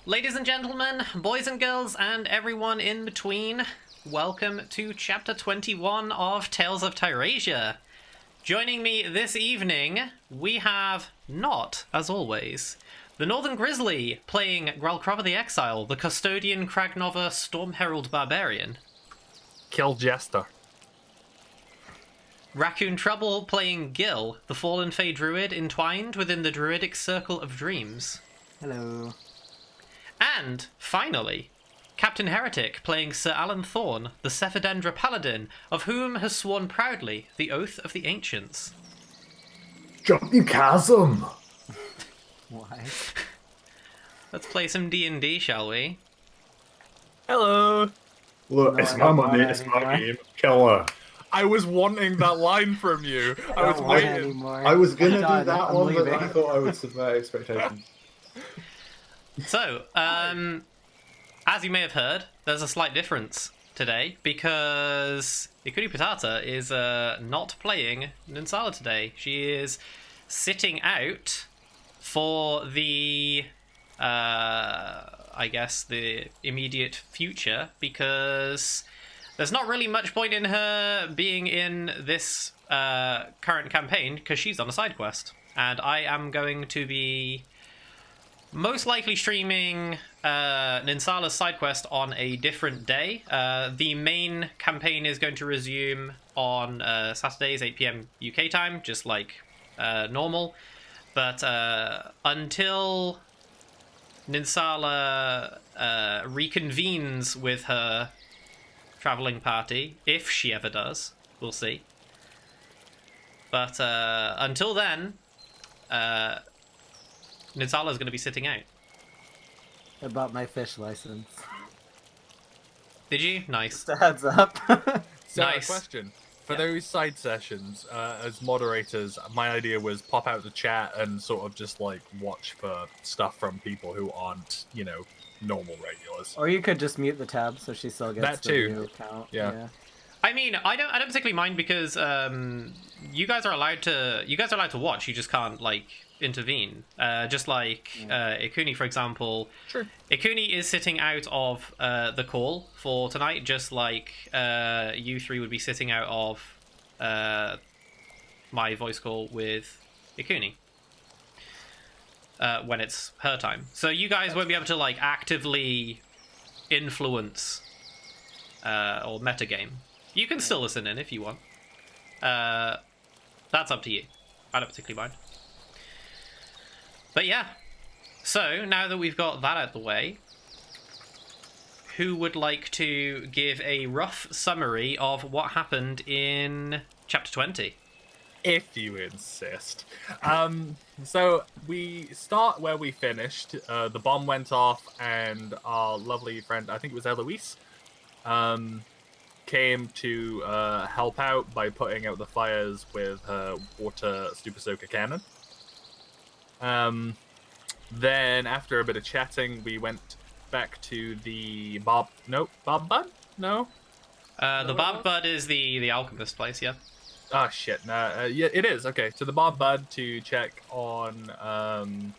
Ladies and gentlemen, boys and girls, and everyone in between, welcome to Chapter 21 of Tales of Tyrasia. Joining me this evening, we have not, as always, the Northern Grizzly playing Gralkrava the Exile, the Custodian Kragnova Storm Herald Barbarian. Kill Jester. Raccoon Trouble playing Gil, the Fallen Fey Druid entwined within the Druidic Circle of Dreams. Hello. And, finally, Captain Heretic playing Sir Alan Thorne, the Cephodendra Paladin, of whom has sworn proudly the Oath of the Ancients. Jump you chasm! Why? Let's play some D&D, shall we? Hello. Look, No, it's I my don't money, want it's it my anymore. game. Kill her. I was wanting that line from you. I was Don't want it waiting. anymore. I was gonna I'm do done. that I'm one, but leaving. I thought I would subvert expectations. So, as you may have heard, there's a slight difference today, because Ikuni Patata is not playing Ninsala today. She is sitting out for the, I guess, the immediate future, because there's not really much point in her being in this current campaign, because she's on a side quest. And I am going to be most likely streaming Ninsala's side quest on a different day. The main campaign is going to resume on Saturdays, 8 p.m. UK time, just like normal. But until Ninsala reconvenes with her traveling party, if she ever does, we'll see. But until then, Ninsala's going to be sitting out. I bought my fish license. Did you? Nice. Just a heads up. So, Nice. question. For Yeah. those side sessions, as moderators, my idea was pop out the chat and sort of just, like, watch for stuff from people who aren't, you know, normal regulars. Or you could just mute the tab so she still gets That the too. view account. Yeah. I mean, I don't particularly mind, because you guys are allowed to watch. You just can't, like, intervene. Just like Ikuni, for example. Sure. Ikuni is sitting out of the call for tonight, just like you three would be sitting out of my voice call with Ikuni when it's her time. So you guys won't be able to, like, actively influence or metagame. You can still listen in if you want. That's up to you. I don't particularly mind. But yeah. So, now that we've got that out of the way, who would like to give a rough summary of what happened in Chapter 20? If you insist. So we start where we finished. The bomb went off, and our lovely friend, I think it was Eloise, came to help out by putting out the fires with her water Super Soaker cannon. Then, after a bit of chatting, we went back to the Barb Bud? No? The Barb Bud is the alchemist place, yeah. Ah, shit. Nah, yeah, it is. Okay, to the Barb Bud to check on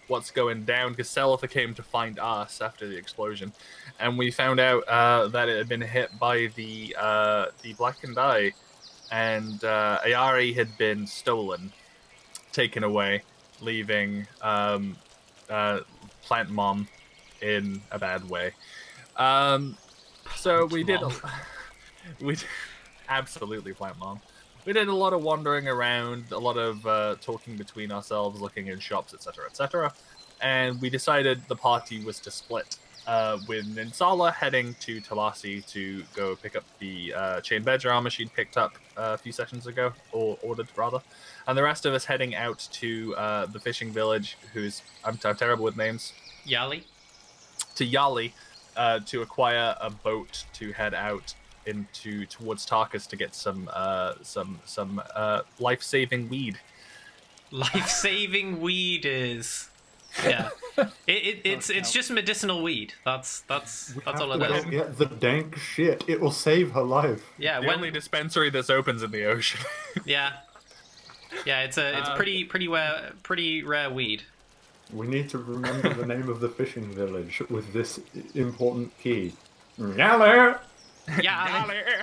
what's going down, because Selitha came to find us after the explosion, and we found out that it had been hit by the Blackened Eye, and Ayari had been stolen, taken away, leaving Plant Mom in a bad way. So we did, absolutely Plant Mom. We did a lot of wandering around, a lot of talking between ourselves, looking in shops, etc., etc. And we decided the party was to split, with Ninsala heading to Talasi to go pick up the chain badger armor she'd picked up a few sessions ago, or ordered rather, and the rest of us heading out to the fishing village, who's I'm terrible with names. Yali? To Yali, to acquire a boat to head out towards Tarkus to get some life-saving weed. Life-saving weed is... Yeah. It's just medicinal weed. That's all it is. Get the dank shit. It will save her life. Yeah, The only dispensary this opens in the ocean. Yeah. Yeah, it's pretty rare weed. We need to remember the name of the fishing village with this important key. Yalla! Yeah.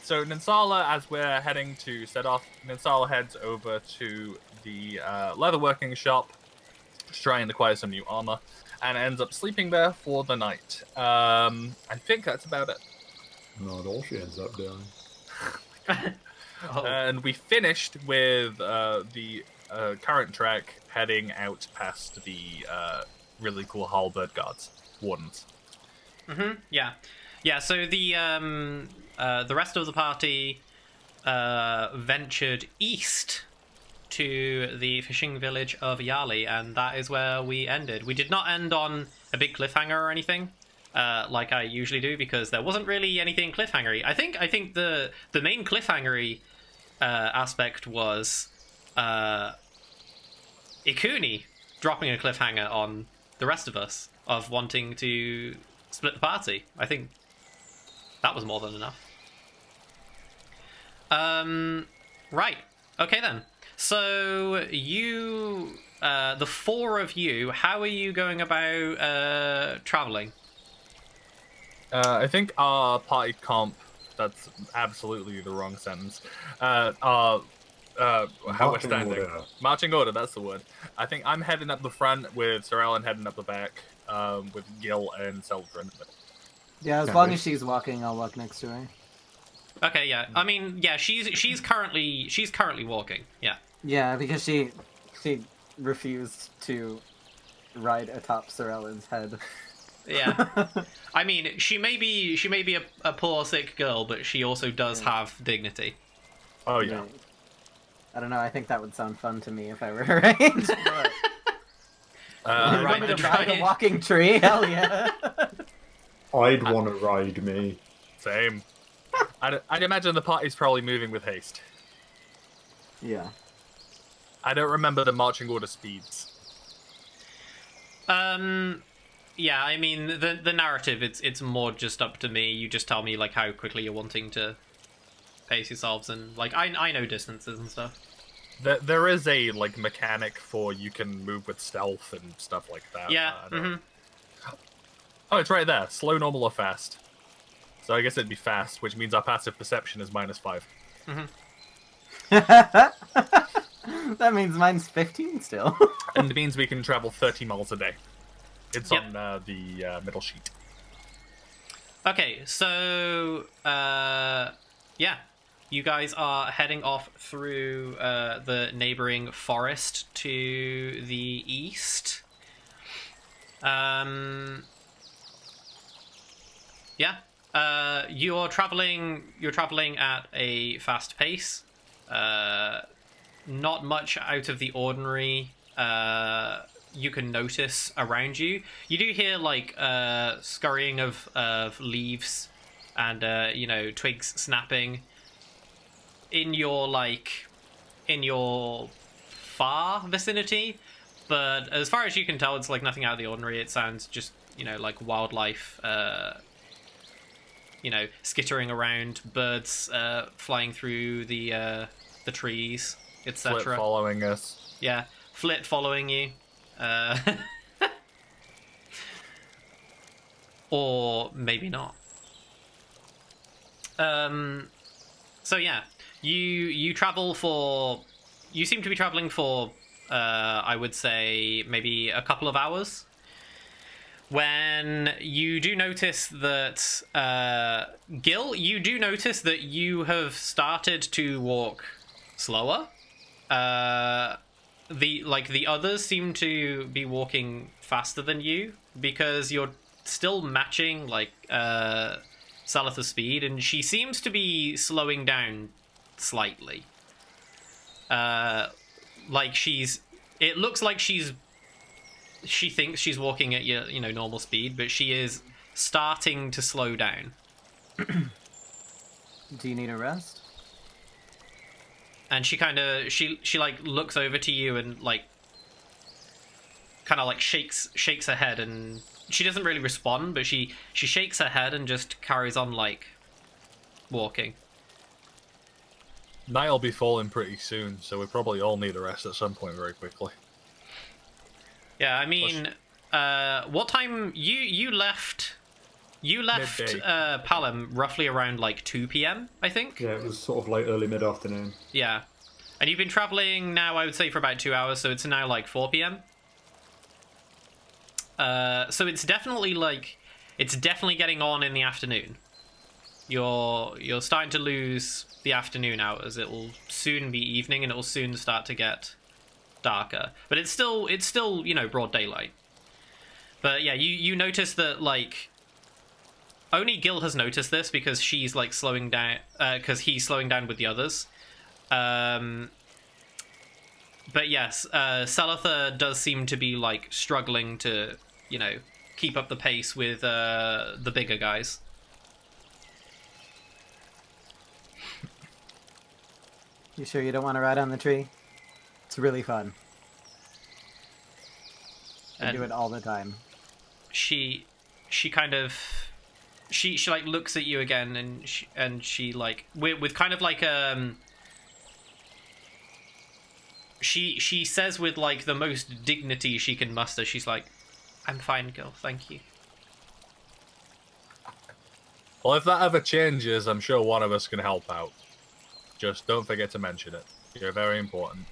So Ninsala, as we're heading to set off, Ninsala heads over to the leatherworking shop, just trying to acquire some new armor, and ends up sleeping there for the night. I think that's about it. Not all she ends up doing. Oh. And we finished with the current track heading out past the really cool halberd guards, wardens. Yeah. Yeah, so the rest of the party ventured east to the fishing village of Yali, and that is where we ended. We did not end on a big cliffhanger or anything, like I usually do, because there wasn't really anything cliffhangery. I think the main cliffhangery aspect was Ikuni dropping a cliffhanger on the rest of us of wanting to split the party. I think that was more than enough. Right. Okay then. So you, the four of you, how are you going about traveling? I think our party comp, that's absolutely the wrong sentence. How we're Marching standing. order. Marching order, that's the word. I think I'm heading up the front with Sir Alan heading up the back, with Gil and Selvra in the middle. Yeah, as long as she's walking, I'll walk next to her. Okay, yeah. I mean, yeah, she's currently walking. Yeah. Yeah, because she refused to ride atop Sir Ellen's head. Yeah. I mean, she may be a poor sick girl, but she also does have dignity. Oh, yeah. Right. I don't know, I think that would sound fun to me if I were her age. But... you Right, want me the to ride a giant- walking tree? Hell yeah. I'd want to ride me. Same. I'd imagine the party's probably moving with haste. Yeah. I don't remember the marching order speeds. Yeah, I mean, the narrative, it's more just up to me. You just tell me, like, how quickly you're wanting to pace yourselves, and, like, I know distances and stuff. There is a, like, mechanic for you can move with stealth and stuff like that. Yeah, Oh, it's right there. Slow, normal, or fast. So I guess it'd be fast, which means our passive perception is -5. That means mine's 15 still. And it means we can travel 30 miles a day. It's Yep. on the middle sheet. Okay, so, yeah. You guys are heading off through the neighboring forest to the east. Yeah. You're traveling at a fast pace. Not much out of the ordinary you can notice around you. You do hear, like, scurrying of leaves and, twigs snapping in your far vicinity, but as far as you can tell, it's, like, nothing out of the ordinary. It sounds just, like wildlife, skittering around, birds flying through the trees, etc. Flip following us. Yeah, Flit following you. Or maybe not. So yeah, you travel for... You seem to be traveling for, I would say, maybe a couple of hours. When you do notice that... Gil, you do notice that you have started to walk slower. The others seem to be walking faster than you, because you're still matching, like, Salatha's speed, and she seems to be slowing down slightly. It looks like she thinks she's walking at your, normal speed, but she is starting to slow down. Do you need a rest? And she kind of like looks over to you and, like, kind of like shakes her head, and she doesn't really respond, but she shakes her head and just carries on, like, walking. Night'll be falling pretty soon, so we probably all need a rest at some point very quickly. Yeah, I mean, what time you left? You left Midday. Palem roughly around like 2 p.m. I think. Yeah, it was sort of like early mid-afternoon. Yeah, and you've been traveling now, I would say, for about 2 hours, so it's now like 4 p.m. So it's definitely getting on in the afternoon. You're starting to lose the afternoon hours. It will soon be evening, and it will soon start to get darker. But it's still broad daylight. But yeah, you notice that like only Gil has noticed this because she's like slowing down because he's slowing down with the others. But yes, Selatha does seem to be like struggling to keep up the pace with the bigger guys. You sure you don't want to ride on the tree? It's really fun. I do it all the time. She kind of she like looks at you again, and she like with kind of like she says with like the most dignity she can muster, she's like, "I'm fine, girl, thank you." Well, if that ever changes, I'm sure one of us can help out. Just don't forget to mention it. You're very important.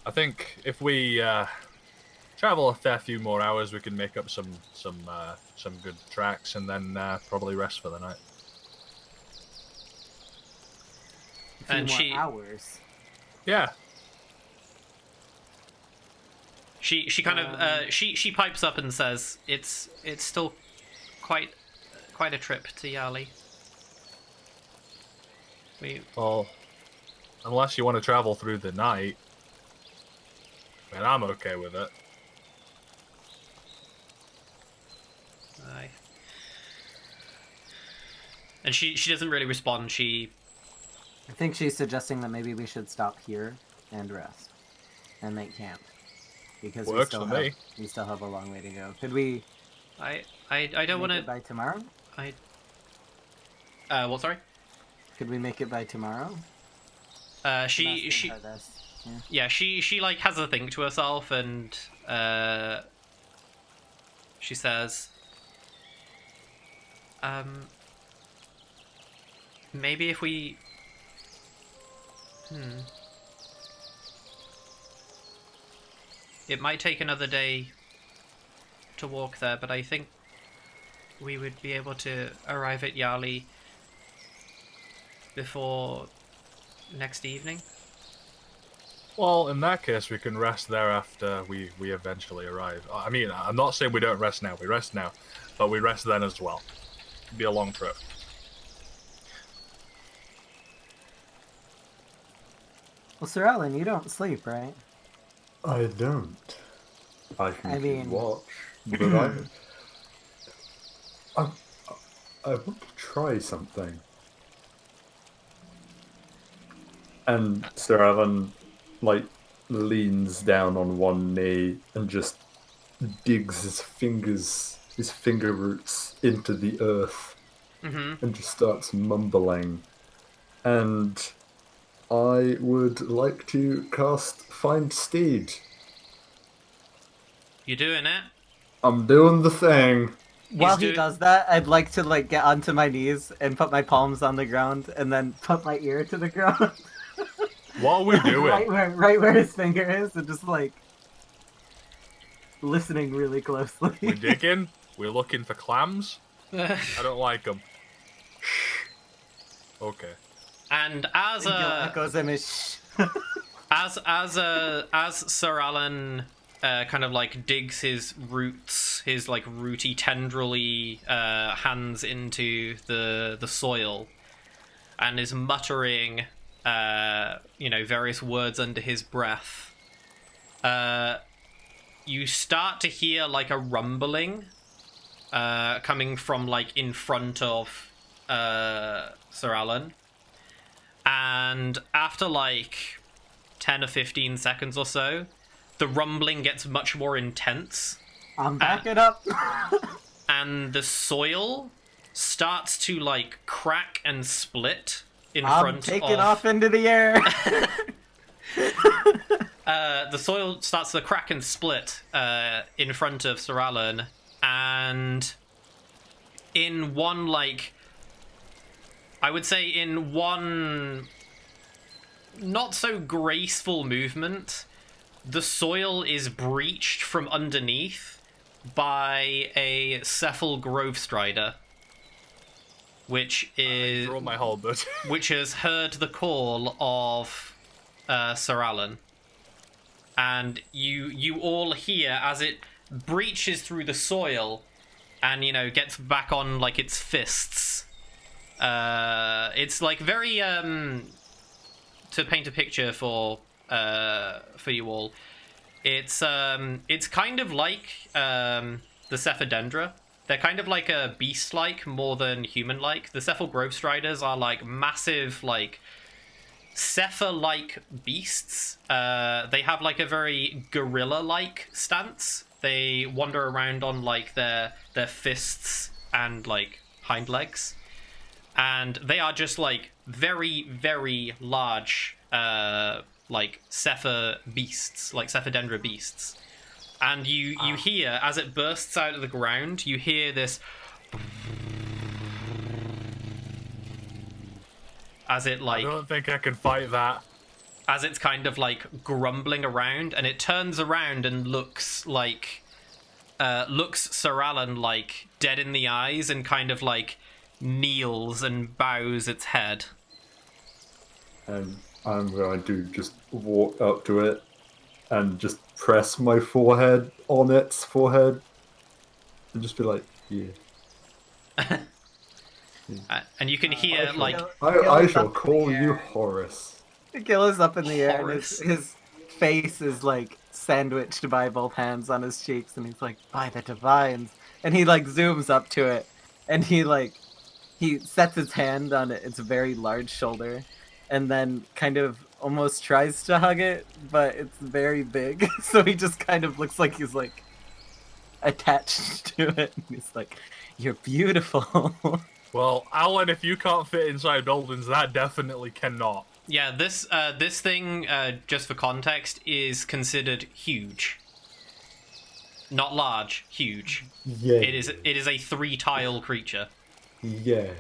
I think if we travel a fair few more hours, we can make up some good tracks, and then probably rest for the night. And Few more hours. Yeah. She kind of she pipes up and says, "It's still quite a trip to Yali." Well, unless you want to travel through the night, then I'm okay with it. Aye. And she doesn't really respond. I think she's suggesting that maybe we should stop here and rest and make camp because Works for me. we still have a long way to go. Could we? I don't want to. By tomorrow? What? Sorry. Could we make it by tomorrow? She like has a think to herself, and she says, maybe if we it might take another day to walk there, but I think we would be able to arrive at Yali before next evening. Well, in that case, we can rest there after we eventually arrive. I mean, I'm not saying we don't rest now. We rest now, but we rest then as well. It'd be a long trip. Well, Sir Alan, you don't sleep, right? I don't. I can mean- watch, but I want to try something. And Sir Alan, like, leans down on one knee and just digs his finger roots into the earth, and just starts mumbling. And I would like to cast Find Steed. You doing it? I'm doing the thing. While he doing- does that, I'd like to like get onto my knees and put my palms on the ground and then put my ear to the ground. What are we doing? right where his finger is, and just like listening really closely. We digging? We're looking for clams? I don't like them. Okay. And as Gil echoes him as as Sir Alan kind of like digs his roots, his like rooty, tendrily hands into the soil, and is muttering, various words under his breath. You start to hear like a rumbling coming from like in front of Sir Alan. And after like 10 or 15 seconds or so, the rumbling gets much more intense. I'm backing up. And the soil starts to like crack and split in I'm front taking of... off into the air. the soil starts to crack and split in front of Sir Alan, and in one, like, I would say in one not so graceful movement, the soil is breached from underneath by a Cephal Grove Strider, which is Roll my halberd. which has heard the call of Sir Alan, and you all hear as it breaches through the soil, and gets back on like its fists. It's like very to paint a picture for you all. It's kind of like the Cephalendra. They're kind of like a beast-like more than human-like. The Cephal Grove Striders are like massive, like Cepha-like beasts. They have like a very gorilla-like stance. They wander around on like their fists and like hind legs, and they are just like very, very large, like Cepha beasts, like Cephalendra beasts. And you hear, as it bursts out of the ground, you hear this as it like I don't think I can fight that. as it's kind of like grumbling around, and it turns around and looks Sir Alan like dead in the eyes, and kind of like kneels and bows its head. And I'm going to just walk up to it and just press my forehead on its forehead and just be like, yeah. And you can hear like I shall call you Horace. Gil is up in the air, and Horace. his face is like sandwiched by both hands on his cheeks, and he's like, "By the divines!" And he like zooms up to it, and he sets his hand on its very large shoulder, and then kind of almost tries to hug it, but it's very big, so he just kind of looks like he's like attached to it. And he's like, "You're beautiful." Well, Alan, if you can't fit inside buildings, that definitely cannot. yeah, this thing, just for context, is considered huge. Not large, huge. Yeah. It is a 3-tile creature. Yeah.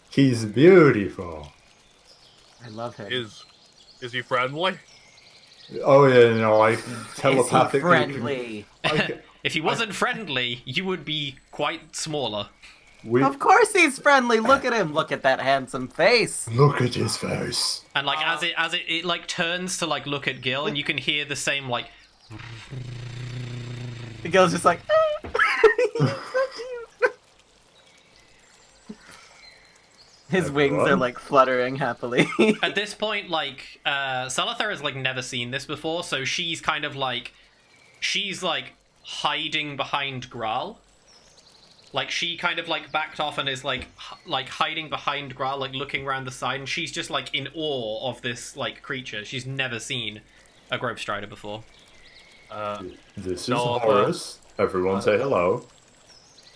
He's beautiful. I love him. Is he friendly? Oh yeah, no, I Is he telepathically. friendly? If he wasn't friendly, you would be quite smaller. We Of course he's friendly. Look at him. Look at that handsome face. look at his face. And like as it like turns to like look at Gil, and you can hear the same like Gil's just like, "He's so cute." His wings are Everyone. like fluttering happily. at this point, like Salazar has like never seen this before, so she's kind of like hiding behind Graal. Like she kind of like backed off and is like hiding behind Graal, like looking around the side, and she's just like in awe of this like creature. She's never seen a Grove Strider before. This is No, Horace. Everyone say hello.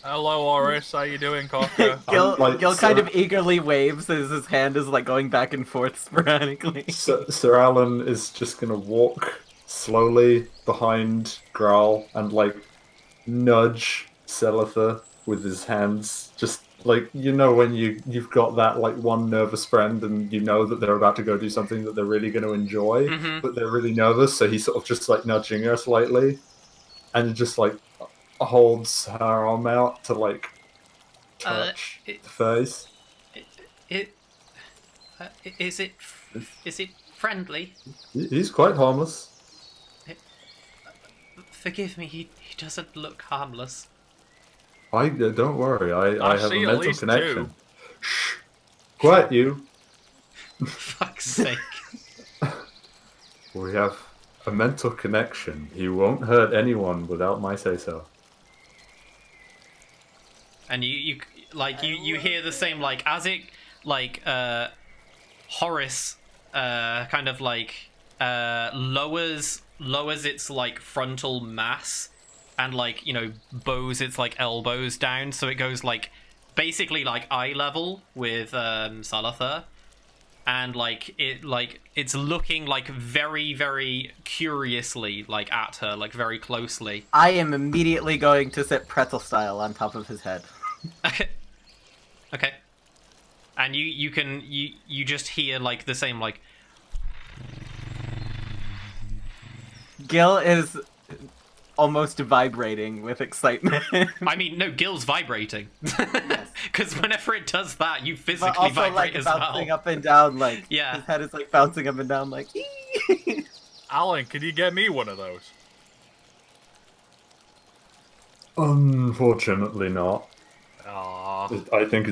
Hello, Horace. How you doing, Cocker? Gil, like, Gil kind so- of eagerly waves as his hand is like going back and forth sporadically. Sir Alan is just gonna walk slowly behind Graal and like nudge Celitha with his hands, just like when you've got that like one nervous friend and you know that they're about to go do something that they're really going to enjoy, but they're really nervous, so he's sort of just like nudging her slightly, and just like holds her arm out to like touch the face. Is it friendly? He's quite harmless. Forgive me, he doesn't look harmless. I don't worry. I have see a at mental least connection. two. Shh, quiet you. Fuck's sake. We have a mental connection. He won't hurt anyone without my say so. And you hear the same like as it like Horace kind of like lowers its like frontal mass and like bows its like elbows down, so it goes like basically like eye level with Salazar. and it's looking like very, very curiously like at her, like very closely. I am immediately going to sit pretzel style on top of his head. Okay. Okay. And you just hear like the same like. Gil is almost vibrating with excitement. I mean, no, Gil's vibrating. Yes. Because whenever it does that, you physically But also vibrate like as bouncing well. up and down, like Yeah. his head is like bouncing up and down, like. Alan, can you get me one of those? Unfortunately not. Aww. I think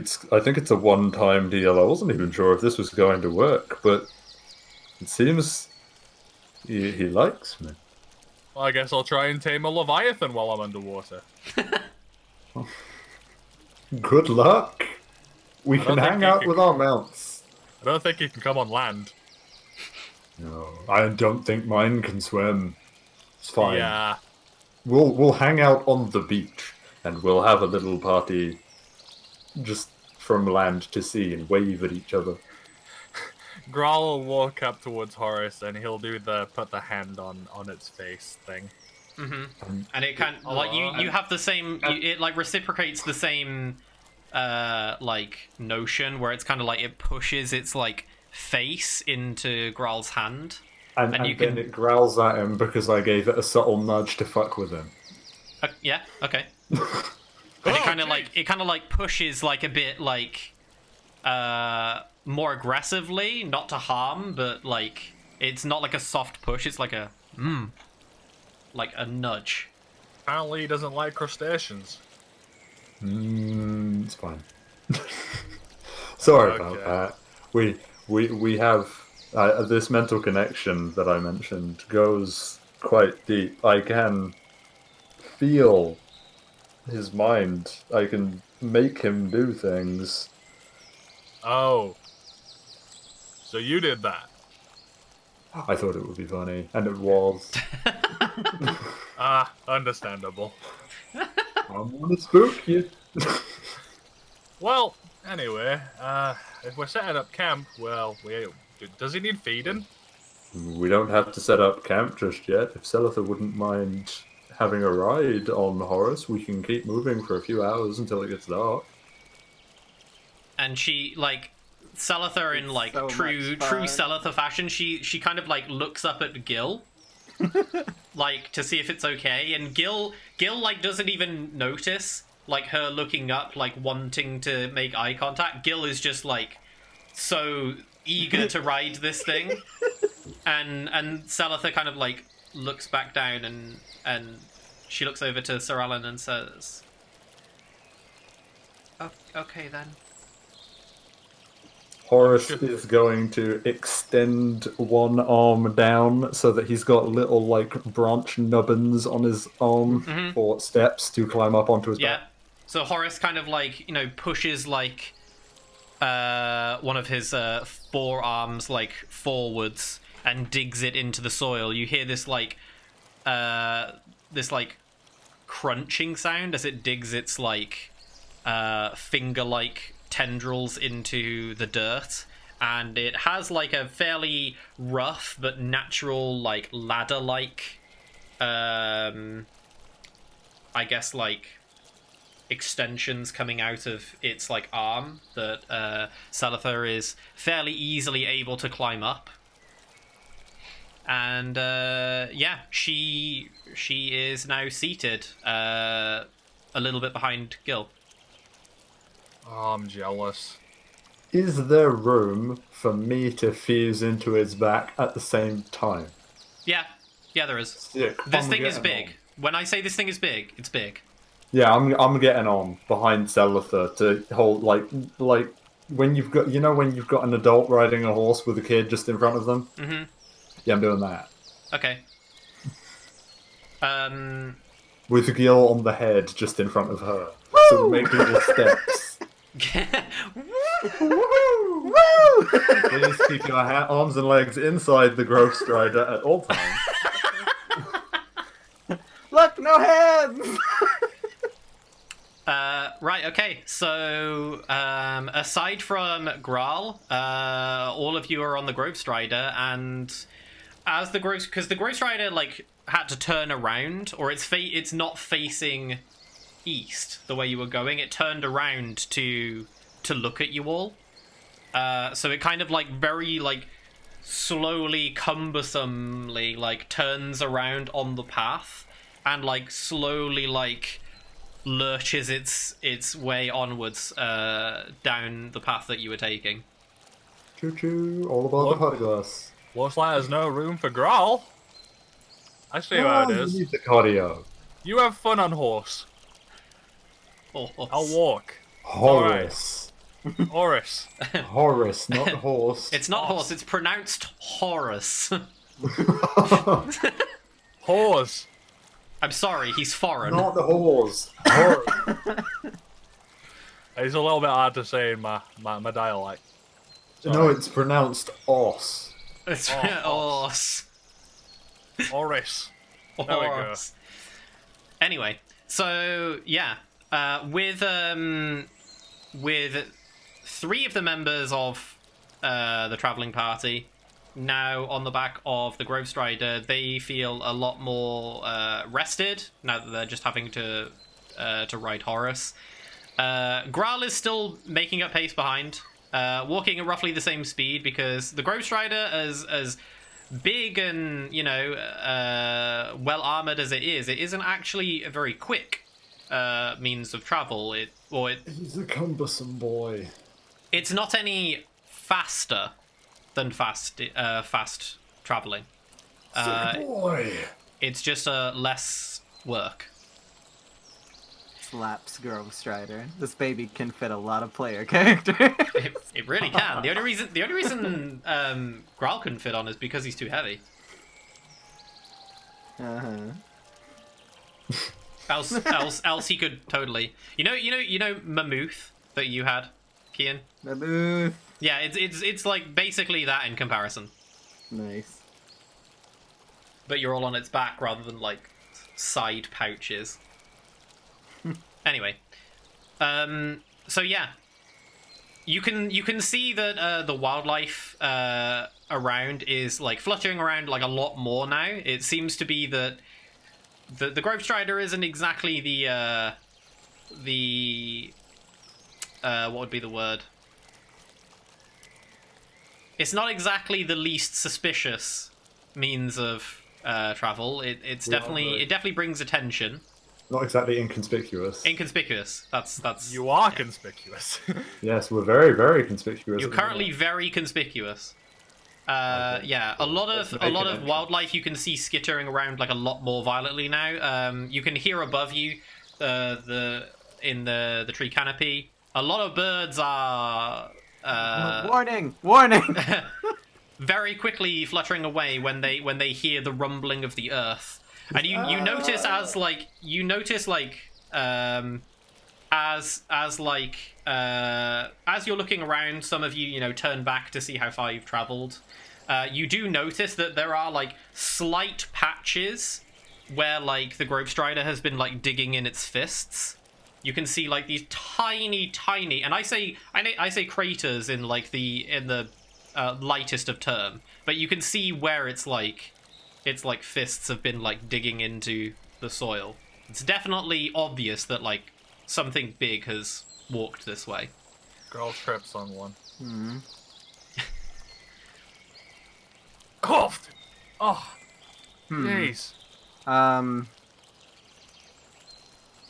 it's a one-time deal. I wasn't even sure if this was going to work, but it seems he likes me. Well, I guess I'll try and tame a leviathan while I'm underwater. Good luck. We I can don't think hang he out can- with our mounts. I don't think he can come on land. No, I don't think mine can swim. It's fine. Yeah. We'll hang out on the beach and we'll have a little party just from land to sea and wave at each other. Grawl will walk up towards Horace and he'll do the put the hand on its face thing. Mm-hmm. And it can like you have the same. It like reciprocates the same like notion where it's kind of like it pushes its like face into Graal's hand. And you then can- it growls at him because I gave it a subtle nudge to fuck with him. Yeah. Okay. And it kind of like pushes like a bit like more aggressively, not to harm, but like it's not like a soft push. It's like a like a nudge. Apparently he doesn't like crustaceans. It's fine. Sorry about Okay. that. We have this mental connection that I mentioned goes quite deep. I can feel his mind. I can make him do things. Oh. So you did that. I thought it would be funny, and it was. Ah, understandable. I'm gonna spook you. Well, anyway, if we're setting up camp, well, does he need feeding? We don't have to set up camp just yet. If Selitha wouldn't mind having a ride on Horus, we can keep moving for a few hours until it gets dark. And she like Selitha in like so true much fun. Selitha fashion, she kind of like looks up at Gil like to see if it's okay, and Gil like doesn't even notice like her looking up, like wanting to make eye contact. Gil is just like so eager to ride this thing, and Selitha kind of like looks back down and she looks over to Sir Alan and says, okay then. Horus is going to extend one arm down so that he's got little like branch nubbins on his arm for steps to climb up onto his Yeah. back. So Horace kind of like, pushes like one of his forearms like forwards and digs it into the soil. You hear this like crunching sound as it digs its like finger-like tendrils into the dirt, and it has like a fairly rough but natural like ladder-like I guess like extensions coming out of its like arm that Selitha is fairly easily able to climb up. And yeah, she is now seated a little bit behind Gil. Oh, I'm jealous. Is there room for me to fuse into his back at the same time? Yeah, there is. Sick. This I'm thing is getting big. on. When I say this thing is big, it's big. Yeah, I'm getting on behind Selitha to hold like when you've got when you've got an adult riding a horse with a kid just in front of them. Mm-hmm. Yeah, I'm doing that. Okay. With Gil on the head just in front of her. So we make little steps. Woo! Please keep your arms and legs inside the growth strider at all times. Look, no hands. Right, okay. So, aside from Graal, all of you are on the Grove Strider, and as the Grove... Because the Grove Strider, like, had to turn around, or it's not facing east the way you were going. It turned around to look at you all. So it kind of, like, very, like, slowly, cumbersomely, like, turns around on the path, and, like, slowly, like... lurches its way onwards down the path that you were taking. Choo choo, all about the hot glass. Looks like there's no room for Grawl. I see how it You is. need the cardio. You have fun on horse. Horse. I'll walk. Horace. Horus. Horace, not horse. It's not horse, it's pronounced Horus. Horse. I'm sorry, he's foreign. Not the horse. Horace. It's a little bit hard to say in my dialect. No, it's pronounced os. It's Horse. Horus. There we go. Horus. Anyway, so yeah, with 3 of the members of the traveling party now on the back of the Grove Strider, they feel a lot more rested now that they're just having to ride Horus. Graal is still making up pace behind, walking at roughly the same speed, because the Grove Strider, as big and, you know, well armored as it isn't actually a very quick means of travel. He's a cumbersome boy. It's not any faster than fast traveling. Sick boy. It's just less work. Slaps Grove Strider. This baby can fit a lot of player characters. It really can. The only reason Graal couldn't fit on is because he's too heavy. Else he could totally. You know Mammoth that you had, Kian? Mammoth. Yeah, it's like basically that in comparison. Nice. But you're all on its back rather than like side pouches. Anyway, so yeah, you can see that the wildlife around is like fluttering around like a lot more now. It seems to be that the Grove Strider isn't exactly the what would be the word? It's not exactly the least suspicious means of travel. It definitely brings attention. Not exactly inconspicuous. Inconspicuous. That's. You are conspicuous. Yes, we're very, very conspicuous. You're currently very conspicuous. Yeah, a lot of wildlife you can see skittering around like a lot more violently now. You can hear above you, in the tree canopy. A lot of birds are. Warning! Warning! Very quickly fluttering away when they hear the rumbling of the earth. And you notice as you're looking around, some of you turn back to see how far you've traveled. You do notice that there are like slight patches where like the Grove Strider has been like digging in its fists. You can see like these tiny, and I say craters in the lightest of term, but you can see where it's like fists have been like digging into the soil. It's definitely obvious that like something big has walked this way. Girl trips on one. Hmm. Coughed! Oh, jeez.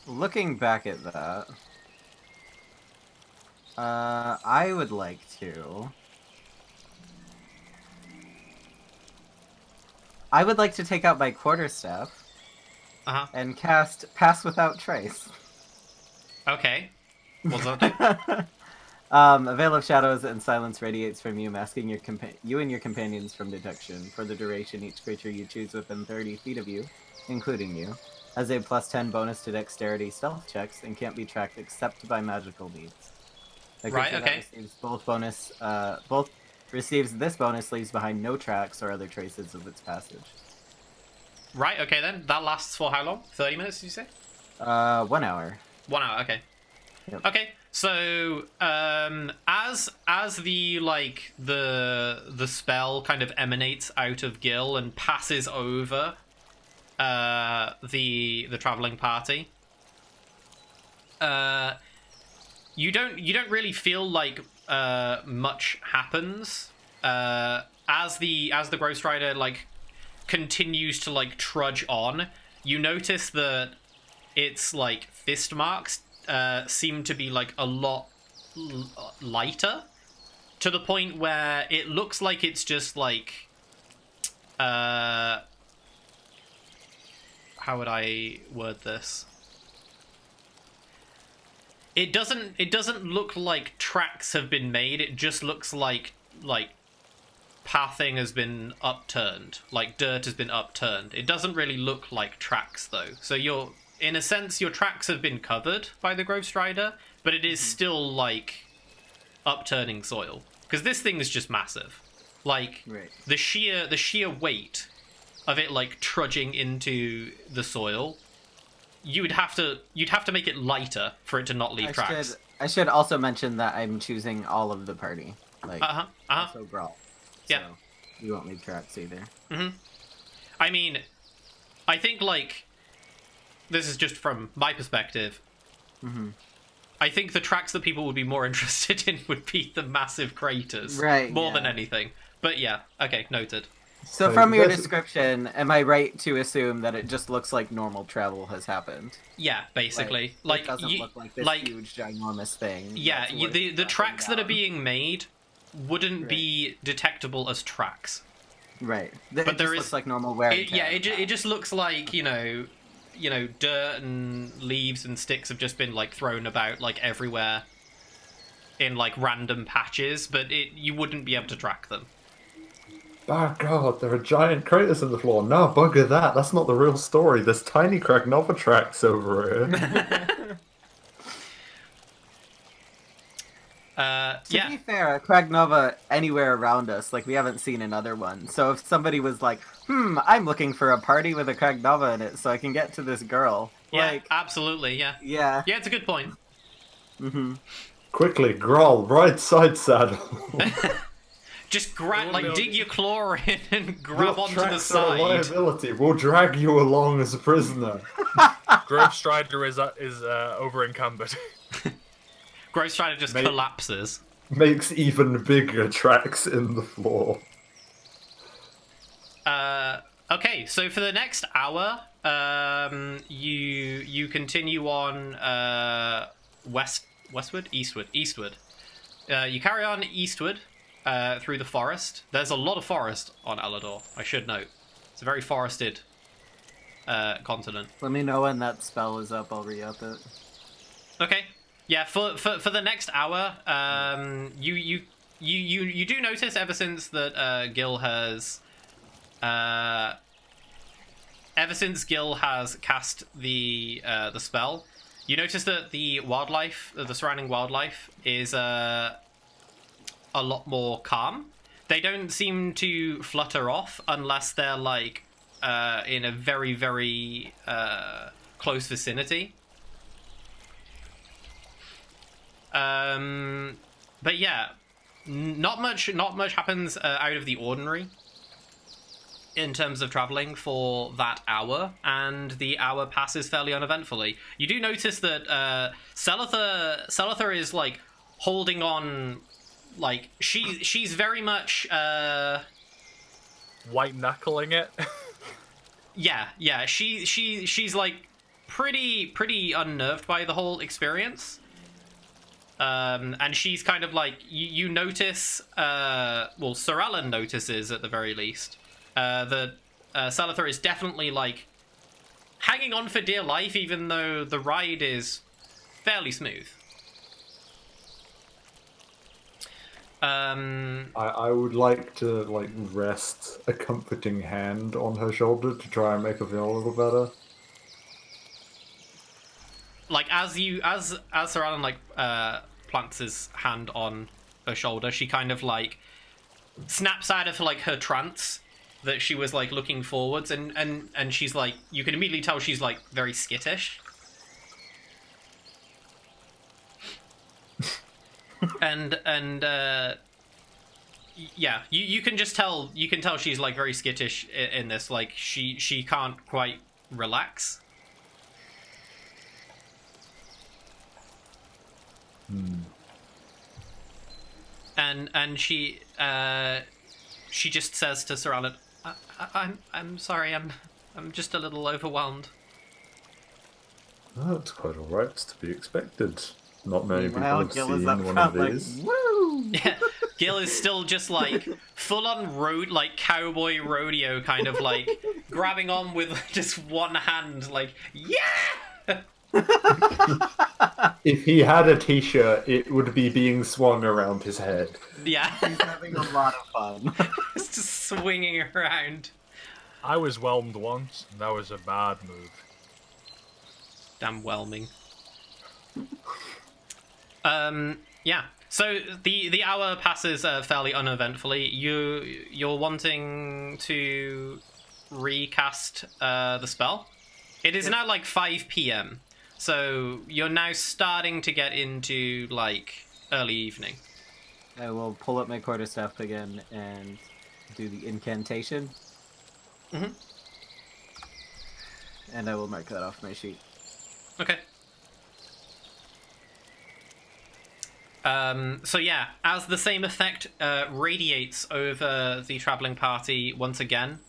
Looking back at that, I would like to take out my quarterstaff and cast Pass Without Trace. Okay. What's that do? A veil of shadows and silence radiates from you, masking you and your companions from detection. For the duration, each creature you choose within 30 feet of you, including you, has a +10 bonus to dexterity stealth checks and can't be tracked except by magical means. The Right, creature okay. that receives this bonus leaves behind no tracks or other traces of its passage. Right, okay then. That lasts for how long? 30 minutes, did you say? 1 hour. 1 hour, okay. Yep. Okay, so as the spell kind of emanates out of Gil and passes over the traveling party, you don't really feel like much happens as the Ghost Rider like continues to like trudge on. You notice that its like fist marks seem to be like a lot lighter, to the point where it looks like it's just like how would I word this? It doesn't look like tracks have been made. It just looks like pathing has been upturned, like dirt has been upturned. It doesn't really look like tracks though. So in a sense, your tracks have been covered by the Ghost Rider, but it is still like upturning soil, because this thing is just massive. Like Right. the sheer weight of it like trudging into the soil, you'd have to make it lighter for it to not leave tracks. I should also mention that I'm choosing all of the party. Like also Brawl. Yeah. So you won't leave tracks either. I mean, I think like this is just from my perspective. I think the tracks that people would be more interested in would be the massive craters, Right, more yeah. than anything. But yeah, okay, noted. So So from your this- description, am I right to assume that it just looks like normal travel has happened? Yeah, basically, it doesn't look like this like huge, ginormous thing. yeah, that's worth the tracking tracks that are down. being made wouldn't Right. be detectable as tracks. Right. But It there just is- looks like normal wear. and Yeah, tear. it just looks like you know, dirt and leaves and sticks have just been like thrown about like everywhere in like random patches, but you wouldn't be able to track them. Oh god, there are giant craters in the floor. No, bugger that. That's not the real story. There's tiny Kragnova tracks over here. To Yeah, be fair, Kragnova anywhere around us, like we haven't seen another one. So if somebody was like, I'm looking for a party with a Kragnova in it so I can get to this girl. yeah, Like, absolutely, yeah. yeah. Yeah, it's a good point. Quickly, Growl, right side saddle. Just like no. dig your claw in and grab Your onto the tracks are a side. liability. We'll drag you along as a prisoner. Grove Strider is over encumbered. Ghost Rider just Mate. collapses. Makes even bigger tracks in the floor. Okay, so for the next hour, you continue on eastward. You carry on eastward through the forest. There's a lot of forest on Alador, I should note. It's a very forested continent. Let me know when that spell is up. I'll re-up it. Okay. Yeah, for the next hour, you do notice ever since that Gil has cast the spell, you notice that the surrounding wildlife is a lot more calm. They don't seem to flutter off unless they're like in a very, very close vicinity. But yeah, not much happens out of the ordinary in terms of traveling for that hour, and the hour passes fairly uneventfully. You do notice that Selitha is like holding on, like she's very much White knuckling it. yeah, she's like pretty unnerved by the whole experience. And she's kind of like, you notice, Sir Alan notices at the very least, that Selitha is definitely like hanging on for dear life, even though the ride is fairly smooth. I would like to rest a comforting hand on her shoulder to try and make her feel a little better. Like as Sir Alan like plants his hand on her shoulder, she kind of like snaps out of like her trance that she was like looking forwards, and she's like, you can immediately tell she's like very skittish. and yeah, you can just tell. You can tell she's like very skittish in this. Like she can't quite relax. And she just says to Sir Alan, I'm sorry, I'm just a little overwhelmed. Oh, that's quite alright. It's to be expected. Not many people Meanwhile, have Gil is seen up one front of like, these. woo! Yeah, Gil is still just like full on like cowboy rodeo kind of like grabbing on with just one hand, like yeah. If he had a t-shirt, it would be being swung around his head. Yeah, He's having a lot of fun. it's just swinging around. I was whelmed once, and that was a bad move. Damn whelming. Yeah. So the hour passes fairly uneventfully. You're wanting to recast the spell. It is now like 5 p.m. So you're now starting to get into like early evening. I will pull up my quarterstaff again and do the incantation. Mhm. And I will mark that off my sheet. Okay. So yeah, as the same effect radiates over the traveling party once again,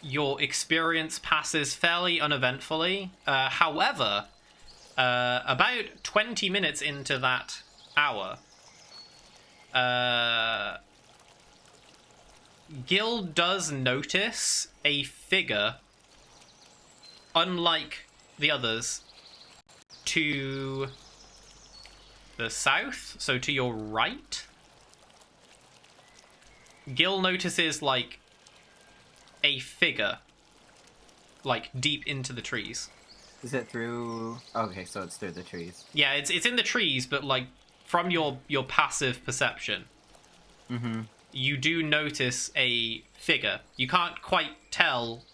your experience passes fairly uneventfully. However, about 20 minutes into that hour, Gil does notice a figure, unlike the others, to the south, so to your right. Gil notices like a figure like deep into the trees. Is it through... Okay, so it's through the trees. Yeah, it's in the trees, but like from your passive perception, Mm-hmm. you do notice a figure. You can't quite tell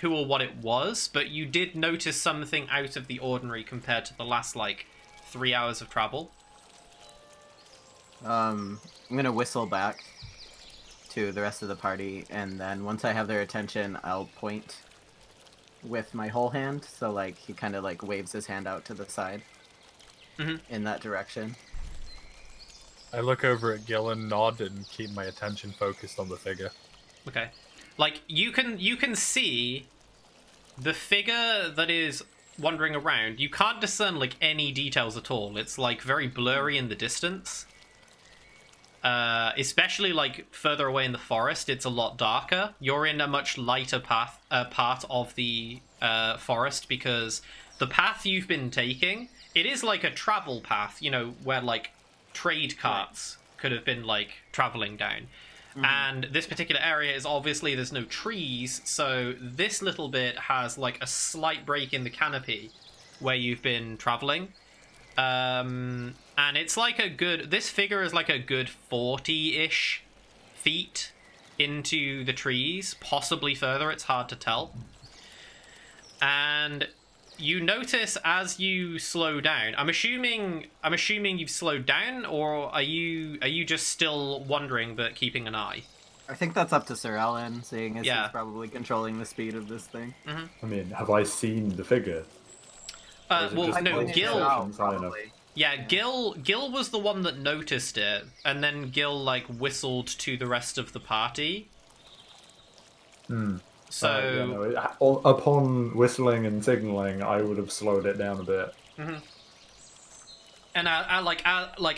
who or what it was, but you did notice something out of the ordinary compared to the last like 3 hours of travel. I'm gonna whistle back to the rest of the party, and then once I have their attention, I'll point with my whole hand. So like he kind of like waves his hand out to the side in that direction. I look over at Gil and nod and keep my attention focused on the figure. Okay. Like you can see the figure that is wandering around. You can't discern like any details at all. It's like very blurry in the distance. Especially like further away in the forest, it's a lot darker. You're in a much lighter part of the forest because the path you've been taking, it is like a travel path, you know, where like trade carts could have been like traveling down. And this particular area is obviously there's no trees, so this little bit has like a slight break in the canopy where you've been traveling. And it's like a good... This figure is like a good 40-ish feet into the trees, possibly further, it's hard to tell. And you notice as you slow down... I'm assuming you've slowed down, or are you just still wandering but keeping an eye? I think that's up to Sir Alan, seeing as Yeah. he's probably controlling the speed of this thing. I mean, have I seen the figure? Or is it Well, just no, my Gil... perception's high enough? Yeah, Gil was the one that noticed it, and then Gil like whistled to the rest of the party. So yeah, no, upon whistling and signaling, I would have slowed it down a bit. and like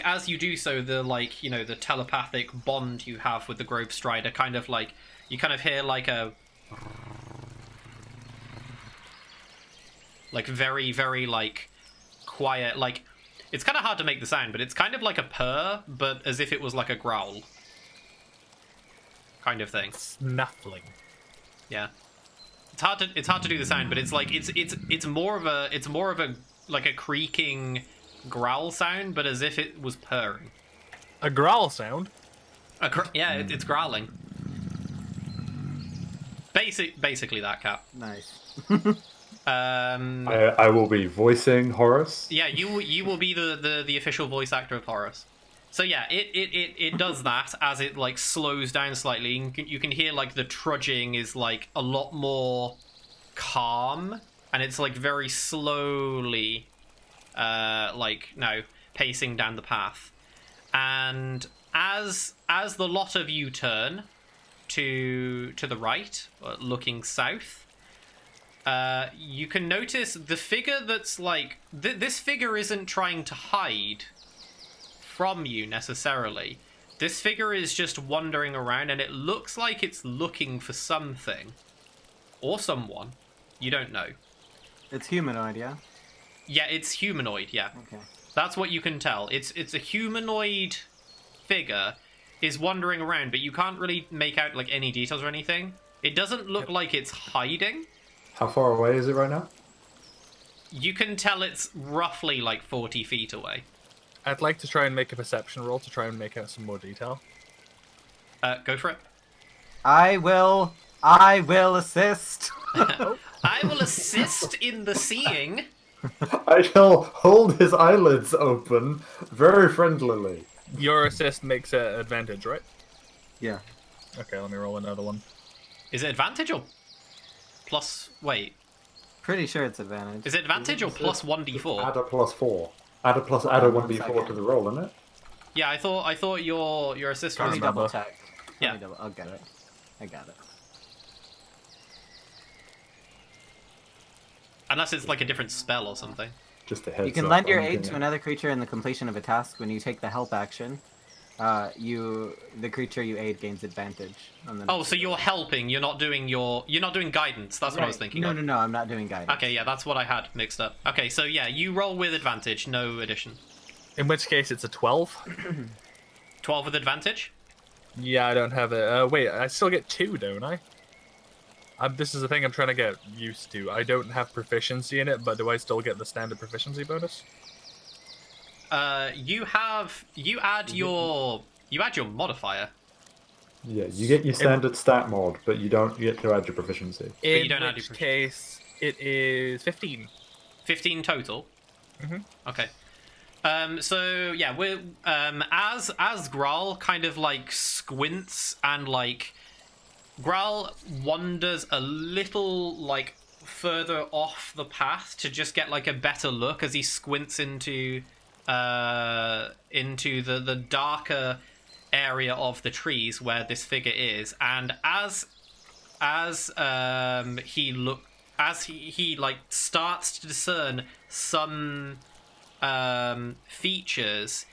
as you do so, the like, you know, the telepathic bond you have with the Grove Strider kind of like, you kind of hear like a like very, very like quiet, like it's kind of hard to make the sound, but it's kind of like a purr, but as if it was like a growl kind of thing. Snuffling. Yeah, it's hard to do the sound, but it's like it's more of a like a creaking growl sound, but as if it was purring. A growl sound? Yeah, it's growling. Basically that, Cap. Nice. I will be voicing Horace. Yeah, you will be the official voice actor of Horus. So yeah, it does that as it like slows down slightly. You can hear like the trudging is like a lot more calm, and it's like very slowly, like now pacing down the path. And as the lot of you turn to the right, looking south, you can notice the figure that's like this figure isn't trying to hide from you necessarily. This figure is just wandering around, and it looks like it's looking for something or someone. You don't know. It's humanoid, yeah? Yeah, it's humanoid. Yeah, Okay. that's what you can tell. It's a humanoid figure is wandering around, but you can't really make out like any details or anything. It doesn't look like it's hiding. How far away is it right now? You can tell it's roughly like 40 feet away. I'd like to try and make a perception roll to try and make out some more detail. Go for it. I will assist. I will assist in the seeing. I shall hold his eyelids open very friendlily. Your assist makes an advantage, right? Yeah. Okay, let me roll another one. Is it advantage or plus? Wait, Pretty sure it's advantage. is it advantage or plus 1d4? Add a +4. Add a 1d4 second. to the roll, isn't it? Yeah, I thought your assist Let was. me remember. double check. Yeah. I'll get it. I got it. Unless it's like a different spell or something. Just a heads You can up, lend your I'm aid gonna- to another creature in the completion of a task. When you take the help action, the creature you aid gains advantage. On the Oh, next so you're helping. You're not doing guidance. That's what I was thinking. No, of. no, I'm not doing guidance. Okay, yeah, that's what I had mixed up. Okay, so yeah, you roll with advantage, no addition. In which case, it's a 12. 12 with advantage. Yeah, I don't have it. Wait, I still get 2, don't I? This is the thing I'm trying to get used to. I don't have proficiency in it, but do I still get the standard proficiency bonus? You add your modifier. Yeah, you get your standard stat mod, but you don't get to add your proficiency. you In don't add which your case, it is 15. 15 total. Mhm. Okay. So yeah, we're as Graal kind of like squints and like Graal wanders a little like further off the path to just get like a better look as he squints into the darker area of the trees where this figure is, and as he like starts to discern some features,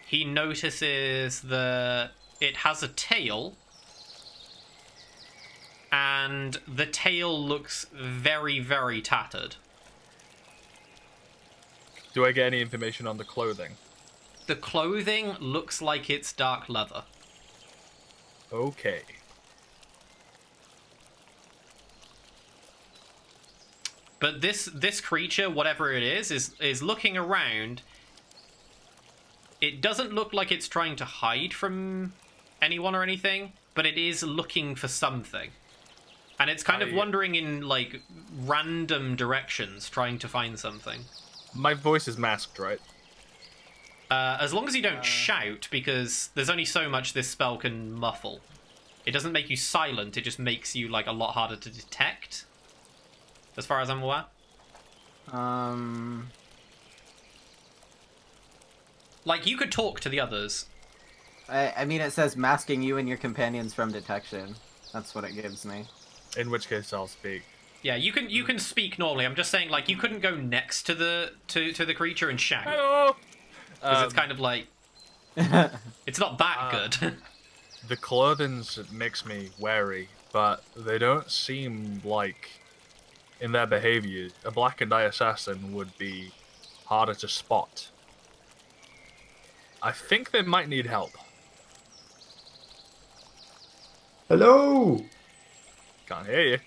he notices that it has a tail, and the tail looks very, very tattered. Do I get any information on the clothing? The clothing looks like it's dark leather. Okay. But this creature, whatever it is looking around. It doesn't look like it's trying to hide from anyone or anything, but it is looking for something. And it's kind of wandering in like random directions, trying to find something. My voice is masked, right? As long as you don't shout, because there's only so much this spell can muffle. It doesn't make you silent, it just makes you like a lot harder to detect. As far as I'm aware. Like, you could talk to the others. I mean, it says masking you and your companions from detection. That's what it gives me. In which case, I'll speak. Yeah, you can speak normally. I'm just saying, like, you couldn't go next to the creature and shout. Hello! Because it's kind of like... It's not that good. The clothing makes me wary, but they don't seem like, in their behavior, a blackened eye assassin would be harder to spot. I think they might need help. Hello! Can't hear you.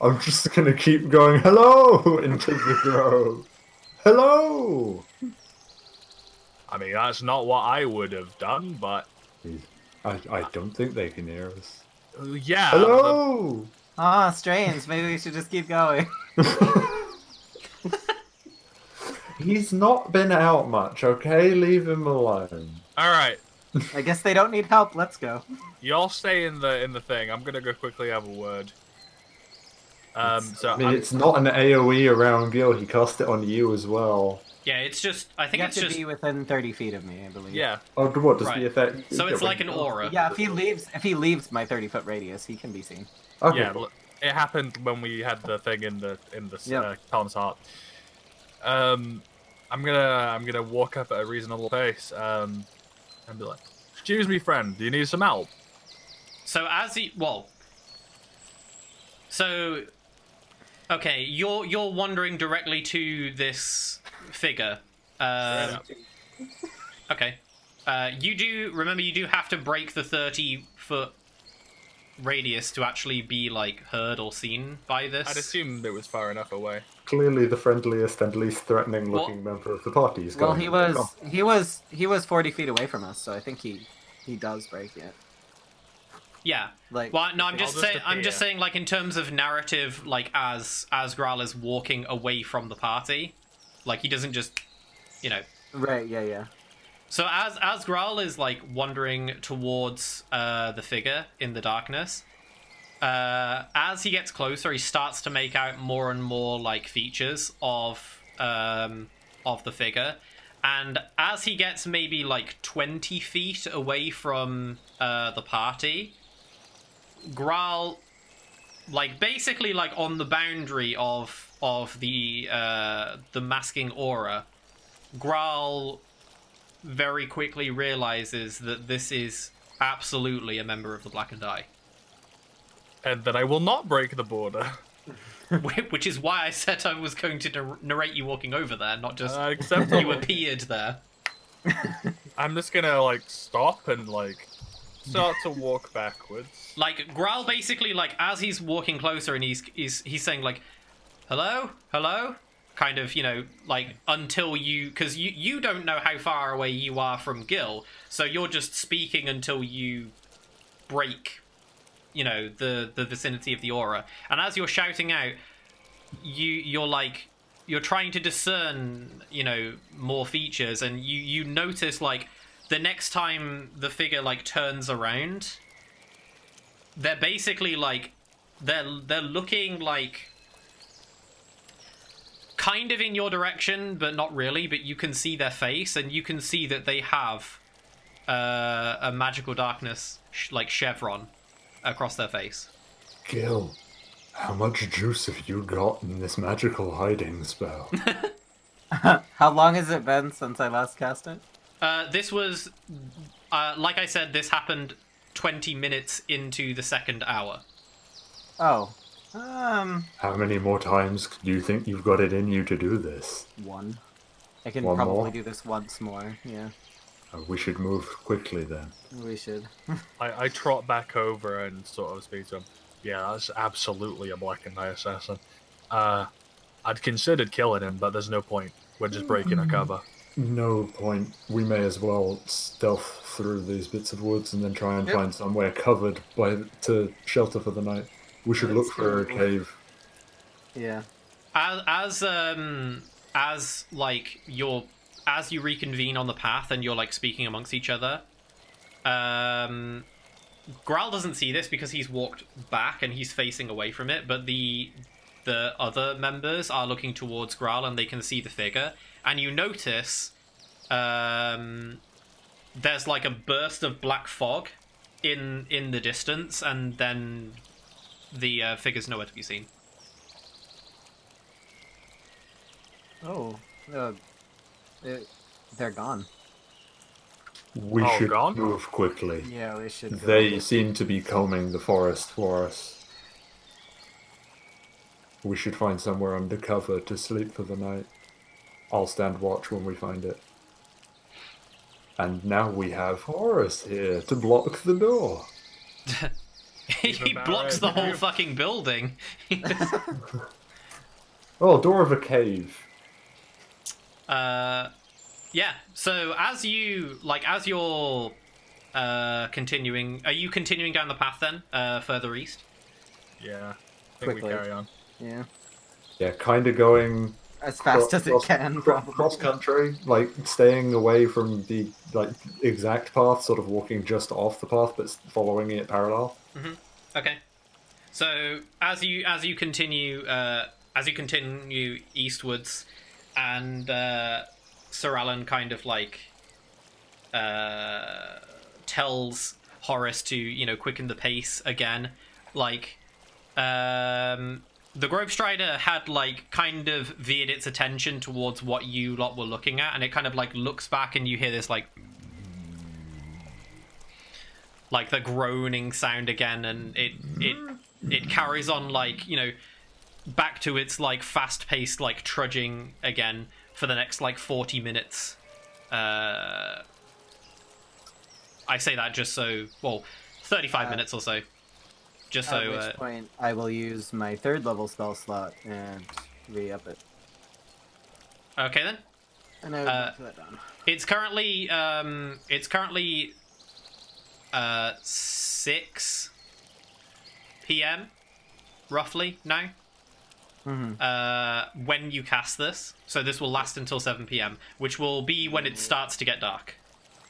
I'm just gonna keep going hello into the grove. Hello! I mean, that's not what I would have done, but I don't think they can hear us. yeah. Hello! Ah, strange. Maybe we should just keep going. He's not been out much, okay? Leave him alone. All right, I guess they don't need help. Let's go. y'all stay in the thing. I'm gonna go quickly have a word. So I mean, it's not an AoE around Gil. He cast it on you as well. Yeah, it's just. I think You have it's to just. be within 30 feet of me, I believe. yeah, Oh, what does Right. the effect? So it's like an aura. Yeah, if he leaves my 30-foot radius, he can be seen. Okay. yeah. It happened when we had the thing in the Yep. Palin's heart. I'm gonna walk up at a reasonable pace. And be like, "Excuse me, friend. Do you need some help?" So as he so okay, you're wandering directly to this figure. Straight up. Okay. You do have to break the 30-foot radius to actually be like heard or seen by this. I'd assumed it was far enough away. Clearly, the friendliest and least threatening-looking member of the party is Well, going. he was 40 feet away from us, so I think he does break it. Yeah. Like, Well, no, I'm I'll just just saying. I'm just appear. saying, like in terms of narrative, like as Graal is walking away from the party, like he doesn't just, right, yeah. So as Graal is like wandering towards the figure in the darkness, as he gets closer, he starts to make out more and more like features of the figure, and as he gets maybe like 20 feet away from the party, Graal, like basically like on the boundary of the masking aura, Graal very quickly realizes that this is absolutely a member of the Black and Eye. And that I will not break the border. Which is why I said I was going to narrate you walking over there, not just Except you appeared there. I'm just gonna like stop and like start to walk backwards. Like Graal basically, like as he's walking closer and he's saying like, hello, kind of, like until because you don't know how far away you are from Gil, so you're just speaking until you break, the vicinity of the aura. And as you're shouting out, you're trying to discern, more features, and you notice like the next time the figure like turns around, they're basically like they're looking like kind of in your direction, but not really. But you can see their face, and you can see that they have a magical darkness like chevron across their face. Gil, how much juice have you got in this magical hiding spell? How long has it been since I last cast it? This was, like I said, this happened 20 minutes into the second hour. Oh. How many more times do you think you've got it in you to do this? One. I can One probably more? do this once more, yeah. We should move quickly then. We should. I trot back over and sort of speak to him. Yeah, that's absolutely a Black and Eye assassin. I'd considered killing him, but there's no point. We're just breaking a cover. No point. We may as well stealth through these bits of woods and then try and Yep. find somewhere covered to shelter for the night. We should look for a cave. Yeah. As you reconvene on the path and you're like speaking amongst each other, Graal doesn't see this because he's walked back and he's facing away from it, but the other members are looking towards Graal and they can see the figure, and you notice there's like a burst of black fog in the distance, and then the figure's nowhere to be seen. Oh. They're gone. We Oh, should gone? move quickly. Yeah, we should go. They seem to be combing the forest for us. We should find somewhere under cover to sleep for the night. I'll stand watch when we find it. And now we have Horus here to block the door. He about blocks right. the whole fucking building. Oh, door of a cave. Yeah. So as you're continuing, are you continuing down the path then, further east? Yeah, I think Quickly. we carry on. Yeah. Yeah, kind of going as fast as it can, probably. cross country, like staying away from the like exact path, sort of walking just off the path, but following it parallel. Okay. So as you continue eastwards, and Sir Alan kind of like tells Horace to quicken the pace again, like the Grove Strider had like kind of veered its attention towards what you lot were looking at, and it kind of like looks back, and you hear this like the groaning sound again, and it carries on like back to its like fast-paced like trudging again for the next like 40 minutes. I say that just so 35 minutes or so. Just At so. which point, I will use my 3rd level spell slot and re-up it. Okay then. And I would put that down. It's currently 6 p.m. roughly now. When you cast this, so this will last until 7 p.m., which will be when it starts to get dark.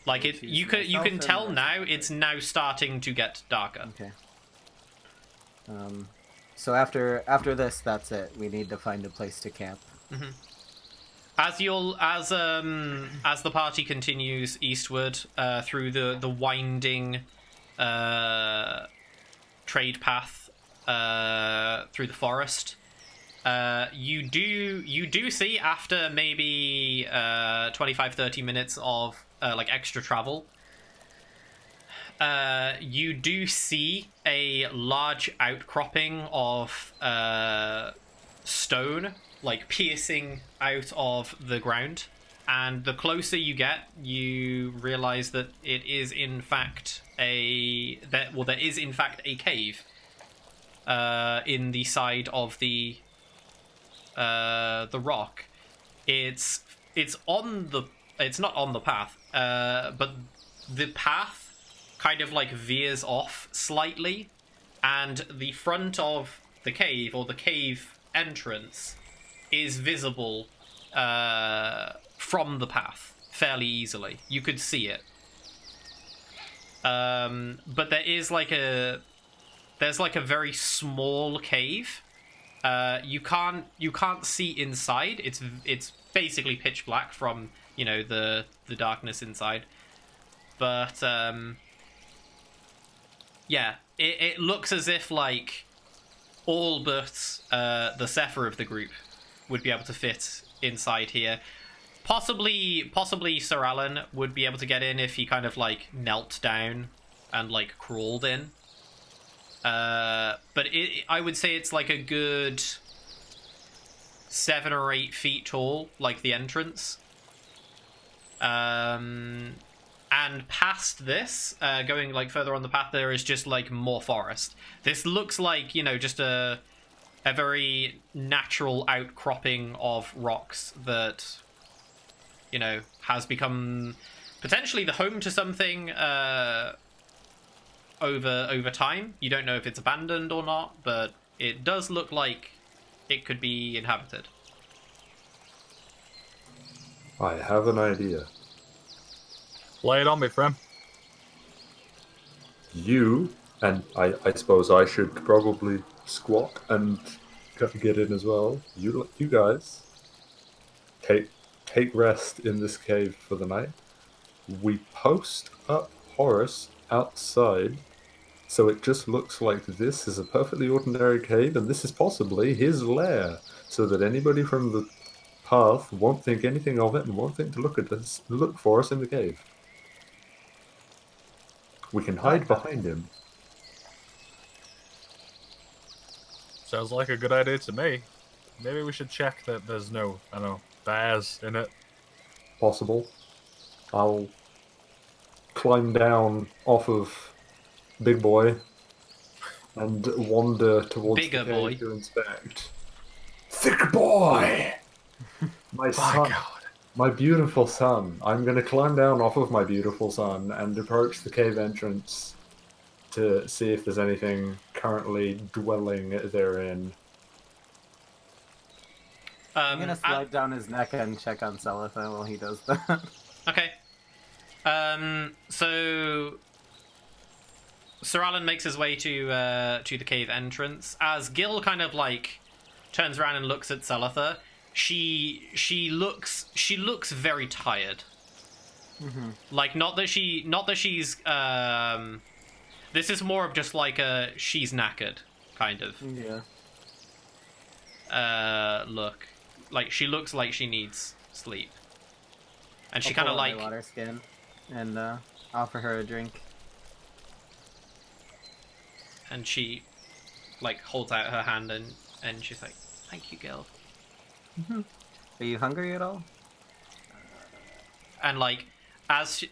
Like you can tell now it's now starting to get darker. Okay. So after this, that's it. We need to find a place to camp. As the party continues eastward through the winding trade path through the forest, you do see, after maybe 25-30 minutes of like extra travel, you do see a large outcropping of stone like piercing out of the ground, and the closer you get, you realize that it is in fact there is in fact a cave in the side of the rock. It's not on the path, but the path kind of like veers off slightly, and the front of the cave, or the cave entrance, is visible from the path fairly easily. You could see it, but there's like a very small cave. You can't see inside. It's basically pitch black from the darkness inside, but yeah, it looks as if like all but the Zephyr of the group would be able to fit inside here. Possibly Sir Alan would be able to get in if he kind of like knelt down and like crawled in. But I would say it's like a good 7 or 8 feet tall, like the entrance. And past this, going like further on the path, there is just like more forest. This looks like just a very natural outcropping of rocks that has become potentially the home to something over time. You don't know if it's abandoned or not, but it does look like it could be inhabited. I have an idea. Lay it on me, friend. You, and I suppose I should probably squat and get in as well. You guys take rest in this cave for the night. We post up Horace outside, so it just looks like this is a perfectly ordinary cave, and this is possibly his lair, so that anybody from the path won't think anything of it and won't think to look for us in the cave. We can hide behind him. Sounds like a good idea to me. Maybe we should check that there's no, bears in it. Possible. I'll climb down off of Big Boy and wander towards Bigger the cave boy. to inspect. Thick boy! My son. God. My beautiful son. I'm going to climb down off of my beautiful son and approach the cave entrance to see if there's anything currently dwelling therein. I'm gonna slide down his neck and check on Celitha while he does that. Okay. So Sir Alan makes his way to the cave entrance. As Gil kind of like turns around and looks at Celitha, she looks very tired. Mm-hmm. Like not that she's this is more of just like a she's knackered kind of Yeah. look. Like she looks like she needs sleep. And she I'll kind of pull out like my water skin and offer her a drink. and she like holds out her hand and she's like, "Thank you, Gil." Are you hungry at all? And like as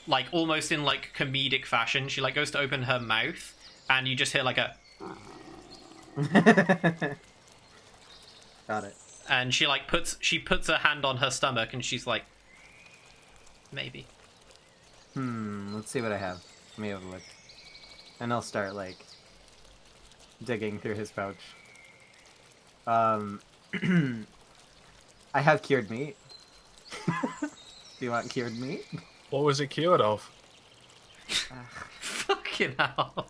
like almost in like comedic fashion, she like goes to open her mouth and you just hear like a Got it. and she like puts her hand on her stomach and she's like, maybe. Let's see what I have. Let me have a look. And I'll start like digging through his pouch. I have cured meat. Do you want cured meat? What was it cured of? Fucking hell.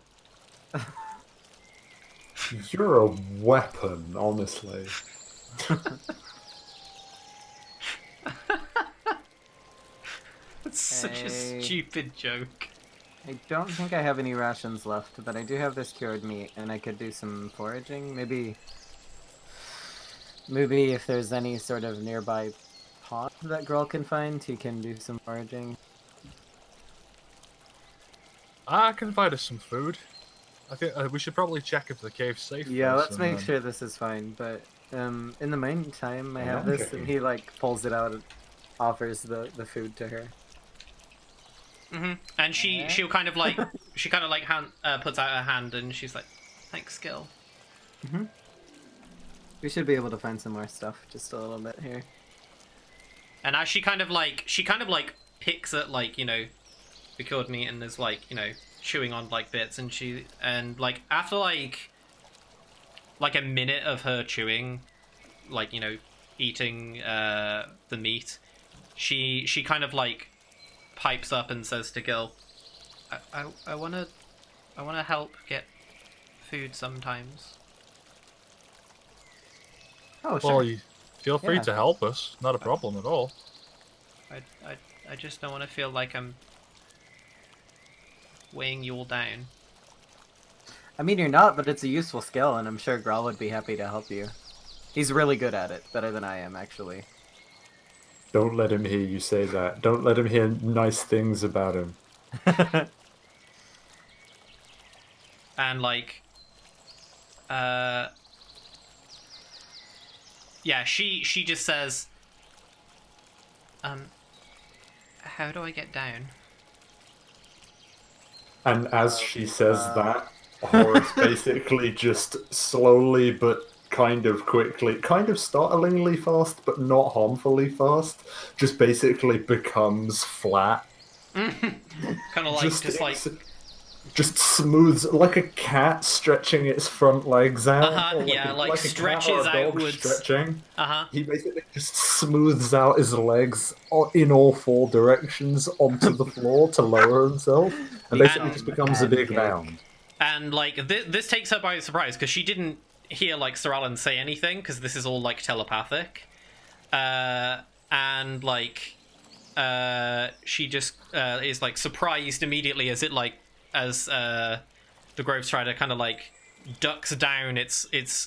You're a weapon, honestly. That's such a stupid joke. I don't think I have any rations left, but I do have this cured meat, and I could do some foraging. Maybe if there's any sort of nearby pond that Grawl can find, he can do some foraging. I can find us some food. I think we should probably check if the cave's safe. Yeah, first let's and make then- sure this is fine. But in the meantime, I have I'm this, and he like pulls it out and offers the food to her. And she'll kind of like puts out her hand and she's like, "Thanks, Gil." We should be able to find some more stuff, just a little bit here. And as she kind of like picks at like, you know, the cured meat and is like, you know, chewing on like bits and like after like a minute of her chewing, like, you know, eating the meat, she kind of like pipes up and says to Gil, I wanna help get food sometimes. Oh, sure. Well, you feel free Yeah. to help us. Not a problem at all. I just don't want to feel like I'm weighing you all down. I mean, you're not, but it's a useful skill, and I'm sure Grawl would be happy to help you. He's really good at it, better than I am, actually. Don't let him hear you say that. Don't let him hear nice things about him. And like yeah, she just says, how do I get down? And as she says that, Horace basically just slowly but kind of quickly, kind of startlingly fast, but not harmfully fast, just basically becomes flat. Kind of like just smooths like a cat stretching its front legs out. Or yeah, like a cat or stretches a dog outwards. Stretching. Uh-huh. He basically just smooths out his legs in all four directions onto the floor to lower himself, and basically just becomes a big mound. And like this takes her by surprise because she didn't hear like Sir Alan say anything because this is all like telepathic, and like she just is like surprised immediately as the Grove Strider kind of like ducks down its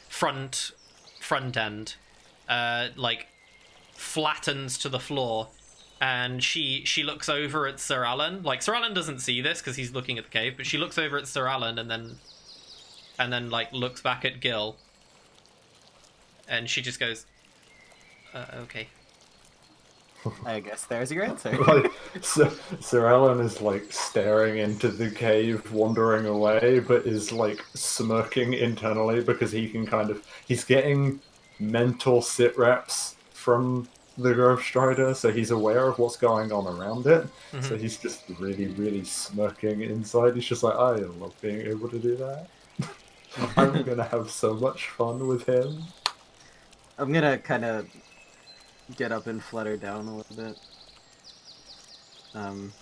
front end, like flattens to the floor, and she looks over at Sir Alan. Like Sir Alan doesn't see this because he's looking at the cave, but she looks over at Sir Alan and then like looks back at Gil, and she just goes, "Okay." I guess there's your answer. Like, Sir Alan is like staring into the cave, wandering away, but is like smirking internally because he's getting mental sit reps from the Grove Strider, so he's aware of what's going on around it. So he's just really, really smirking inside. He's just like, I love being able to do that. I'm gonna have so much fun with him. I'm gonna kind of get up and flutter down a little bit.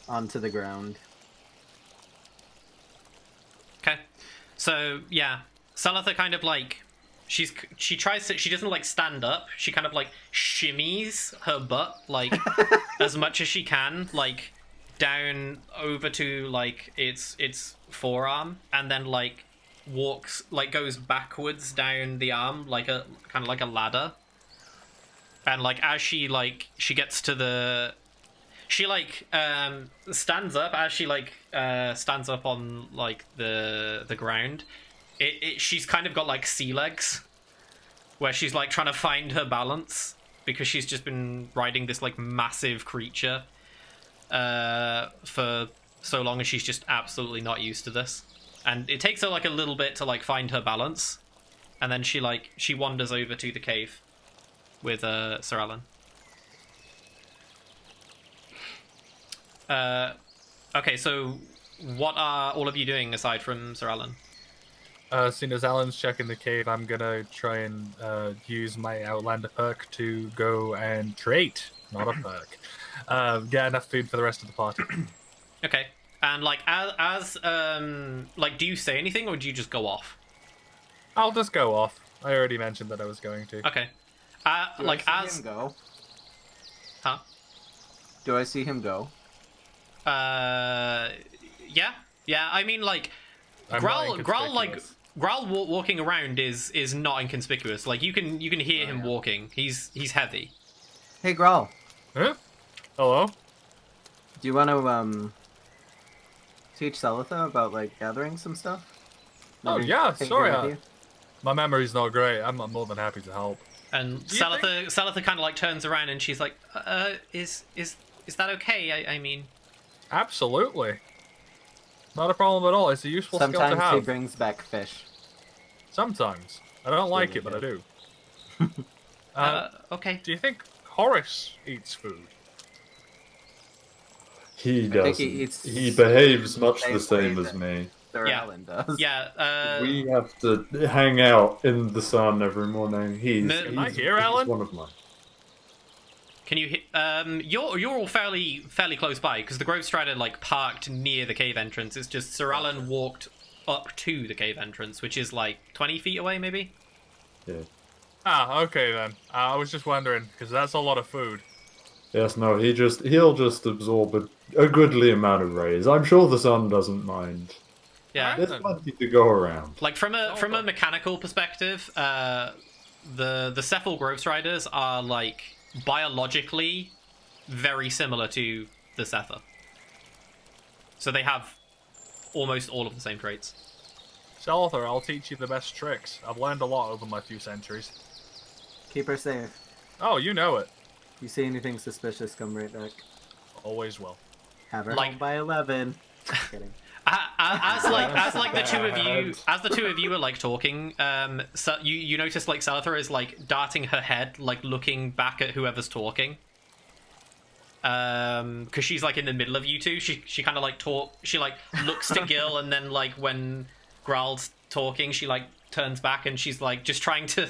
Onto the ground. Okay. So, yeah. Salatha kind of like... She doesn't like stand up. She kind of like shimmies her butt like as much as she can, like down over to like its forearm, and then like walks, like goes backwards down the arm like a kind of like a ladder. And like as she gets to the... She like stands up as she like stands up on like the ground. She's kind of got like sea legs, where she's like trying to find her balance because she's just been riding this like massive creature for so long, and she's just absolutely not used to this. And it takes her like a little bit to like find her balance, and then she wanders over to the cave with Sir Alan. Okay, so what are all of you doing aside from Sir Alan? As soon as Alan's checking the cave, I'm gonna try and use my Outlander perk to go and trade, not a perk. Get enough food for the rest of the party. Okay, and like as like, do you say anything or do you just go off? I'll just go off. I already mentioned that I was going to. Okay, Do like I see as him go? huh? Do I see him go? Yeah. I mean, like I'm not Growl walking around is not inconspicuous. Like you can hear him walking. He's heavy. Hey, Grawl. Huh? Hello? Do you want to teach Salatha about like gathering some stuff? Oh, Maybe yeah, take sorry, her with you? My memory's not great. I'm more than happy to help. And Do you Salatha kind of like turns around and she's like, is that okay? I mean, Absolutely. Not a problem at all. It's a useful skill to Sometimes he have. brings back fish. Sometimes. I don't like Really it, but I good. do. okay. Do you think Horace eats food? He think doesn't. he eats He behaves much same the same way as that- me. Sir Yeah. Alan does. Yeah. We have to hang out in the sun every morning. He's Am I here, he's Alan? one of mine. Can you hit? You're all fairly close by because the Grove Strider like parked near the cave entrance. It's just Sir Alan walked up to the cave entrance, which is like 20 feet away, maybe. Yeah. Ah, okay then. I was just wondering, because that's a lot of food. Yes, no, he'll just absorb a goodly amount of rays. I'm sure the sun doesn't mind. Yeah. There's plenty to go around. Like from a mechanical perspective, the Cephal Grove Striders are like biologically very similar to the Sether. So they have almost all of the same traits. Salatha, I'll teach you the best tricks. I've learned a lot over my few centuries. Keep her safe. Oh, you know it. You see anything suspicious, come right back. Always will. Have her Like- home by 11. Just kidding. As the two of you are like talking, so you notice like Salatha is like darting her head, like looking back at whoever's talking. Because she's like in the middle of you two. She kind of like she like looks to Gil, and then like when Growl's talking, she like turns back and she's like just trying to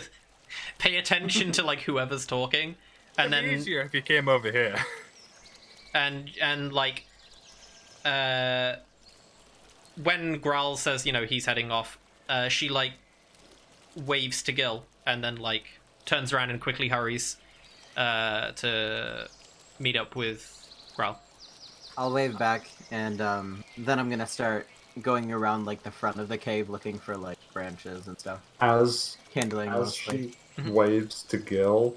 pay attention to like whoever's talking. And It'd be then easier if you came over here. and like when Growl says, you know, he's heading off, she like waves to Gil and then like turns around and quickly hurries to meet up with Growl. I'll wave back, and then I'm gonna start going around like the front of the cave looking for like branches and stuff. As Kindling as mostly. she waves to Gil,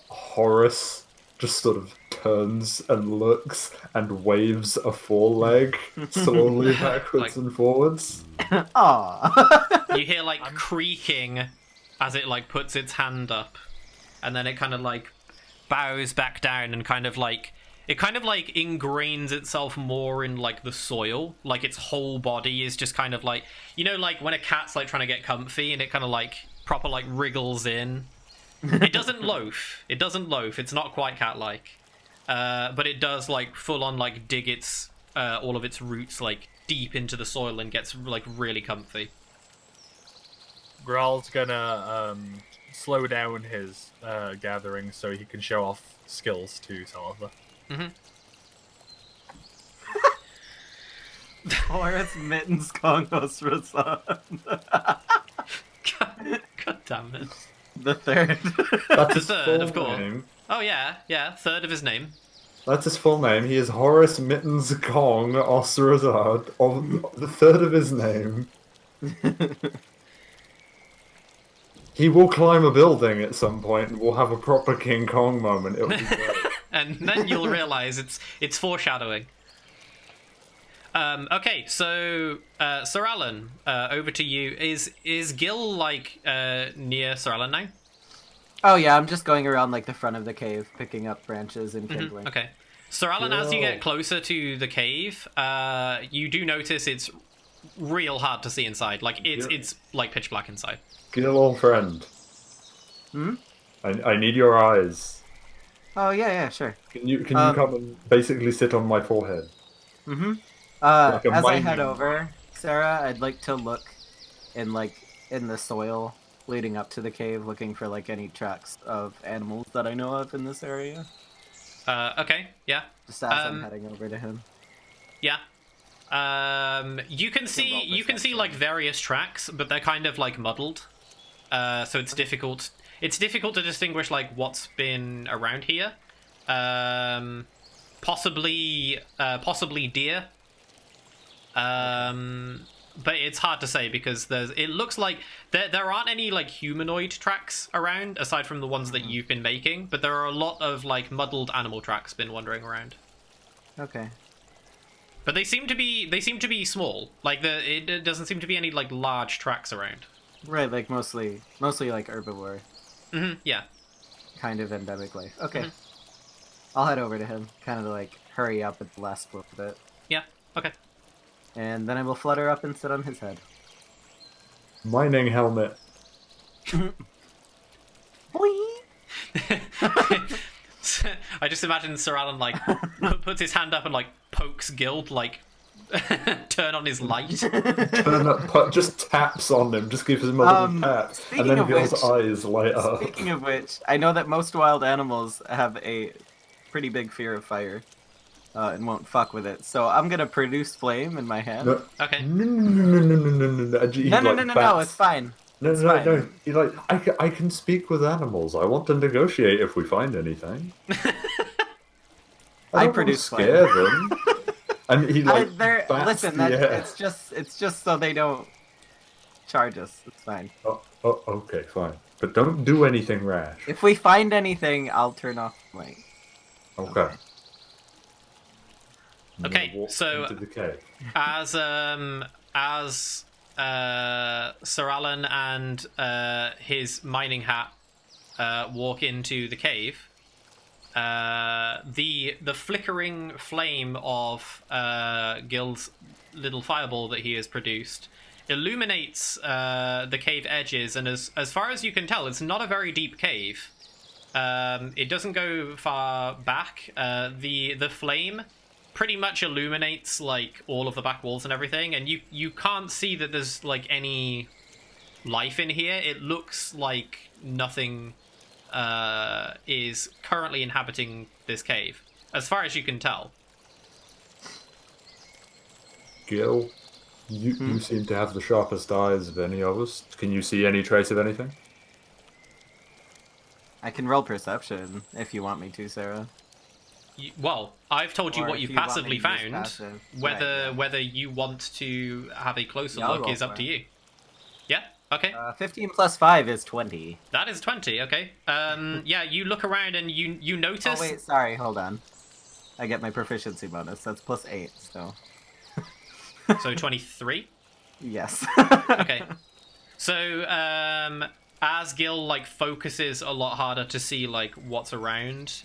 Horace just sort of turns and looks and waves a foreleg slowly backwards and forwards. Aw. You hear like creaking as it like puts its hand up, and then it kind of like bows back down and kind of like ingrains itself more in like the soil. Like its whole body is just kind of like, you know, like when a cat's like trying to get comfy and it kind of like proper like wriggles in. It doesn't loaf. It's not quite cat-like, but it does like full on like dig its all of its roots like deep into the soil and gets like really comfy. Graal's gonna slow down his gathering so he can show off skills to Salazar. Horace Mittens Kongos Razan. God damn it. The third. That's The his third, full of course. name. Oh yeah, third of his name. That's his full name. He is Horace Mittens Kong Osrazad, of the third of his name. He will climb a building at some point, and we'll have a proper King Kong moment. It'll be great. And then you'll realize it's foreshadowing. Okay, so Sir Alan, over to you. Is Gil like near Sir Alan now? Oh yeah, I'm just going around like the front of the cave, picking up branches and kindling. Okay. Sir Alan, as you Gil. get closer to the cave, you do notice it's real hard to see inside. Like it's like pitch black inside. Gil, old friend. Hmm? I need your eyes. Oh yeah, sure. Can you come and basically sit on my forehead? Mm-hmm. Like a As I head mining- over, Sarah, I'd like to look in the soil leading up to the cave, looking for like any tracks of animals that I know of in this area. Okay, yeah. Just as I'm heading over to him. Yeah. You can see like various tracks, but they're kind of like muddled. So it's difficult. It's difficult to distinguish like what's been around here. Possibly deer. But it's hard to say because it looks like there aren't any like humanoid tracks around aside from the ones that you've been making, but there are a lot of like muddled animal tracks been wandering around. Okay. But they seem to be small. Like it doesn't seem to be any like large tracks around. Right, like mostly like herbivore, Yeah. kind of endemic life. Okay. I'll head over to him, kind of like hurry up at the last little bit, Yeah. Okay. and then I will flutter up and sit on his head. Mining helmet. I just imagine Sir Alan like puts his hand up and like pokes Guild like turn on his light. Just taps on him, just gives him a little tap, and then Gil's eyes light up. Speaking of which, I know that most wild animals have a pretty big fear of fire and won't fuck with it. So I'm gonna produce flame in my hand. No, Okay. no. No, it's fine. No, It's no, fine. no. You're like, I can speak with animals. I want to negotiate if we find anything. I don't produce want to scare them. And he like bats listen, the air. it's just so they don't charge us. It's fine. Oh, okay, fine. But don't do anything rash. If we find anything, I'll turn off the light. Okay. I'm gonna Okay, walk so- into the cave. As Sir Alan and his mining hat walk into the cave, the flickering flame of Gil's little fireball that he has produced illuminates the cave edges, and as far as you can tell, it's not a very deep cave. It doesn't go far back. The flame pretty much illuminates like all of the back walls and everything, and you can't see that there's like any life in here. It looks like nothing is currently inhabiting this cave, as far as you can tell. Gil, you seem to have the sharpest eyes of any of us. Can you see any trace of anything? I can roll perception if you want me to, Sarah. Well, I've told you Or what if you've you want passively me to use found. passive. Whether Right, yeah. whether you want to have a closer Yeah, I'll look roll is up for to it. you. Yeah. Okay. 15 plus 5 is 20. That is 20. Okay. Yeah. You look around and you notice. Oh wait, sorry, hold on. I get my proficiency bonus. That's plus 8, so So 23. yes. Okay. So as Gil like focuses a lot harder to see like what's around,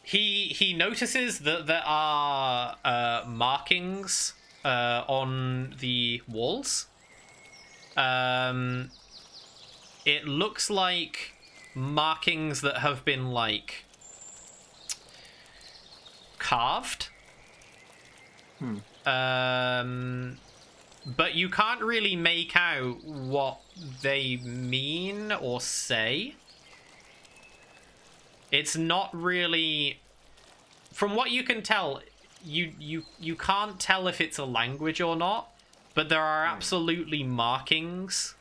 he notices that there are markings on the walls. It looks like markings that have been like carved. but you can't really make out what they mean or say. It's not really... From what you can tell, you can't tell if it's a language or not, but there are absolutely markings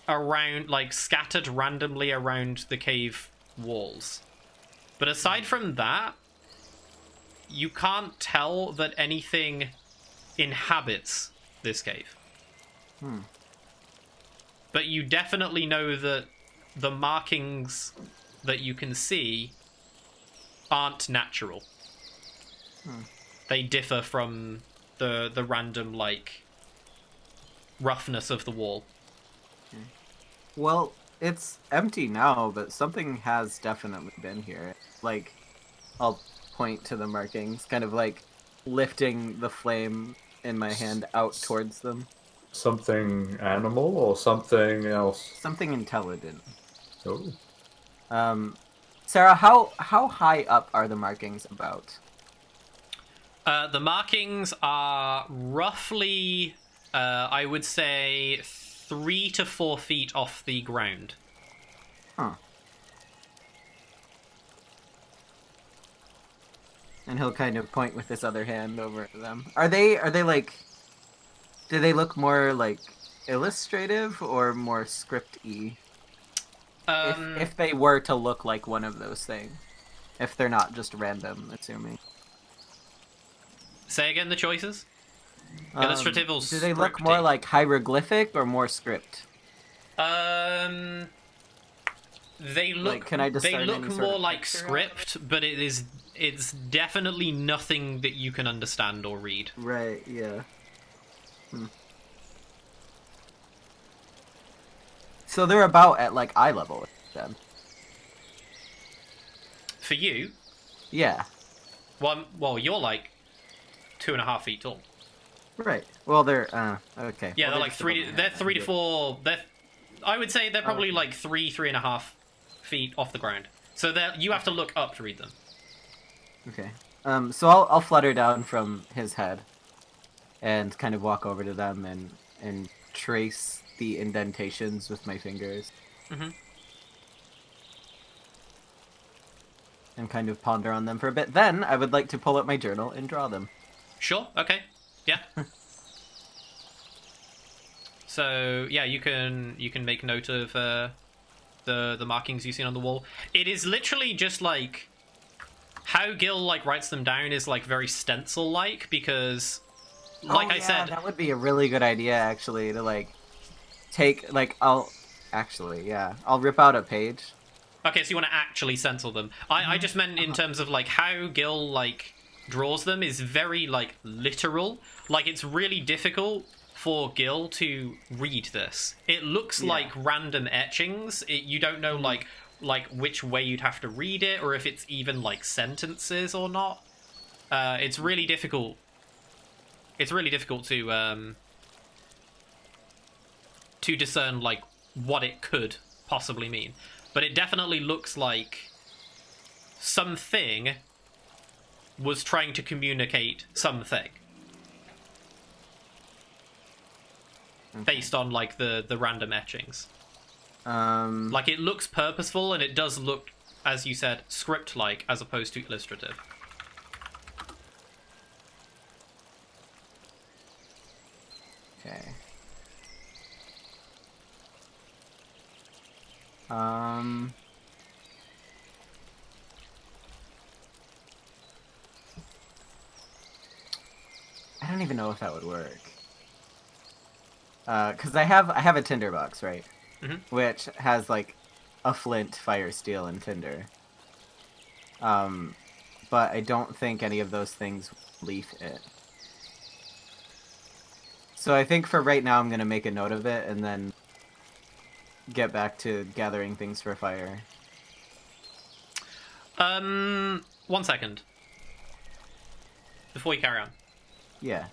around, like, scattered randomly around the cave walls. But aside from that, you can't tell that anything inhabits this cave. But you definitely know that the markings that you can see aren't natural. They differ from the random, like, roughness of the wall. Well, it's empty now, but something has definitely been here. Like, I'll point to the markings, kind of like lifting the flame in my hand out towards them. Something animal or something else? Something intelligent. Oh. Sarah, how high up are the markings about? The markings are roughly, I would say, 3 to 4 feet off the ground. Huh. And he'll kind of point with his other hand over to them. Are they like... Do they look more like illustrative or more script-y? If they were to look like one of those things. If they're not just random, assuming. Say again the choices? Illustrative or Do they look scripty? more like hieroglyphic or more script? They look. Like, can I discern they look any sort more of like picture out of script, but it's definitely nothing that you can understand or read. Right, yeah. So they're about at, like, eye level, then? For you, Yeah. well, you're like 2.5 feet tall. Right. Well, they're, okay. Yeah, Well, they're like just above my They're head, 3 to yeah. 4. I would say they're probably Okay. like 3.5 feet off the ground. So you have to look up to read them. Okay. So I'll flutter down from his head and kind of walk over to them and trace the indentations with my fingers. And kind of ponder on them for a bit. Then I would like to pull up my journal and draw them. Sure. Okay. Yeah. So yeah, you can make note of the markings you've seen on the wall. It is literally just like how Gil like writes them down is like very stencil like, because like I said, that would be a really good idea actually, to like take, like, I'll rip out a page. okay, so you want to actually stencil them. I just meant in terms of like how Gil like draws them is very like literal. Like it's really difficult for Gil to read this. It looks like random etchings. You don't know like which way you'd have to read it, or if it's even like sentences or not. It's really difficult. It's really difficult to discern like what it could possibly mean. But it definitely looks like something was trying to communicate something. Based on like the random etchings. Like it looks purposeful, and it does look, as you said, script-like as opposed to illustrative. Okay. I don't even know if that would work. Cause I have a tinderbox, right? Which has like a flint, fire, steel, and tinder. But I don't think any of those things leaf it. So I think for right now I'm gonna make a note of it and then get back to gathering things for fire. 1 second. Before you carry on. Yeah.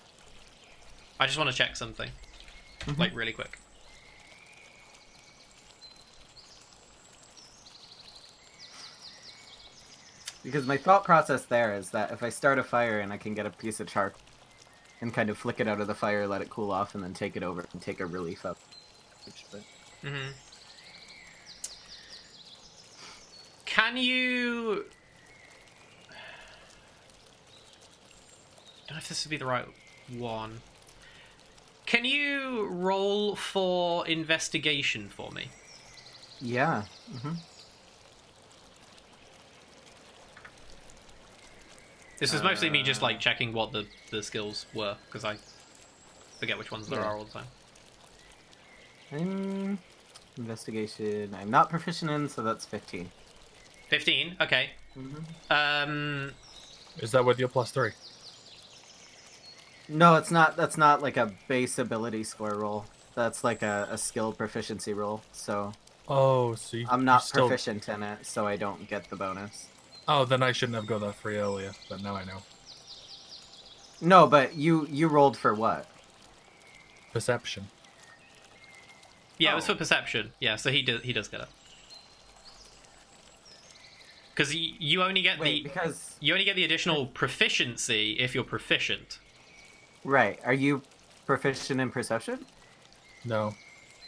I just want to check something. Like, really quick. Because my thought process there is that if I start a fire and I can get a piece of charcoal, and kind of flick it out of the fire, let it cool off, and then take it over and take a relief up. Mm-hmm. Can you... I don't know if this would be the right one. Can you roll for investigation for me? Yeah. Mm-hmm. This is mostly me just like checking what the skills were, because I forget which ones there are all the time. Investigation. I'm not proficient in, so that's 15. 15. Okay. Mm-hmm. Is that with your +3? No, it's not. That's not like a base ability score roll. That's like a skill proficiency roll. So Oh, so I'm not you still... proficient in it, so I don't get the bonus. Oh, then I shouldn't have got that free earlier, but now I know. No, but you rolled for what? Perception. Yeah, it was for perception. Yeah, so he does get it. Because you only get you only get the additional proficiency if you're proficient. Right. Are you proficient in perception? No.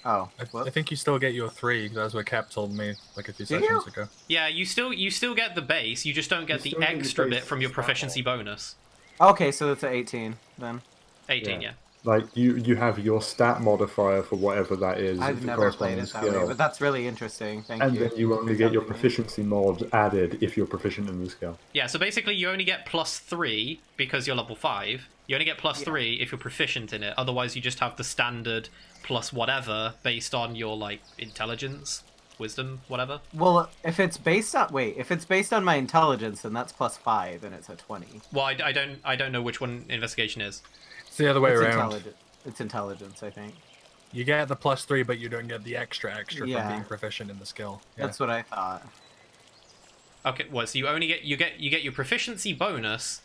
Oh. I think you still get your 3, that's what Cap told me like a few Do sessions you? ago. Yeah, you still get the base. You just don't get the still get the extra base bit from your stat proficiency bonus. Okay, so that's an 18 then. 18, yeah. Like you have your stat modifier for whatever that is. I've the never played corresponding it that way, skill. but that's really interesting. Thank And you. then you only for get your telling me. proficiency mod added if you're proficient in the skill. Yeah, so basically you only get +3 because you're level 5. You only get +3 if you're proficient in it. Otherwise, you just have the standard plus whatever based on your like intelligence, wisdom, whatever. Well, if it's based on my intelligence, then that's +5, and it's a 20. Well, I don't know which one investigation is. It's the other way It's around. It's intelligence, I think. You get the +3, but you don't get the extra Yeah. from being proficient in the skill. Yeah. That's what I thought. Okay, well, so you only get you get your proficiency bonus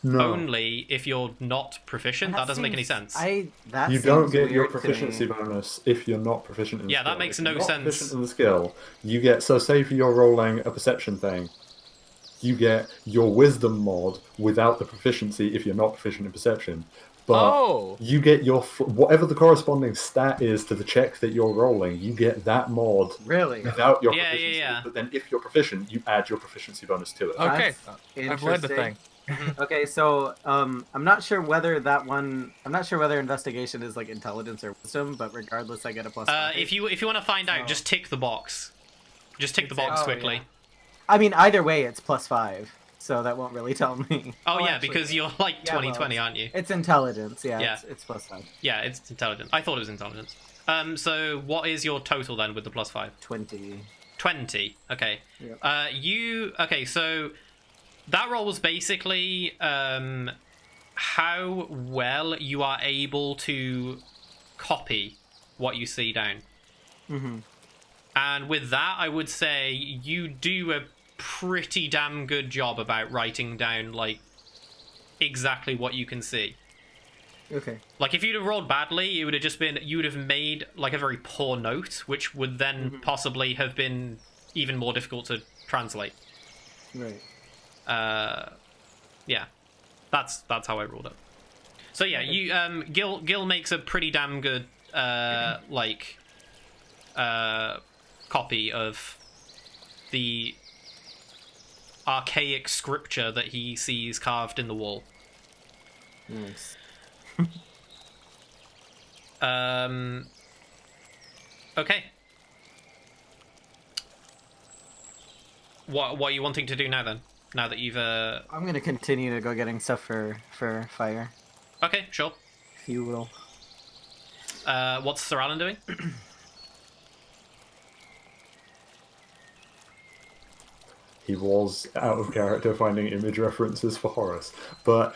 No, only if you're not proficient. That doesn't make any sense. you don't get your proficiency bonus if you're not proficient in the Yeah, skill. that makes If you're no not sense. Proficient in the skill, you get say if you're rolling a perception thing, you get your wisdom mod without the proficiency if you're not proficient in perception. But you get your whatever the corresponding stat is to the check that you're rolling. You get that mod Really? without your Yeah, proficiency. yeah. But then if you're proficient, you add your proficiency bonus to it. Okay, That's I've learned the interesting. thing. Okay, so I'm not sure whether investigation is like intelligence or wisdom, but regardless, I get a +5. If you want to find out, just tick the box. Just tick the box quickly. Yeah. I mean, either way, it's +5, so that won't really tell me. Oh, yeah, actually, because you're like yeah, 20/20, aren't you? It's intelligence, yeah. Yeah. It's +5. Yeah, it's intelligence. I thought it was intelligence. So what is your total then with the +5? 20. 20. Okay. Yep. Okay, so that roll was basically how well you are able to copy what you see down. Mm-hmm. And with that, I would say you do a pretty damn good job about writing down like exactly what you can see. Okay. Like if you'd have rolled badly, it would have just been you would have made like a very poor note, which would then possibly have been even more difficult to translate. Right. Yeah, that's how I ruled it. So yeah, you Gil makes a pretty damn good copy of the archaic scripture that he sees carved in the wall. Nice. Okay. What are you wanting to do now then? Now that you've I'm gonna continue to go getting stuff for fire, Okay, sure. fuel. What's Sir Alan doing? He was out of character finding image references for Horace, but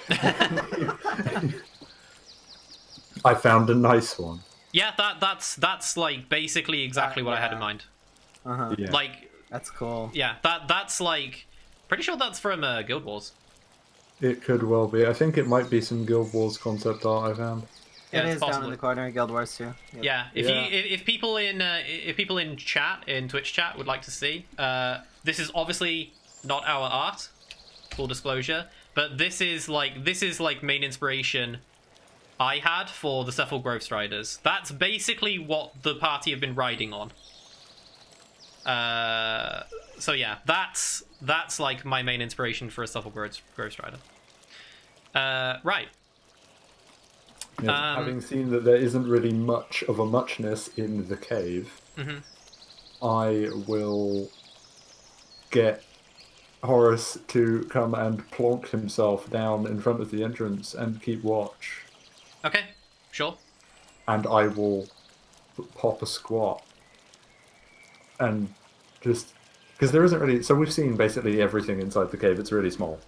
I found a nice one. Yeah, that's like basically exactly what I had in mind. Uh-huh. Yeah. Like, That's cool. yeah, that's like pretty sure that's from Guild Wars. It could well be. I think it might be some Guild Wars concept art I found. Yeah, It it's is down in possibly. the corner, Guild Wars too. Yep. Yeah, Yeah. if people in chat in Twitch chat would like to see, this is obviously not our art, full disclosure, but this is like main inspiration I had for the Cephal Grove Striders. That's basically what the party have been riding on. So yeah, that's like my main inspiration for a Cephal Grove Strider. Right. Yes, having seen that there isn't really much of a muchness in the cave, I will get Horace to come and plonk himself down in front of the entrance and keep watch. Okay, sure. And I will pop a squat. And just... Because there isn't really... So we've seen basically everything inside the cave. It's really small.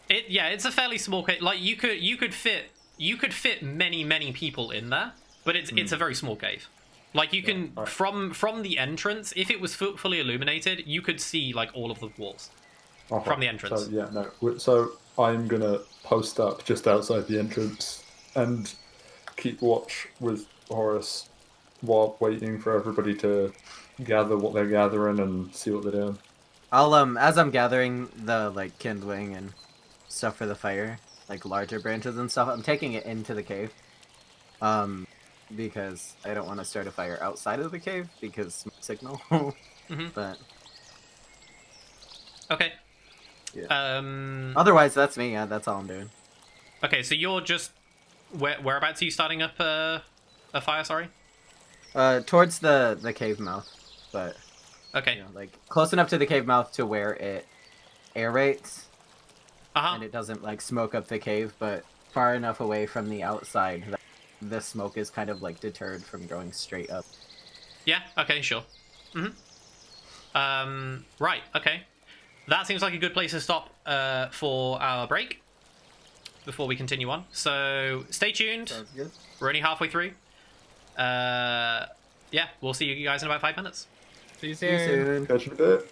It's a fairly small cave. Like, you could fit many people in there, but it's a very small cave. Like, you can... right. From the entrance, if it was fully illuminated, you could see, like, all of the walls. Okay. From the entrance. So, yeah, no. So I'm going to post up just outside the entrance and keep watch with Horace while waiting for everybody to gather what they're gathering and see what they're doing. I'll as I'm gathering the like kindling and stuff for the fire, like larger branches and stuff, I'm taking it into the cave. Because I don't want to start a fire outside of the cave because smoke signal. But Okay. yeah. Otherwise, that's me. Yeah, that's all I'm doing. Okay, so you're just... Whereabouts are you starting up a fire, sorry? Towards the cave mouth, but Okay. you know, like close enough to the cave mouth to where it aerates and it doesn't like smoke up the cave, but far enough away from the outside that the smoke is kind of like deterred from going straight up. Yeah, okay, sure. Right, okay. That seems like a good place to stop for our break before we continue on. So stay tuned. Sounds good. We're only halfway through. Yeah, we'll see you guys in about 5 minutes. See you See you soon. Catch you in a bit.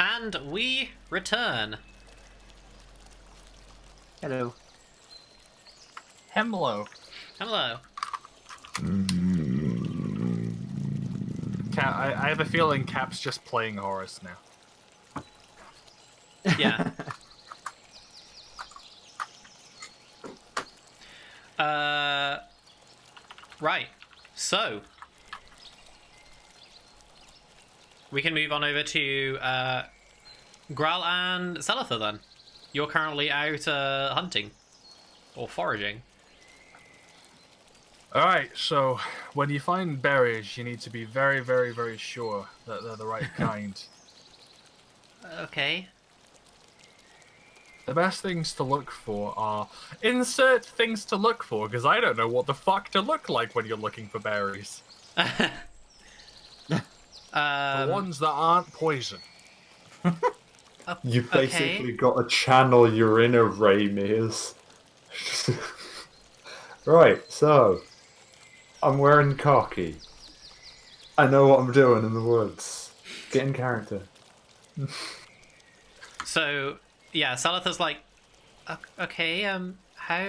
And we return. Hello. Hemlo. Hello. Cap, I have a feeling Cap's just playing Horus now. Yeah. Right. So we can move on over to Graal and Seletha then. You're currently out hunting or foraging. Alright, so when you find berries, you need to be very, very, very sure that they're the right kind. Okay. The best things to look for are... Insert things to look for, because I don't know what the fuck to look like when you're looking for berries. The ones that aren't poison. You basically got to channel your inner Raymirs. Right, so I'm wearing khaki. I know what I'm doing in the woods. Get in character. So, yeah, Salatha's like, okay, how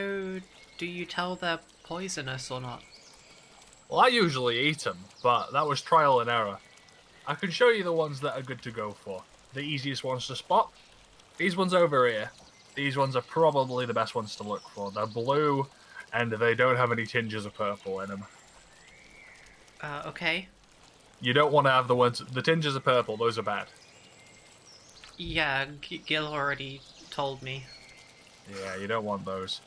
do you tell they're poisonous or not? Well, I usually eat them, but that was trial and error. I can show you the ones that are good to go for. The easiest ones to spot. These ones over here. These ones are probably the best ones to look for. They're blue, and they don't have any tinges of purple in them. Okay. You don't want to have the tinges of purple. Those are bad. Yeah, Gil already told me. Yeah, you don't want those.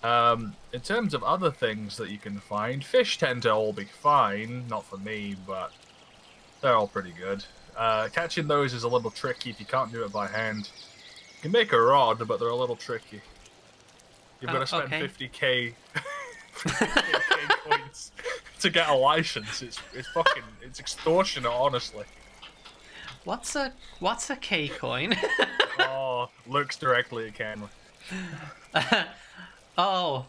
In terms of other things that you can find, fish tend to all be fine. Not for me, but they're all pretty good. Catching those is a little tricky if you can't do it by hand. You can make a rod, but they're a little tricky. You've got to spend okay. 50k, 50k coins to get a license. It's extortionate, honestly. What's a K coin? Oh, looks directly at camera. Oh,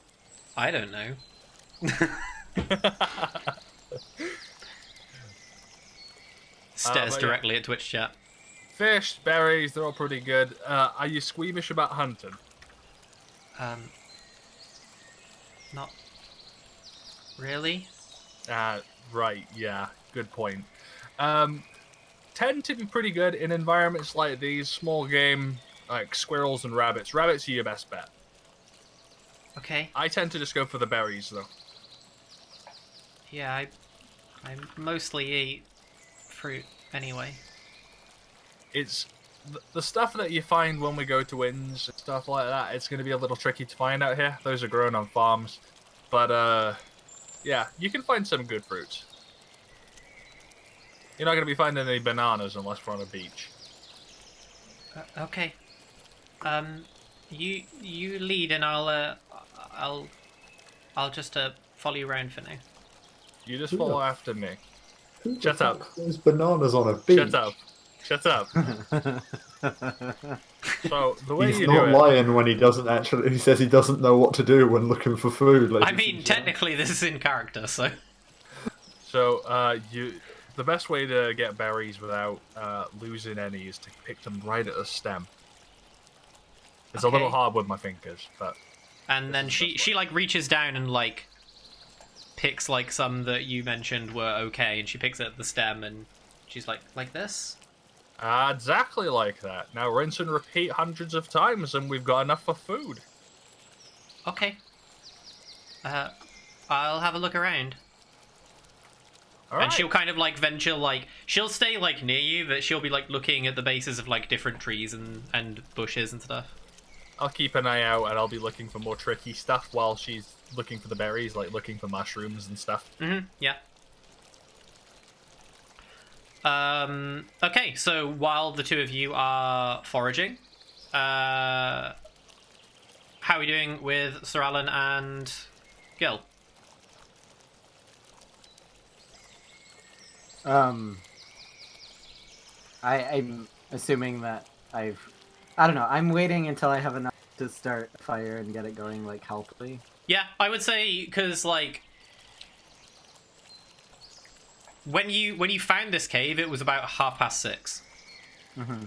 I don't know. Stares but directly at Twitch chat. Fish, berries, they're all pretty good. Are you squeamish about hunting? Not really. Right, yeah, good point. Tend to be pretty good in environments like these, small game, like squirrels and rabbits. Rabbits are your best bet. Okay. I tend to just go for the berries, though. Yeah, I mostly eat fruit anyway. It's the stuff that you find when we go to inns and stuff like that. It's going to be a little tricky to find out here. Those are grown on farms, but yeah, you can find some good fruits. You're not going to be finding any bananas unless we're on a beach. Okay. You lead and I'll just follow you around for now. You just follow after me. Shut up. There's bananas on a beach. Shut up. Shut up. So the way He's you not do it. lying when he doesn't actually. He says he doesn't know what to do when looking for food. I mean, technically this is in character, so. So the best way to get berries without losing any is to pick them right at the stem. It's a little Okay. hard with my fingers, but. And then she like reaches down and like picks like some that you mentioned were okay, and she picks it at the stem and she's like this. Exactly like that. Now rinse and repeat hundreds of times, and we've got enough for food. Okay. I'll have a look around. All And right. she'll kind of like venture, like she'll stay like near you, but she'll be like looking at the bases of like different trees and bushes and stuff. I'll keep an eye out, and I'll be looking for more tricky stuff while she's looking for the berries, like looking for mushrooms and stuff. Yeah. Okay, so while the two of you are foraging, how are we doing with Sir Alan and Gil? I'm assuming that I don't know. I'm waiting until I have enough to start a fire and get it going, like, healthily. Yeah, I would say, because, like, when you found this cave, it was about 6:30. Mm-hmm.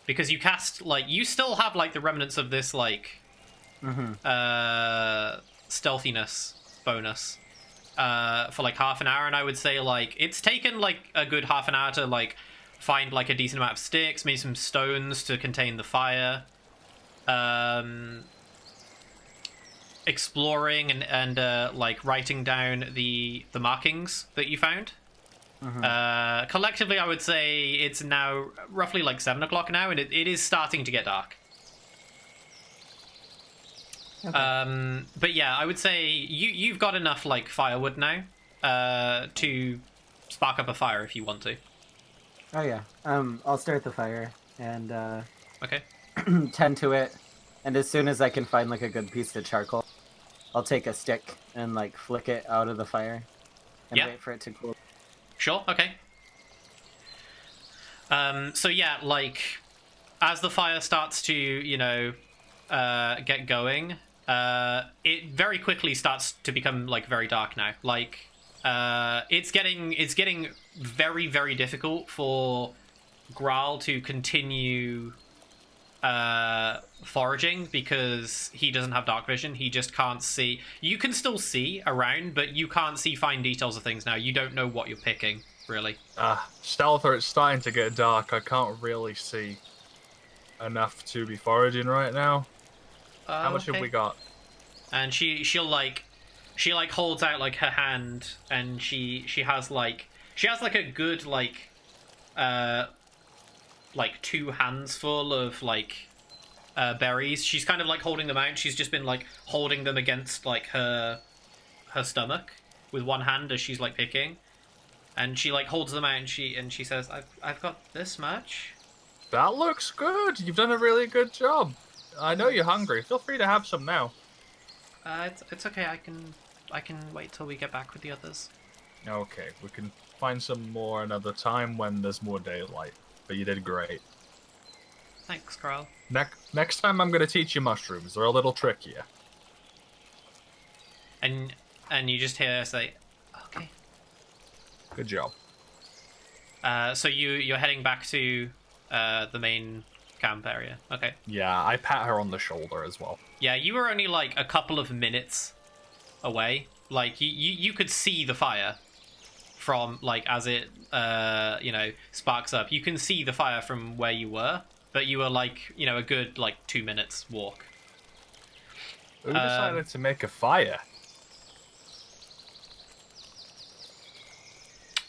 Because you cast, like, you still have, like, the remnants of this, like, stealthiness bonus for, like, half an hour, and I would say, like, it's taken, like, a good half an hour to, like, find, like, a decent amount of sticks, maybe some stones to contain the fire, exploring and like, writing down the markings that you found. Collectively, I would say it's now roughly like 7 o'clock now, and it is starting to get dark. Okay. But yeah, I would say you've got enough like firewood now to spark up a fire if you want to. Oh yeah. I'll start the fire and Okay. tend to it, and as soon as I can find like a good piece of charcoal, I'll take a stick and like flick it out of the fire and wait for it to cool. Sure. Okay. So yeah, like as the fire starts to, you know, get going, it very quickly starts to become like very dark now. Like it's getting very, very difficult for Graal to continue foraging because he doesn't have dark vision. He just can't see. You can still see around, but you can't see fine details of things now. You don't know what you're picking, really. Stealther, it's starting to get dark. I can't really see enough to be foraging right now. How much have we got? And she holds out like her hand, and she has like a good like 2 hands full of like berries. She's kind of like holding them out. She's just been like holding them against like her stomach with one hand as she's like picking, and she like holds them out, and she says, I've got this much. That looks good. You've done a really good job. I know you're hungry. Feel free to have some now. It's okay. I can wait till we get back with the others. Okay, we can find some more another time when there's more daylight. But you did great. Thanks, Carl. Next time I'm going to teach you mushrooms. They're a little trickier. And you just hear her say, okay. Good job. So you're heading back to the main camp area. Okay. Yeah, I pat her on the shoulder as well. Yeah, you were only like a couple of minutes away. Like you could see the fire from like as it you know, sparks up. You can see the fire from where you were, but you were like, you know, a good like 2 minutes walk. Who decided to make a fire?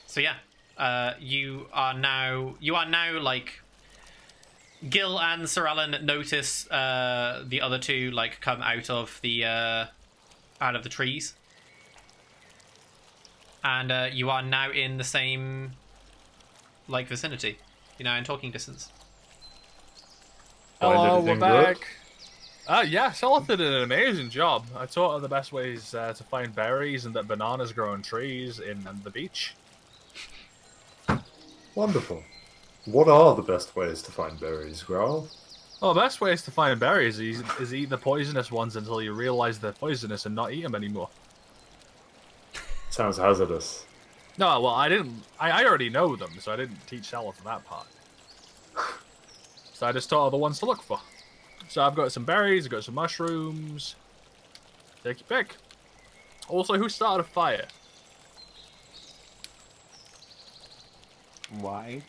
So yeah, you are now like Gil and Sir Alan notice the other two like come out of the trees. And you are now in the same, like, vicinity. You're now in talking distance. Hello, we're back. Yeah, Salotha did an amazing job. I taught her the best ways to find berries and that bananas grow on trees in the beach. Wonderful. What are the best ways to find berries, Growl? Well, the best ways to find berries is eat the poisonous ones until you realize they're poisonous and not eat them anymore. Sounds hazardous. No, well, I didn't. I already know them, so I didn't teach Salotha that part. So I just taught her the ones to look for. So I've got some berries, I've got some mushrooms. Take your pick. Also, who started a fire? Why?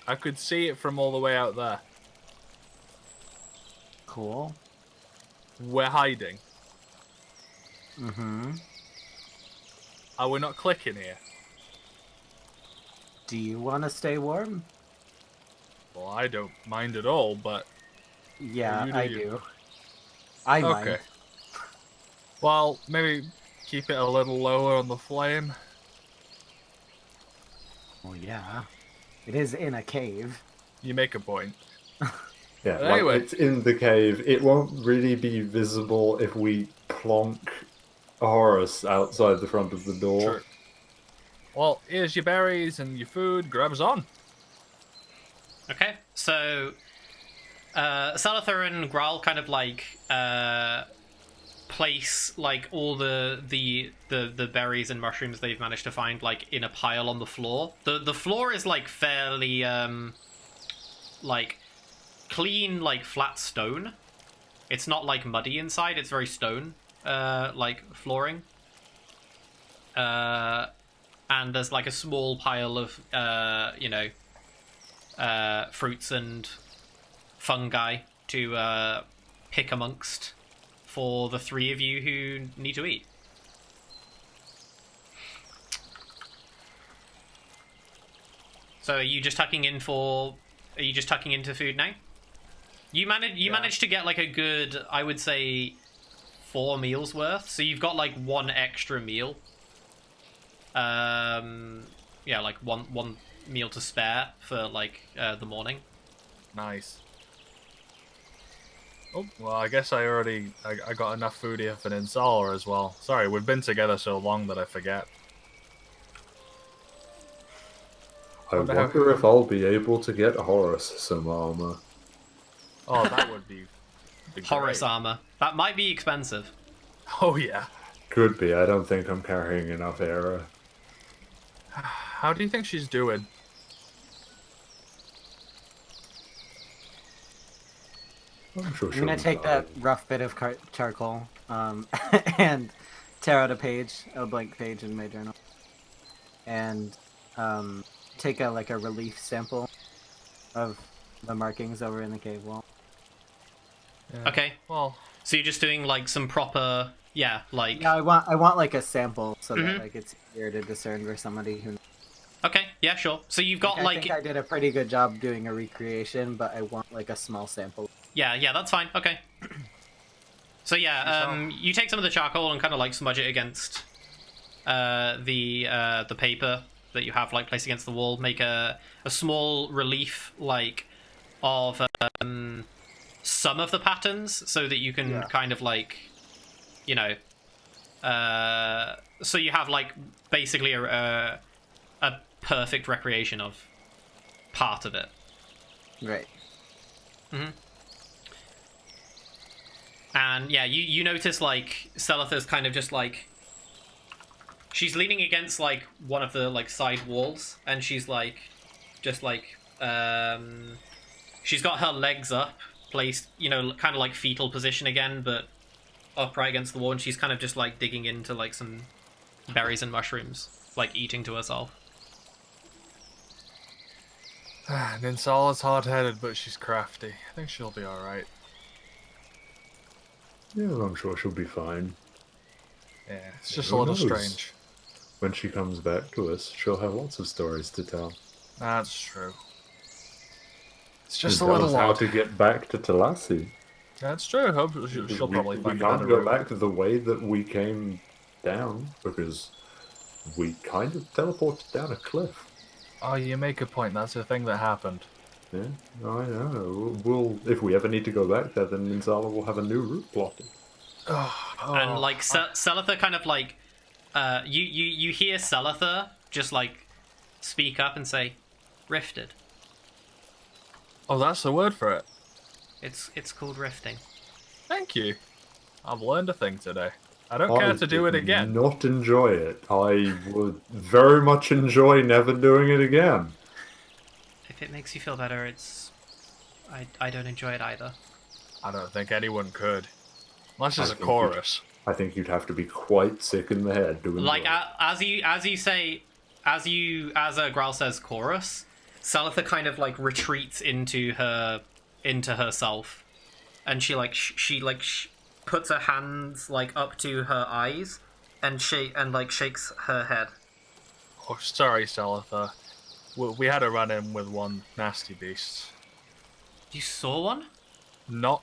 I could see it from all the way out there. Cool. We're hiding. Mm-hmm. Are we not clicking here? Do you want to stay warm? Well, I don't mind at all, but... Yeah, you I you. do. I mind. Okay. Well, maybe keep it a little lower on the flame. Well, yeah. It is in a cave. You make a point. Yeah, But anyway. like it's in the cave. It won't really be visible if we plonk a Horus outside the front of the door. True. Well, here's your berries and your food. Grab us on. Okay, so Salotha and Graal kind of like place like all the berries and mushrooms they've managed to find like in a pile on the floor. The floor is like fairly like clean, like flat stone. It's not like muddy inside. It's very stone, like flooring. And there's like a small pile of fruits and fungi to pick amongst for the three of you who need to eat. So are you just tucking into food now? You managed to get like a good, I would say, 4 meals worth. So you've got like 1 extra meal. Like one meal to spare for like the morning. Nice. Oh, well, I guess I got enough food here for Ninsala as well. Sorry, we've been together so long that I forget. I wonder if I'll be able to get Horace some armor. Oh, that would be Horace great. armor. That might be expensive. Oh, yeah. Could be. I don't think I'm carrying enough Era. How do you think she's doing? I'm sure I'm she'll gonna be take fine. that rough bit of charcoal and tear out a blank page in my journal, and take a relief sample of the markings over in the cave wall. Yeah. Okay. Well, So you're just doing like some proper, Yeah, I want like a sample so Mhm. that like it's easier to discern for somebody who. Okay, yeah, sure. So you've got I like think I did a pretty good job doing a recreation, but I want like a small sample. yeah, that's fine. Okay. So yeah, you take some of the charcoal and kind of like smudge it against the paper that you have like placed against the wall. Make a small relief like of some of the patterns so that you can kind of like, so you have like basically a perfect recreation of part of it. Right. And yeah, you notice like Selitha's kind of just like she's leaning against like one of the like side walls, and she's like just like she's got her legs up, placed, kind of like fetal position again, but upright against the wall, and she's kind of just like digging into like some berries and mushrooms, like eating to herself. Ninsala's hard-headed, but she's crafty. I think she'll be alright. Yeah, I'm sure she'll be fine. Yeah, it's just Who a little knows? strange. When she comes back to us, she'll have lots of stories to tell. That's true. It's just a Tell little us how odd. to get back to Tyrasia. That's true. Hope she'll probably we find a can't better go route. back the way that we came down because we kind of teleported down a cliff. Oh, you make a point. That's the thing that happened. Yeah, I know. We'll if we ever need to go back there, then Ninsala will have a new route plotted. And like Selitha kind of like you hear Selitha just like speak up and say, "Rifted." Oh, that's the word for it. It's called rifting. Thank you. I've learned a thing today. I don't care to do it did again. Not enjoy it. I would very much enjoy never doing it again. If it makes you feel better, I don't enjoy it either. I don't think anyone could. Unless I it's a think chorus. I think you'd have to be quite sick in the head doing Like that. as Growl says chorus, Selitha kind of like retreats into herself, and she puts her hands like up to her eyes and shakes her head. Oh, sorry, Selitha. We had a run-in with one nasty beast. You saw one? Not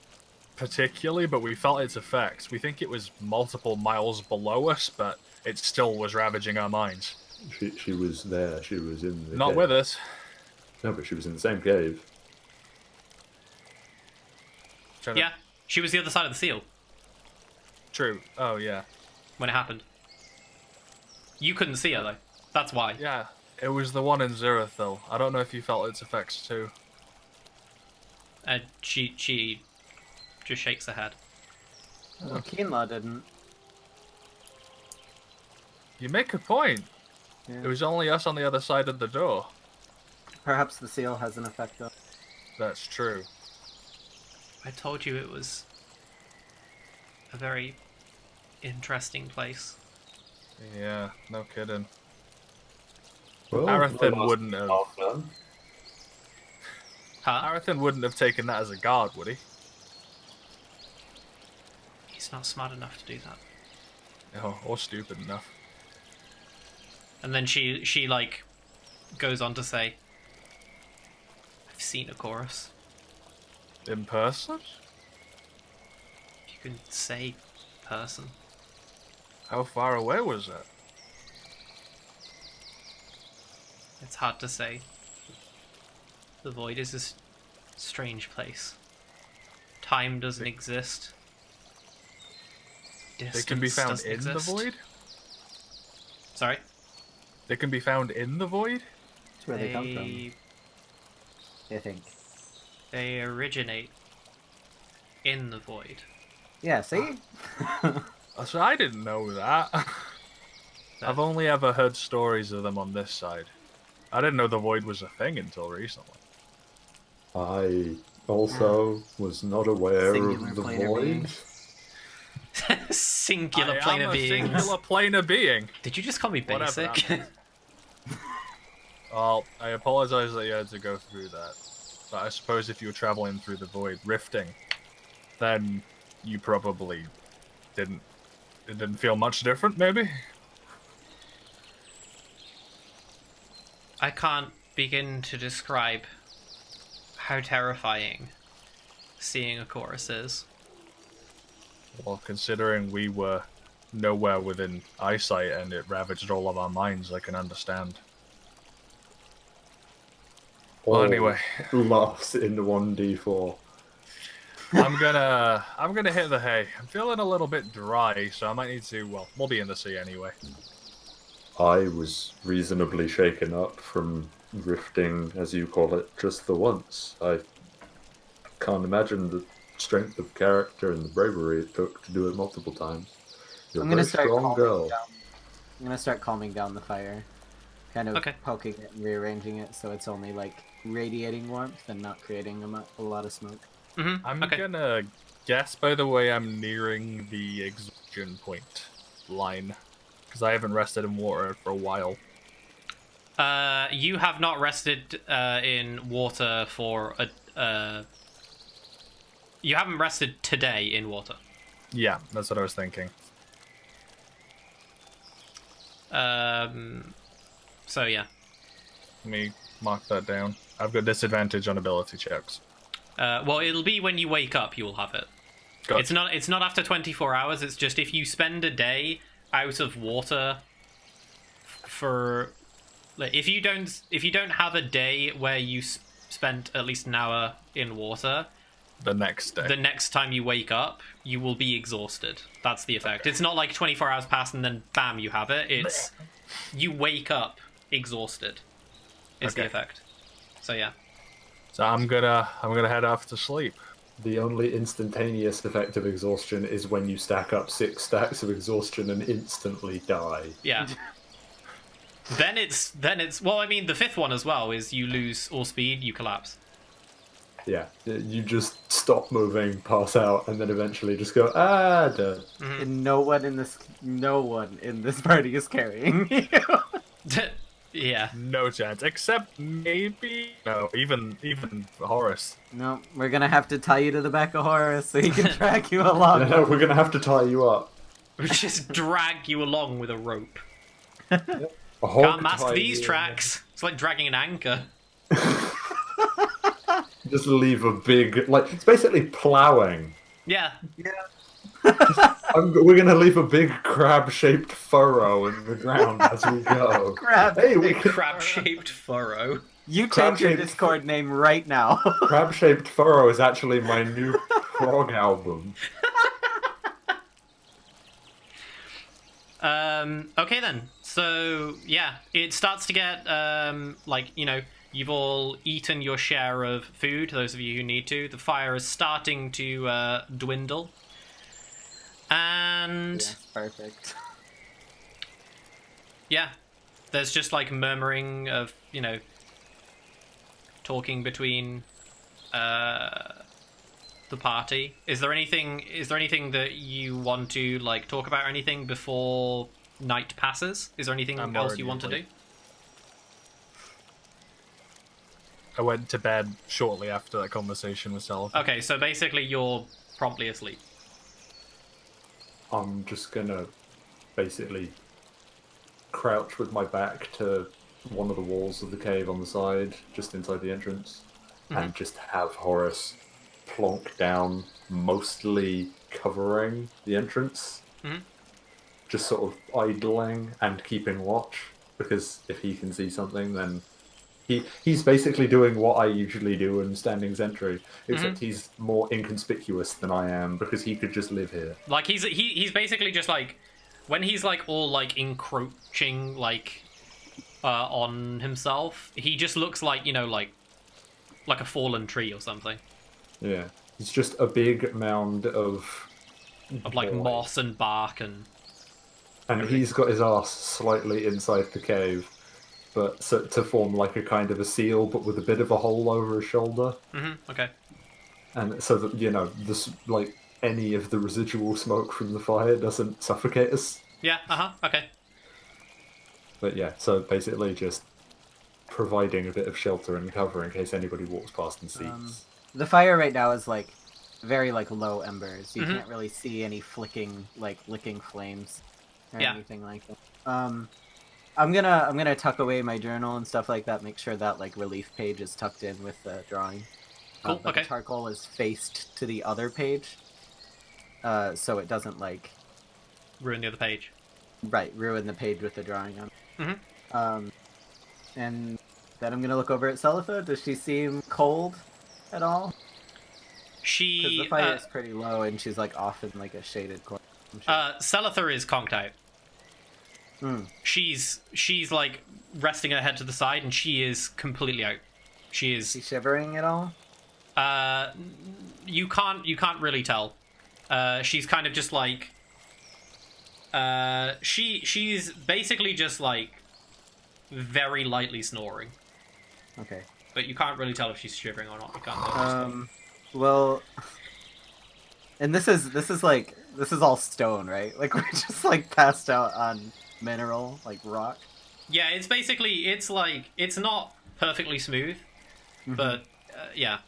particularly, but we felt its effects. We think it was multiple miles below us, but it still was ravaging our minds. She was there. She was in the Not cave. with us. No, but she was in the same cave. Yeah, she was the other side of the seal True. Oh, yeah. when it happened. You couldn't see her though. That's why. Yeah, it was the one in Zerathil. I don't know if you felt its effects too. She just shakes her head. Well, Keenlaw didn't. You make a point. Yeah. It was only us on the other side of the door. Perhaps the seal has an effect though. That's true. I told you it was a very interesting place. Yeah, no kidding. Well, Arathan my last wouldn't have. half done. Huh? Arathan wouldn't have taken that as a guard, would he? He's not smart enough to do that. Oh, or stupid enough. And then she like goes on to say, I've seen a chorus. In person? If you can say person. How far away was it? It's hard to say. The void is a strange place. Time doesn't exist. They can be Distance found doesn't in the exist. void? Sorry? They can be found in the void? That's where they come from, I think. They originate in the void. Yeah, see? So I didn't know that. I've only ever heard stories of them on this side. I didn't know the void was a thing until recently. I also was not aware Singular of the planar void. being. Singular I plane am of a beings. singular planar being. Did you just call me Whatever basic? that means. Well, I apologize that you had to go through that. But I suppose if you were traveling through the void, rifting, then you probably didn't. It didn't feel much different, maybe? I can't begin to describe how terrifying seeing a chorus is. Well, considering we were nowhere within eyesight and it ravaged all of our minds, I can understand. Well, anyway, Laughs in 1d4. I'm gonna hit the hay. I'm feeling a little bit dry, so I might need to. Well, we'll be in the sea anyway. I was reasonably shaken up from rifting, as you call it, just the once. I can't imagine the strength of character and the bravery it took to do it multiple times. You're a I'm gonna very start strong calming girl. down. I'm gonna start calming down the fire, kind of Okay. poking it and rearranging it so it's only like radiating warmth and not creating a lot of smoke. Mm-hmm. I'm Okay. gonna guess, by the way, I'm nearing the exhaustion point line because I haven't rested in water for a while. You have not rested in water for a. You haven't rested today in water. Yeah, that's what I was thinking. So yeah. Let me mark that down. I've got disadvantage on ability checks. Well, it'll be when you wake up. You will have it. Gotcha. It's not after 24 hours. It's just if you spend a day out of water for, like, if you don't have a day where you spent at least an hour in water, The next day. the next time you wake up, you will be exhausted. That's the effect. It's not like 24 hours pass and then bam, you have it. It's you wake up exhausted. Is the Okay. effect. So yeah. So I'm gonna head off to sleep. The only instantaneous effect of exhaustion is when you stack up 6 stacks of exhaustion and instantly die. Yeah. then it's well, I mean, the fifth one as well is you lose all speed, you collapse. Yeah, you just stop moving, pass out, and then eventually just go, dead. And no one in this party is carrying you. Yeah. No chance, except maybe even Horace. No, we're gonna have to tie you to the back of Horus so he can drag you along. No, we're gonna have to tie you up. We just drag you along with a rope. A hog Can't mask tie these you. tracks. It's like dragging an anchor. Just leave a big, it's basically ploughing. Yeah. We're gonna leave a big crab-shaped furrow in the ground as we go. Hey, we can... Crab-shaped furrow. You change your Crab-shaped- Discord name right now. Crab-shaped furrow is actually my new prog album. Okay then. So yeah, it starts to get you've all eaten your share of food. Those of you who need to. The fire is starting to dwindle, and Yes, perfect. yeah, there's just like murmuring of talking between the party. Is there anything that you want to like talk about, or anything before night passes? Is there anything I'm else already you want to do? awake. I went to bed shortly after that conversation with Self. Okay, so basically you're promptly asleep. I'm just gonna basically crouch with my back to one of the walls of the cave on the side, just inside the entrance, and just have Horace plonk down, mostly covering the entrance, just sort of idling and keeping watch, because if he can see something, then he's basically doing what I usually do in standing sentry, except he's more inconspicuous than I am, because he could just live here. Like he's basically just like, when he's like all like encroaching like on himself, he just looks like, you know, like a fallen tree or something. Yeah, it's just a big mound of like moss and bark and he's got his ass slightly inside the cave, but to form like a kind of a seal, but with a bit of a hole over his shoulder. Okay. And so that, you know, this, like, any of the residual smoke from the fire doesn't suffocate us. Yeah. Okay. But yeah, so basically just providing a bit of shelter and cover in case anybody walks past and sees. The fire right now is like very like low embers. You can't really see any flicking, like licking flames or anything like that. I'm gonna tuck away my journal and stuff like that. Make sure that like relief page is tucked in with the drawing. Cool. But Okay. the charcoal is faced to the other page, so it doesn't like Ruin the other page. ruin the page with the drawing on it. And then I'm gonna look over at Celitha. Does she seem cold at all? Because She the fire is pretty low, and she's like off in like a shaded corner. I'm sure. Celitha is conked out. She's like resting her head to the side, and she is completely out. She Is she is. shivering at all? You can't really tell. She's kind of just like. She's basically just like very lightly snoring, Okay. but you can't really tell if she's shivering or not. You can't tell. Well, and this is all stone, right? Like we're just like passed out on mineral, like rock. Yeah, it's basically, it's like, it's not perfectly smooth, but yeah,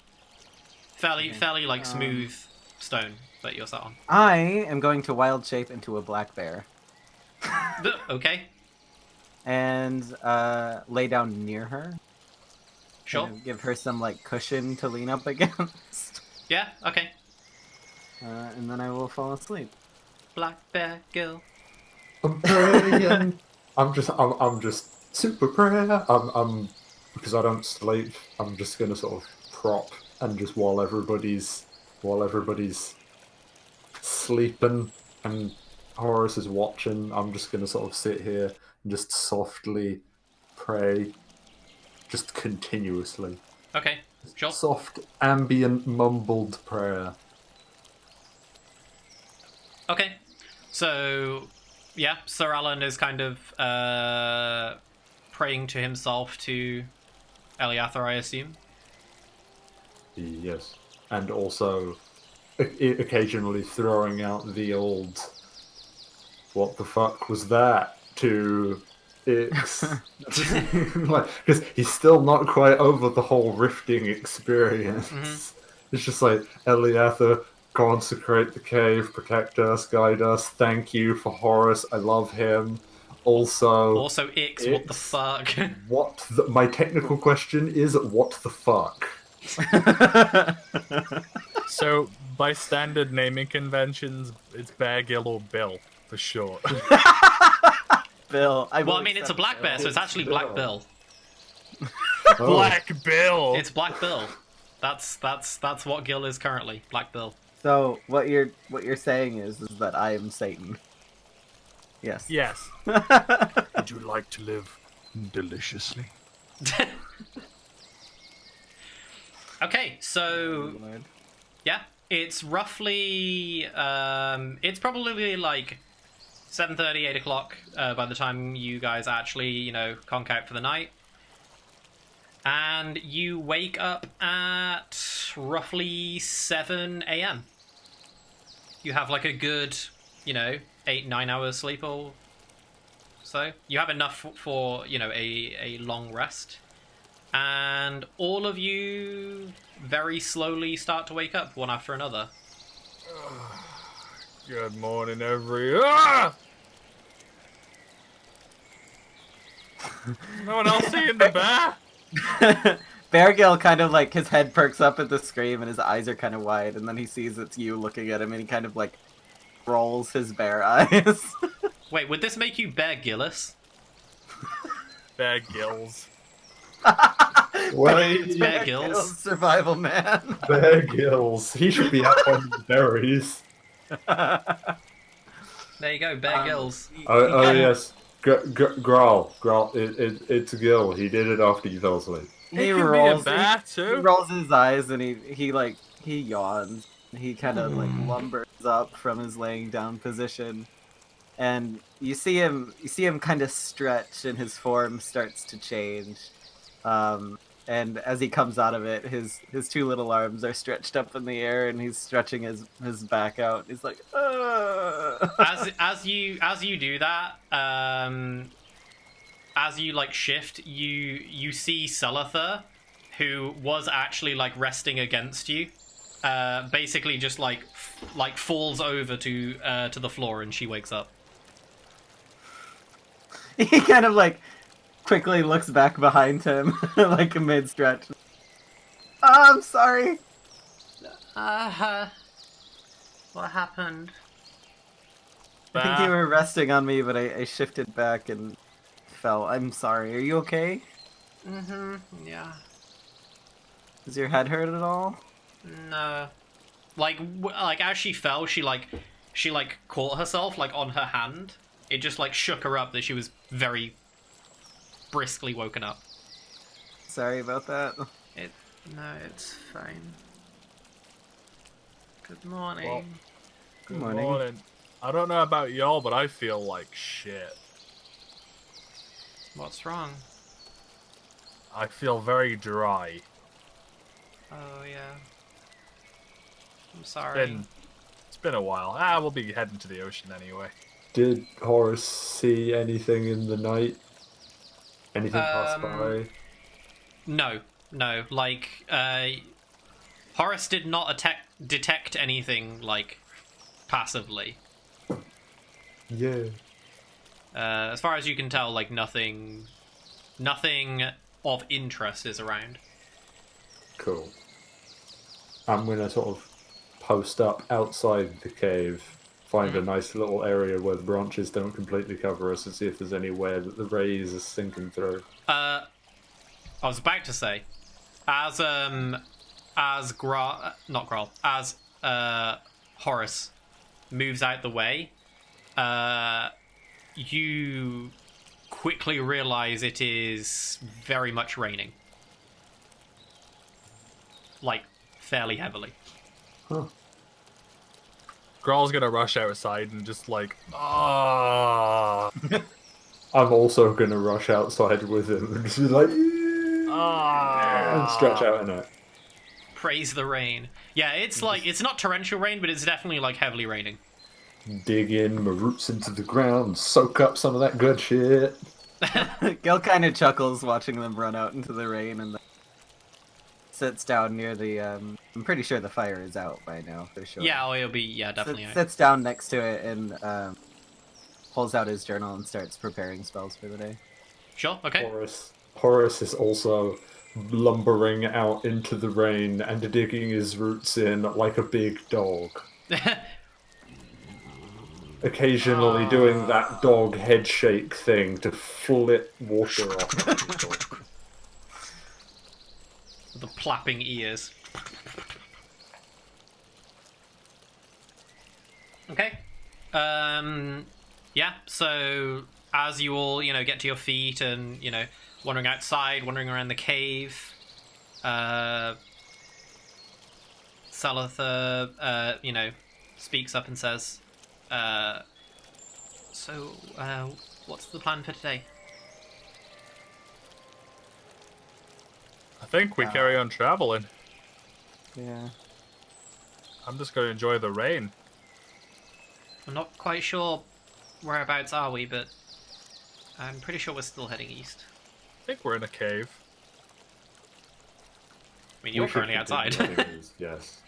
fairly like smooth stone that you're sat on. I am going to wild shape into a black bear Okay, and lay down near her. sure. And give her some like cushion to lean up against. Yeah, okay. And then I will fall asleep. Black bear girl. I'm praying. I'm just super prayer. I'm because I don't sleep. I'm just gonna sort of prop and just while everybody's sleeping and Horace is watching, I'm just gonna sort of sit here and just softly pray, just continuously. Okay, sure. Soft, ambient, mumbled prayer. Okay, so yeah, Sir Alan is kind of praying to himself to Eliathar, I assume. Yes, and also occasionally throwing out the old "What the fuck was that?" to Ix, because he's still not quite over the whole rifting experience. It's just like, Eliathar, consecrate the cave, protect us, guide us. Thank you for Horace. I love him. Also, Ix, what the fuck? My technical question is, what the fuck? So, by standard naming conventions, it's Bear Gill or Bill, for short. Bill. Well, I mean, it's a black bear, so it's actually Black Bill. Black Bill! It's Black Bill. That's what Gil is currently, Black Bill. So what you're saying is that I am Satan. Yes. Yes. Would you like to live deliciously? Okay, so yeah, it's roughly it's probably like 7:30, 8 o'clock by the time you guys actually, you know, conk out for the night. And you wake up at roughly 7 a.m. You have like a good, 8-9 hours sleep or so. You have enough for a long rest. And all of you very slowly start to wake up one after another. Good morning, everyone. No one else seeing the bear? Beargill kind of like, his head perks up at the scream and his eyes are kind of wide, and then he sees it's you looking at him and he kind of like rolls his bear eyes. Wait, would this make you Bear Gillis? Bear gills. Wait, Bear Gills. Survival man. Bear Gills. He should be up on the berries. There you go, Bear Gills. Oh yes. Growl. It's Gil. He did it after you fell asleep. He It can rolls, be a bear he too. rolls his eyes and he yawns. He kind of like lumbers up from his laying down position, and you see him kind of stretch, and his form starts to change. And as he comes out of it, his two little arms are stretched up in the air, and he's stretching his back out. He's like, As you do that, as you like shift, you see Selitha, who was actually like resting against you, basically just like falls over to the floor, and she wakes up. he kind of like quickly looks back behind him, like mid stretch. Oh, I'm sorry. What happened? I think you were resting on me, but I shifted back and fell. I'm sorry. Are you okay? Yeah. Does your head hurt at all? No. Like as she fell, she caught herself like on her hand. It just like shook her up that she was very briskly woken up. Sorry about that. No, it's fine. Good morning. Well, Good morning. I don't know about y'all, but I feel like shit. What's wrong? I feel very dry. Oh yeah. I'm sorry. It's been a while. We'll be heading to the ocean anyway. Did Horace see anything in the night? Anything pass by? No. Like, Horace did not detect anything like passively. Yeah. As far as you can tell, like nothing of interest is around. Cool. I'm gonna sort of post up outside the cave, find a nice little area where the branches don't completely cover us, and see if there's anywhere that the rays are sinking through. I was about to say, as Horace moves out the way, you quickly realize it is very much raining. Like, fairly heavily. Huh. Grawl's gonna rush outside and just like, ah. I'm also gonna rush outside with him and just be like, and stretch out in it. Praise the rain. Yeah, it's like, it's not torrential rain, but it's definitely like heavily raining. Dig in my roots into the ground, soak up some of that good shit. Gil kind of chuckles watching them run out into the rain, and then sits down near the. I'm pretty sure the fire is out by now, for sure. Yeah, oh, it'll be, definitely. Sits down next to it and pulls out his journal and starts preparing spells for the day. Sure, okay. Horace is also lumbering out into the rain and digging his roots in like a big dog. Occasionally doing that dog head shake thing to flip water off of people. The plapping ears. Okay. Yeah, so as you all, get to your feet and, wandering outside, wandering around the cave, Selitha, speaks up and says, so, what's the plan for today? I think we carry on traveling. Yeah. I'm just going to enjoy the rain. I'm not quite sure whereabouts are we, but I'm pretty sure we're still heading east. I think we're in a cave. I mean, you're We should currently outside. continue heading east, yes.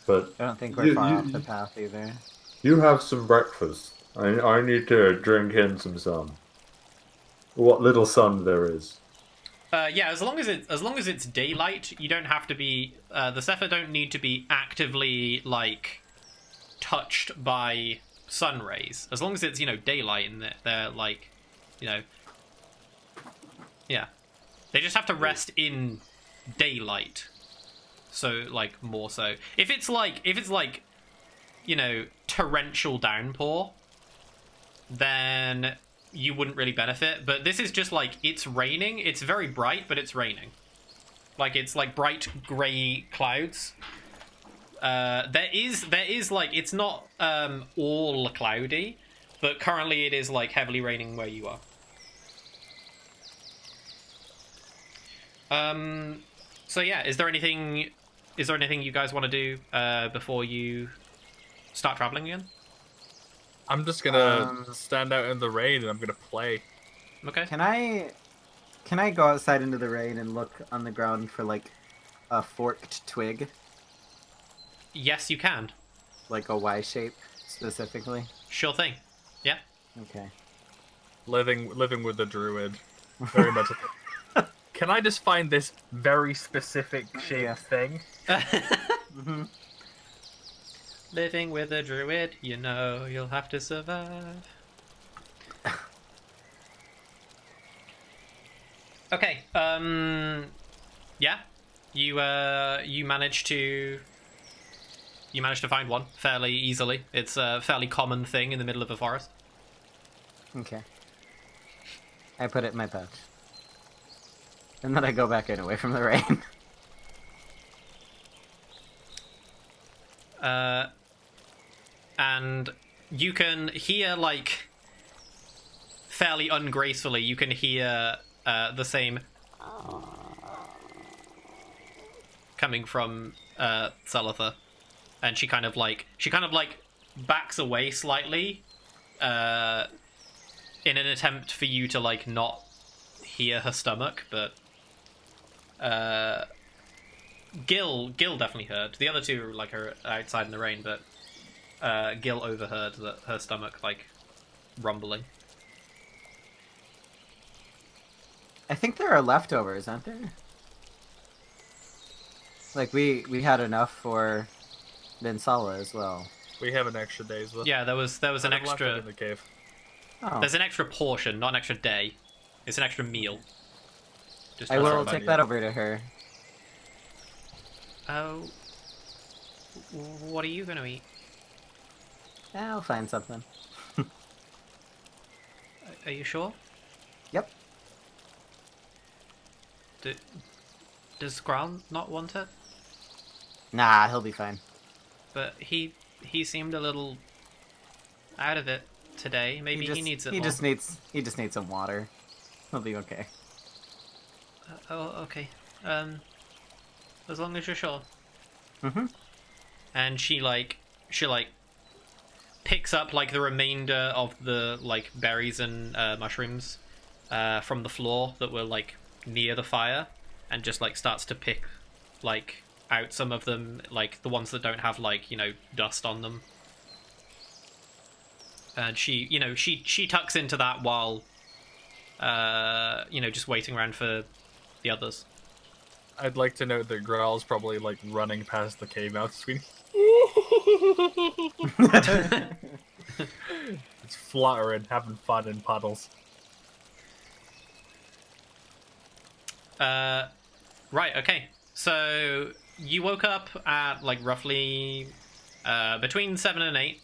But I don't think we're far off the path either. you have some breakfast. I need to drink in some sun. What little sun there is. Yeah, as long as it's daylight, you don't have to be. The Zephyr don't need to be actively like touched by sun rays. As long as it's daylight and they're like, yeah, they just have to rest in daylight. So like more so, if it's like torrential downpour, then you wouldn't really benefit. But this is just like, it's raining. It's very bright, but it's raining. Like, it's like bright grey clouds. There is like, it's not all cloudy, but currently it is like heavily raining where you are. So yeah, is there anything you guys want to do before you start traveling again? I'm just gonna stand out in the rain and I'm gonna play. Okay. Can I go outside into the rain and look on the ground for like a forked twig, Yes, you can. like a Y shape specifically? Sure thing. Yeah. Okay. Living with the druid. Very much. Can I just find this very specific shaped Yeah. thing? Mm-hmm. Living with a druid, you'll have to survive. Okay. Yeah. You managed to find one fairly easily. It's a fairly common thing in the middle of a forest. Okay. I put it in my pouch. And then I go back in away from the rain. And you can hear, like, fairly ungracefully, you can hear the same coming from Salitha. And she kind of like backs away slightly in an attempt for you to like not hear her stomach, but Gil definitely heard. The other two like are outside in the rain, but Gil overheard her stomach like rumbling. I think there are leftovers, aren't there? Like we had enough for Ninsala as well. We have an extra day's worth. Yeah, there was an I've left it extra. in the cave. Oh, There's an extra portion, not an extra day. It's an extra meal. Just I will remind take you. that over to her. Oh, what are you gonna eat? Yeah, I'll find something. Are you sure? Yep. Does Grant not want it? Nah, he'll be fine. But he seemed a little out of it today. Maybe he needs it He more. just needs some water. He'll be okay. Oh, okay. As long as you're sure. Mm-hmm. And she picks up like the remainder of the like berries and mushrooms from the floor that were like near the fire, and just like starts to pick like out some of them, like the ones that don't have like dust on them. And she tucks into that while just waiting around for the others. I'd like to note that Growl's probably like running past the cave mouth screen. It's fluttering, having fun in puddles. Right, okay. So you woke up at like roughly between 7 and 8.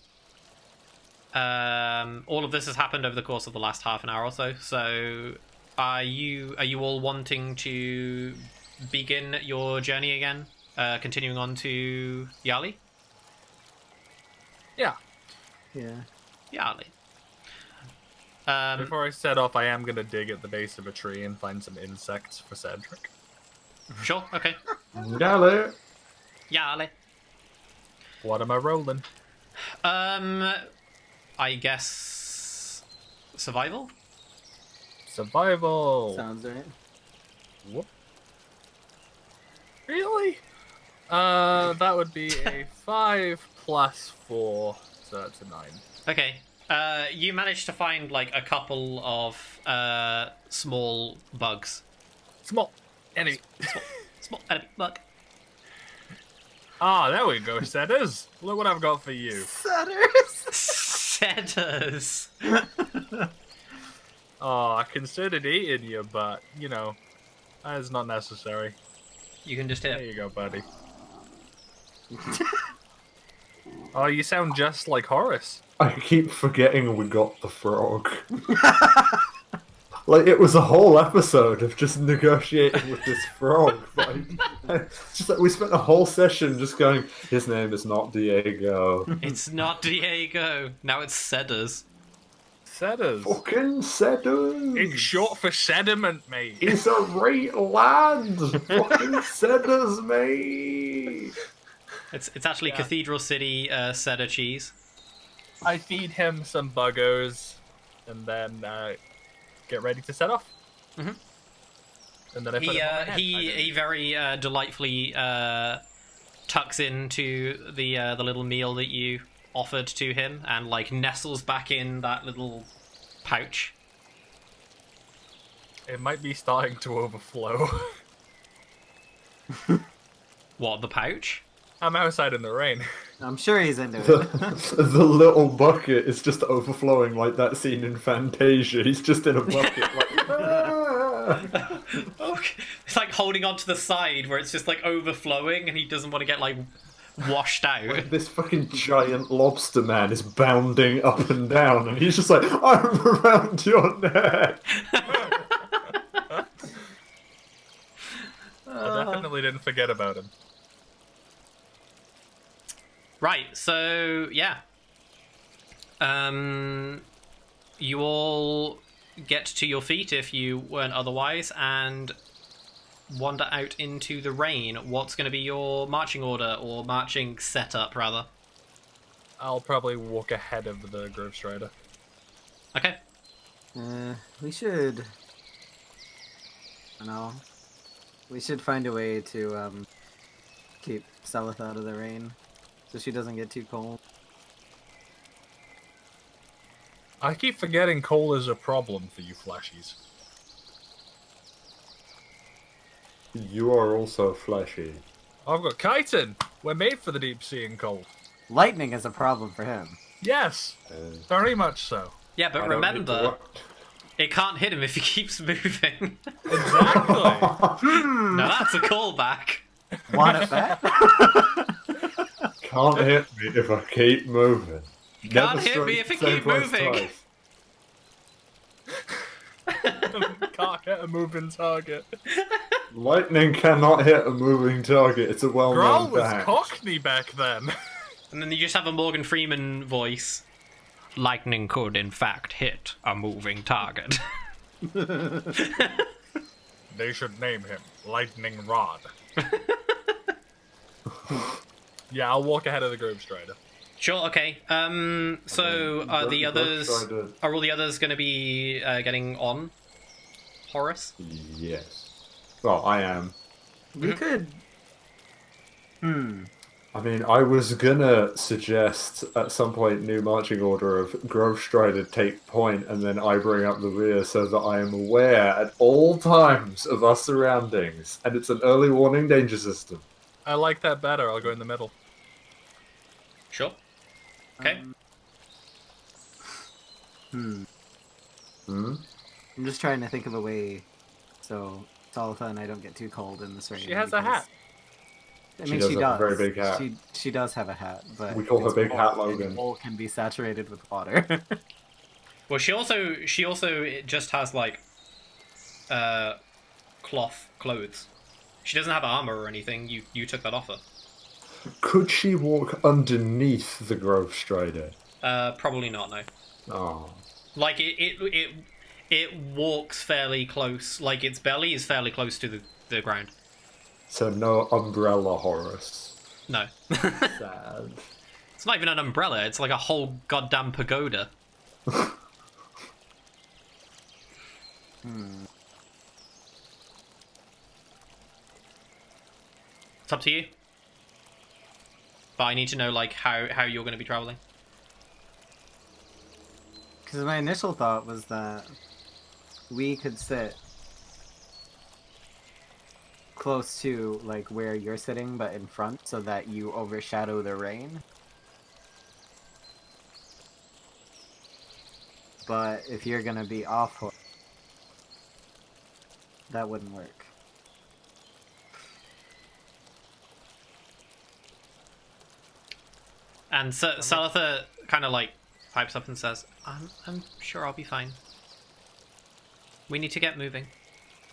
All of this has happened over the course of the last half an hour or so. So are you all wanting to begin your journey again? Continuing on to Yali? Yeah. Yeah. Yali. Before I set off, I am going to dig at the base of a tree and find some insects for Cedric. Sure. Okay. Galley. Yeah, Ale. What am I rolling? I guess survival. Survival. Sounds right. Whoop. Really? That would be a 5 plus 4, so that's a 9. Okay. You managed to find like a couple of small bugs. Small enemy. Small enemy bug. Ah, there we go, Setters. Look what I've got for you. Setters. Setters. Oh, I considered eating you, but, you know, that is not necessary. You can just There hit. you go, buddy. Oh, you sound just like Horace. I keep forgetting we got the frog. Like, it was a whole episode of just negotiating with this frog. But it's just like we spent a whole session just going, his name is not Diego. It's not Diego. Now it's Setters. Setters. Fucking Sedders. It's short for sediment, mate. He's a right lad. Fucking Sedders, mate. It's actually Yeah. Cathedral City Setter cheese. I feed him some buggos, and then get ready to set off. Mhm. And then I put He him on my head. he very delightfully tucks into the little meal that you offered to him and like nestles back in that little pouch. It might be starting to overflow. What, the pouch? I'm outside in the rain. I'm sure he's into The, it. the little bucket is just overflowing like that scene in Fantasia. He's just in a bucket like, "Ah." Okay. It's like holding onto the side where it's just like overflowing and he doesn't want to get like washed out. This fucking giant lobster man is bounding up and down, and he's just like, I'm around your neck. I definitely didn't forget about him. Right, so yeah. You all get to your feet if you weren't otherwise and wander out into the rain. What's going to be your marching order or marching setup rather? I'll probably walk ahead of the Grove Strider. Okay. We should. I don't know. We should find a way to keep Selith out of the rain, so she doesn't get too cold. I keep forgetting coal is a problem for you flashies. You are also fleshy. I've got chitin. We're made for the deep sea and cold. Lightning is a problem for him. Yes, very much so. Yeah, but I don't need to remember, wa- it can't hit him if he keeps moving. Exactly. Now that's a callback. Want it back? Can't hit me if I keep moving. Can't hit me if I Same keep place moving. twice. Can't hit a moving target. Lightning cannot hit a moving target. It's a Growl well-known was fact. Cockney back then. And then you just have a Morgan Freeman voice. Lightning could, in fact, hit a moving target. They should name him Lightning Rod. Yeah, I'll walk ahead of the Grove Strider. Sure, okay. So are the Go others... try to- Are all the others going to be getting on Horus? Yes. Well, I am. We could. I mean, I was gonna suggest at some point new marching order of Grove Strider take point and then I bring up the rear so that I am aware at all times of our surroundings. And it's an early warning danger system. I like that better. I'll go in the middle. Sure. Okay. Hmm? I'm just trying to think of a way so Talitha and I don't get too cold in this rain. She has a because- hat. I She mean, does she have does. a very big hat. She does have a hat, but We call her its Big bowl- Hat its Logan. bowl can be saturated with water. Well, she also just has, like, cloth clothes. She doesn't have armor or anything. You took that off her. Could she walk underneath the Grove Strider? Probably not, no. Oh. Like it walks fairly close. Like its belly is fairly close to the ground. So no umbrella, Horus. No. Sad. It's not even an umbrella, it's like a whole goddamn pagoda. It's up to you. But I need to know like how you're going to be traveling. Because my initial thought was that we could sit close to like where you're sitting, but in front, so that you overshadow the rain. But if you're gonna be off, that wouldn't work. And Salitha kind of like pipes up and says, I'm sure I'll be fine. We need to get moving.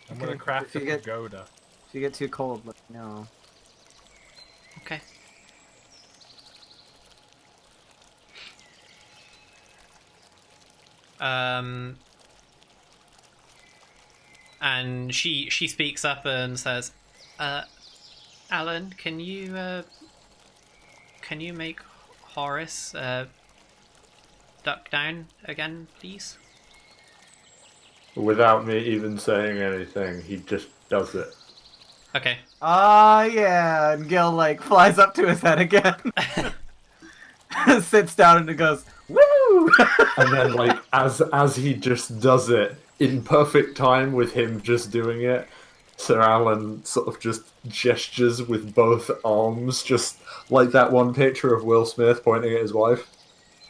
I'm gonna craft a pagoda. If you get too cold, let me know. Okay. And she speaks up and says, Alan, can you make Horace duck down again, please? Without me even saying anything, he just does it. Okay. Ah, yeah. And Gil like flies up to his head again, sits down, and goes, "Woo!" And then, like, as he just does it in perfect time with him just doing it, Sir Alan sort of just gestures with both arms, just like that one picture of Will Smith pointing at his wife.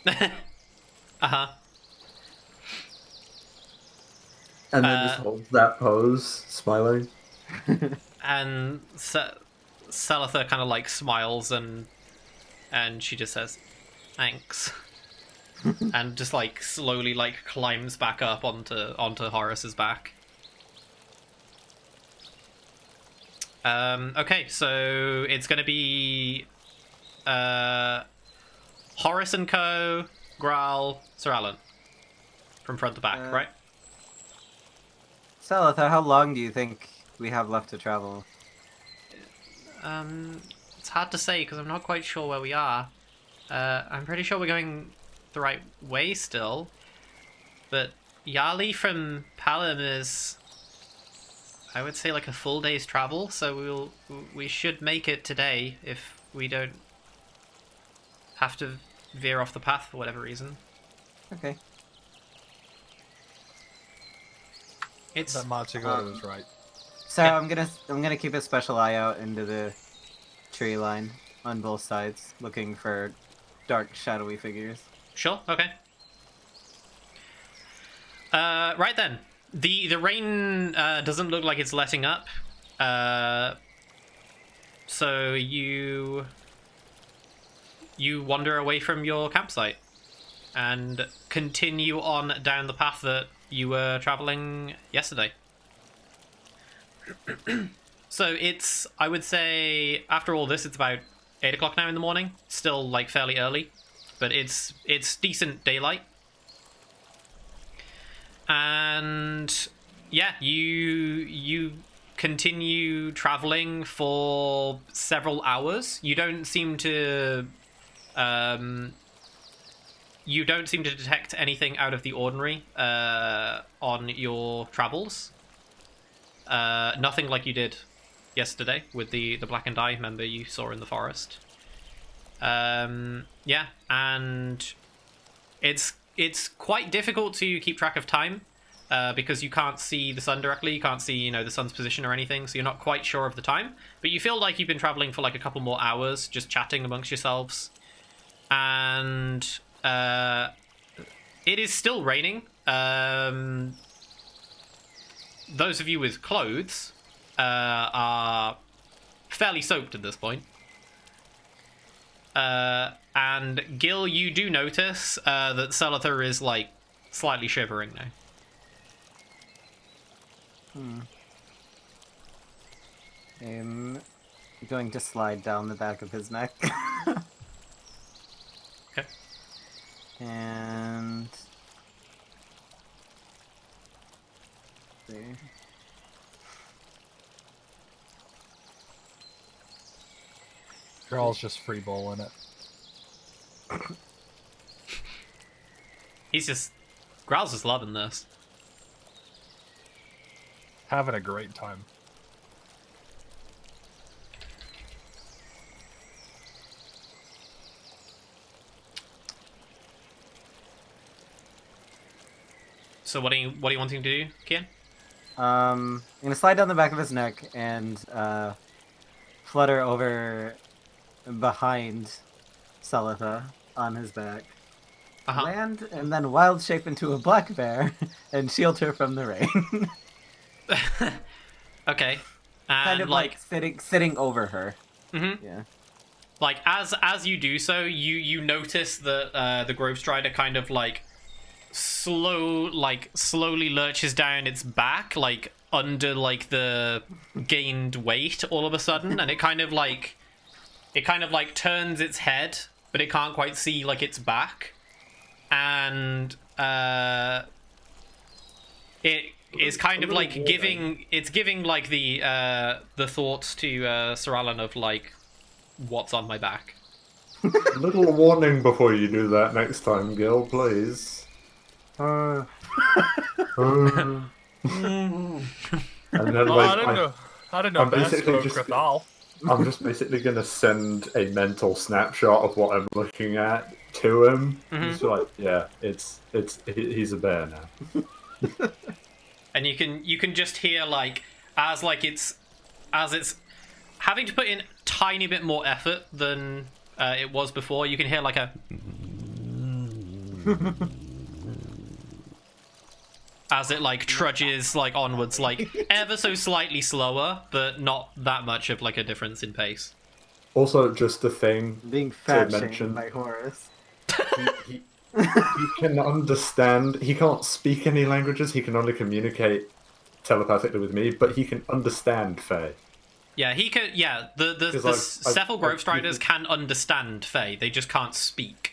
Uh-huh. And then just holds that pose, smiling. And Salitha kind of like smiles and she just says, "Thanks," and just like slowly like climbs back up onto Horace's back. Okay, so it's gonna be Horace and Co, Graal, Sir Alan, from front to back, right? Salitha, how long do you think we have left to travel? It's hard to say because I'm not quite sure where we are. I'm pretty sure we're going the right way still, but Yali from Palam is, I would say, like a full day's travel, so we should make it today if we don't have to veer off the path for whatever reason. Okay. It's That Matsugoto was right. So Yeah. I'm gonna keep a special eye out into the tree line on both sides, looking for dark, shadowy figures. sure, okay. Right then, the rain doesn't look like it's letting up. So you wander away from your campsite and continue on down the path that you were traveling yesterday. So it's, I would say, after all this, it's about 8 o'clock now in the morning. Still, like, fairly early, but it's decent daylight. And yeah, you continue traveling for several hours. You don't seem to detect anything out of the ordinary on your travels. Nothing like you did yesterday with the black and eye member you saw in the forest. Yeah, and it's quite difficult to keep track of time because you can't see the sun directly. You can't see, the sun's position or anything, so you're not quite sure of the time. But you feel like you've been traveling for like a couple more hours, just chatting amongst yourselves. And it is still raining. Those of you with clothes are fairly soaked at this point. And Gil, you do notice that Salitha is like slightly shivering now. I'm going to slide down the back of his neck. Okay. And see. Girl's just free bowling it. Growl's just loving this. Having a great time. So what are you wanting to do, Kian? I'm gonna slide down the back of his neck and flutter over behind Selitha on his back. Uh-huh. Land and then wild shape into a black bear and shield her from the rain. Okay. And Kind of like sitting over her. Mm-hmm. Yeah. Like as you do so, you notice that the Grove Strider kind of like slowly lurches down its back, like under like the gained weight all of a sudden, and it kind of like turns its head, but it can't quite see like its back, and it is kind of like giving like the thoughts to Sir Alan of like, what's on my back. A little warning before you do that next time, Gil, please. And then, Well, like, I don't know I'm best basically about just- Grathal. I'm just basically gonna send a mental snapshot of what I'm looking at to him. Just like, yeah, he's a bear now. And you can just hear like as it's having to put in a tiny bit more effort than it was before. You can hear like a as it like trudges like onwards, like ever so slightly slower, but not that much of like a difference in pace. Also, just a thing Being to fat mention. shamed by Horus. He can understand. He can't speak any languages. He can only communicate telepathically with me, but he can understand Fae. Yeah, he could. Yeah, the Cephal Grove Striders can understand Fae. They just can't speak.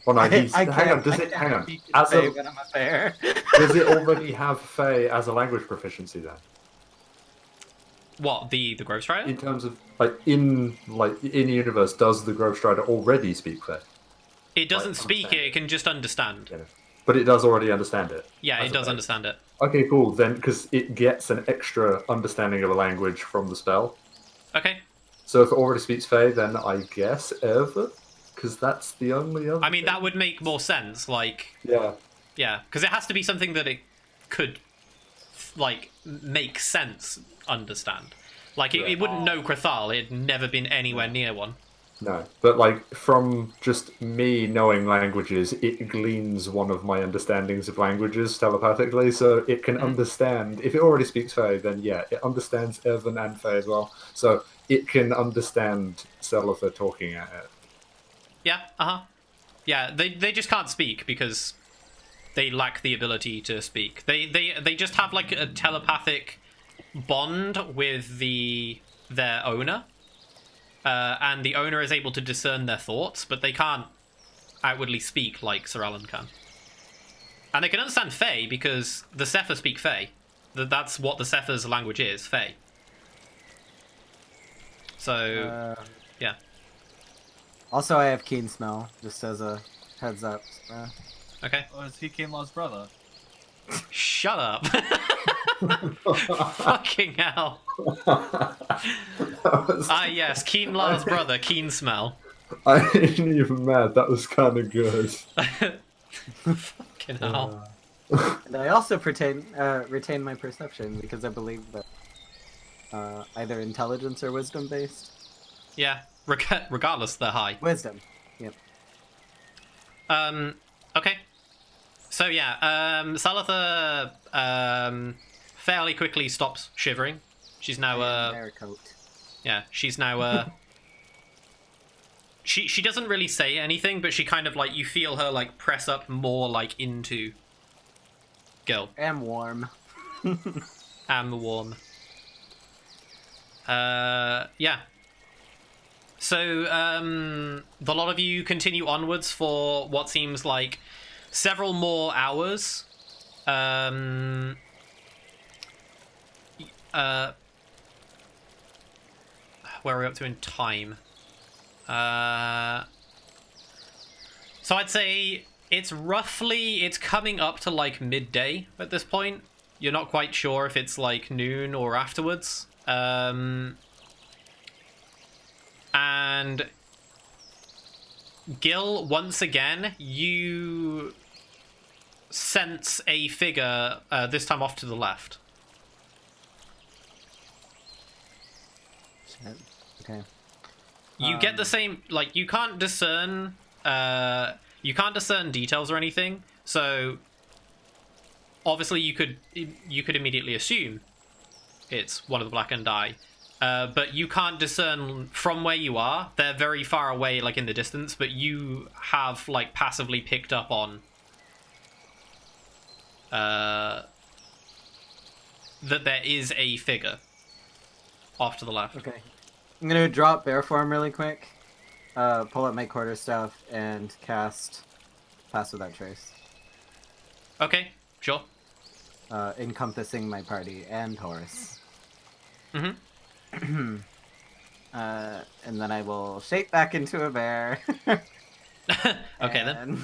Oh no, I hang on. Does it? Hang on. As Say a, when I'm a bear. does it already have Fae as a language proficiency then? What, the Grove Strider? In terms of in the universe, does the Grove Strider already speak Fae? It doesn't like, speak understand. it can just understand. Yeah. But it does already understand it. Yeah, as it a does Fae. understand it. Okay, cool. Then, because it gets an extra understanding of a language from the spell. Okay. So if it already speaks Fae, then I guess ever, because that's the only other. I mean, thing. that would make more sense. Like, Yeah. yeah, because it has to be something that it could, like, make sense, understand. Like, it wouldn't know Krathal. It'd never been anywhere near one. No, but like from just me knowing languages, it gleans one of my understandings of languages telepathically, so it can understand. If it already speaks Fae, then yeah, it understands Evan and Fae as well. So it can understand Selitha talking at it. Yeah, uh-huh. Yeah, they just can't speak because they lack the ability to speak. They just have, like, a telepathic bond with their owner. And the owner is able to discern their thoughts, but they can't outwardly speak like Sir Alan can. And they can understand Fae because the Sepher speak Fae. That's what the Sepher's language is, Fae. So, yeah. Also, I have keen smell, just as a heads up. Okay. Oh, is he Kinlaw's brother? Shut up. Fucking hell. Ah, yes, Keenlar's brother, Keen Smell. I ain't even mad. That was kind of good. Fucking hell. And I also retain my perception because I believe that either intelligence or wisdom based. Yeah, regardless, they're high. Wisdom. Yep. Okay. So yeah, Selitha fairly quickly stops shivering. She's now coat. yeah, she's now she doesn't really say anything, but she kind of like, you feel her like press up more like into Gil. Am warm. Am warm. Yeah. So the lot of you continue onwards for what seems like several more hours. where are we up to in time? So I'd say it's coming up to like midday at this point. You're not quite sure if it's like noon or afterwards. And Gil, once again, you sense a figure, this time off to the left. Shit. Okay. You get the same, like, you can't discern details or anything, so obviously you could immediately assume it's one of the Black and Eye, but you can't discern from where you are. They're very far away, like in the distance, but you have like passively picked up on that there is a figure off to the left. Okay. I'm gonna drop bear form really quick, pull up my quarterstaff, and cast Pass Without Trace, Okay, sure. encompassing my party and Horus. Mm-hmm. And then I will shape back into a bear. Okay, then.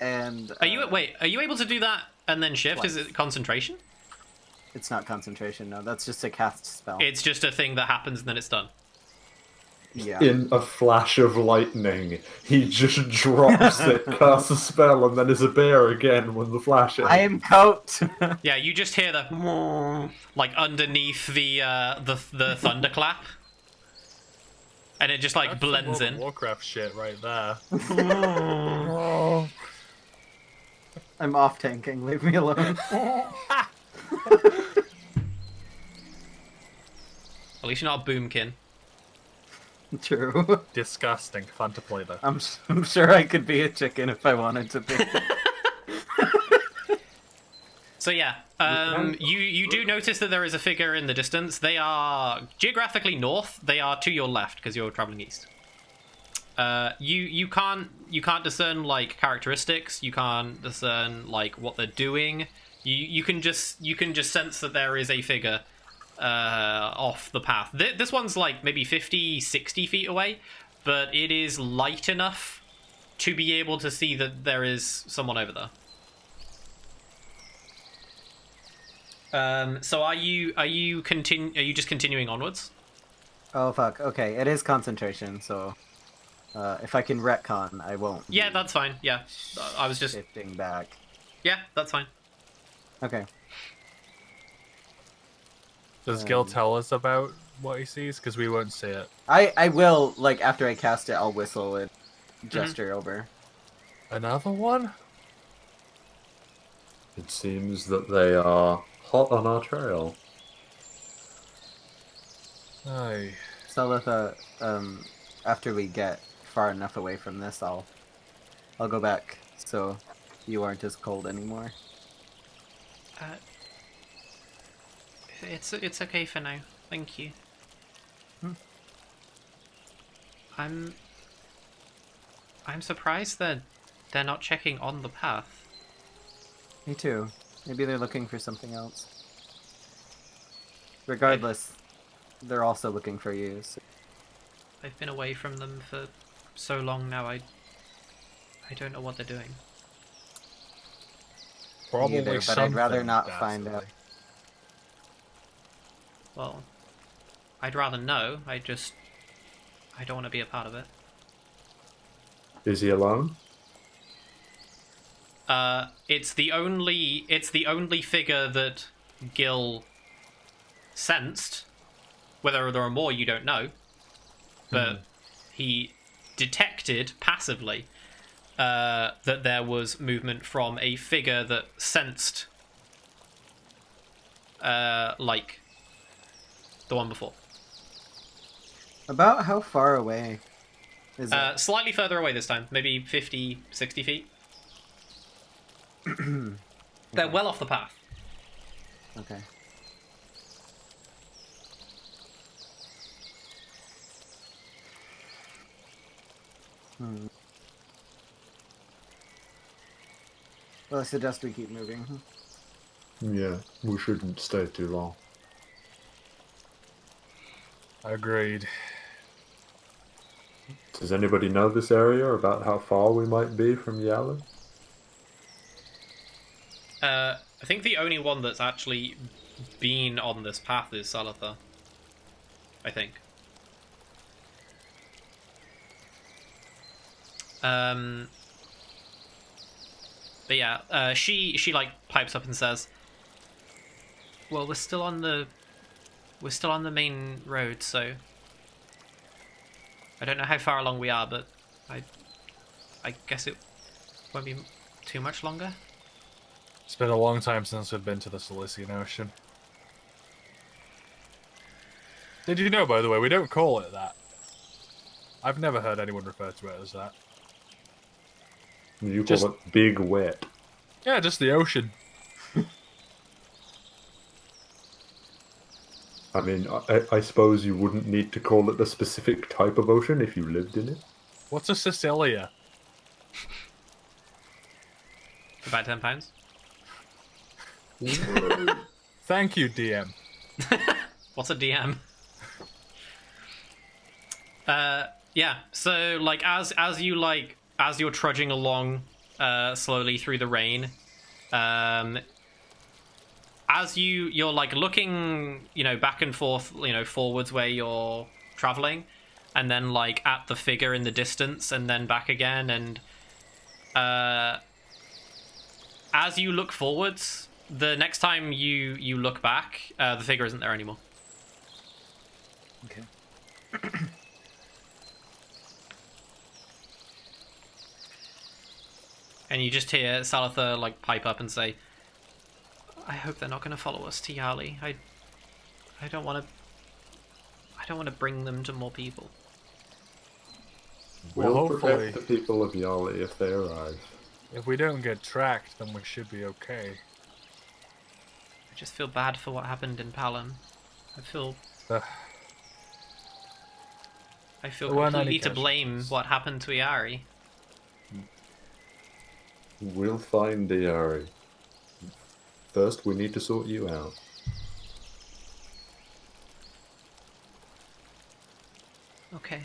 And Are you able to do that and then shift? Twice. Is it concentration? It's not concentration, no. That's just a cast spell. It's just a thing that happens and then it's done. Yeah. In a flash of lightning, he just drops it, casts a spell, and then is a bear again when the flash ends. I am Coat. Yeah, you just hear the like underneath the thunderclap, and it just like That's blends some World of in. Warcraft shit right there. I'm off tanking. Leave me alone. At least you're not a boomkin. True. Disgusting. Fun to play though. I'm sure I could be a chicken if I wanted to be. So yeah, you do notice that there is a figure in the distance. They are geographically north. They are to your left because you're traveling east. You can't discern like characteristics. You can't discern like what they're doing. You can just sense that there is a figure off the path. This one's like maybe 50, 60 feet away, but it is light enough to be able to see that there is someone over there. So are you just continuing onwards? Oh fuck. Okay, it is concentration, so if I can retcon, I won't. Yeah, be that's fine. Yeah, I was just shifting back. yeah, that's fine. Okay. Does Gil tell us about what he sees? Because we won't see it. I will, like, after I cast it, I'll whistle and gesture over. Another one? It seems that they are hot on our trail. Aye. Salitha, after we get far enough away from this, I'll go back so you aren't as cold anymore. It's okay for now. Thank you. I'm surprised that they're not checking on the path. Me too. Maybe they're looking for something else. Regardless, they're also looking for you. So. I've been away from them for so long now. I don't know what they're doing. Probably Either, but I'd rather something not find dastardly. out. Well, I'd rather know. I don't want to be a part of it. Is he alone? It's the only figure that Gil sensed. Whether there are more, you don't know. But he detected passively that there was movement from a figure that sensed, like the one before. About how far away is it? Slightly further away this time, maybe 50, 60 feet. They're well off the path. Okay. Well, I suggest we keep moving. Yeah, we shouldn't stay too long. Agreed. Does anybody know this area, about how far we might be from Yala? I think the only one that's actually been on this path is Salatha. I think. But yeah, she like pipes up and says, "Well, we're still on the main road, so I don't know how far along we are, but I guess it won't be too much longer." It's been a long time since we've been to the Sylisian Ocean. Did you know, by the way, we don't call it that. I've never heard anyone refer to it as that. You call it Big Wet. Yeah, just the ocean. I mean, I suppose you wouldn't need to call it a specific type of ocean if you lived in it. What's a Sicilia? About £10. Thank you, DM. What's a DM? Yeah. So like as you're trudging along slowly through the rain, as you're like looking, back and forth, forwards where you're traveling, and then like at the figure in the distance, and then back again, and as you look forwards, the next time you look back, the figure isn't there anymore. Okay. And you just hear Salatha like pipe up and say, "I hope they're not going to follow us to Yali. I don't want to bring them to more people." Well, We'll hopefully, protect the people of Yali if they arrive. if we don't get tracked, then we should be okay. I just feel bad for what happened in Palam. I feel Ugh. There weren't any completely to blame casualties. what happened to Iari. We'll find Diari. First, we need to sort you out. Okay.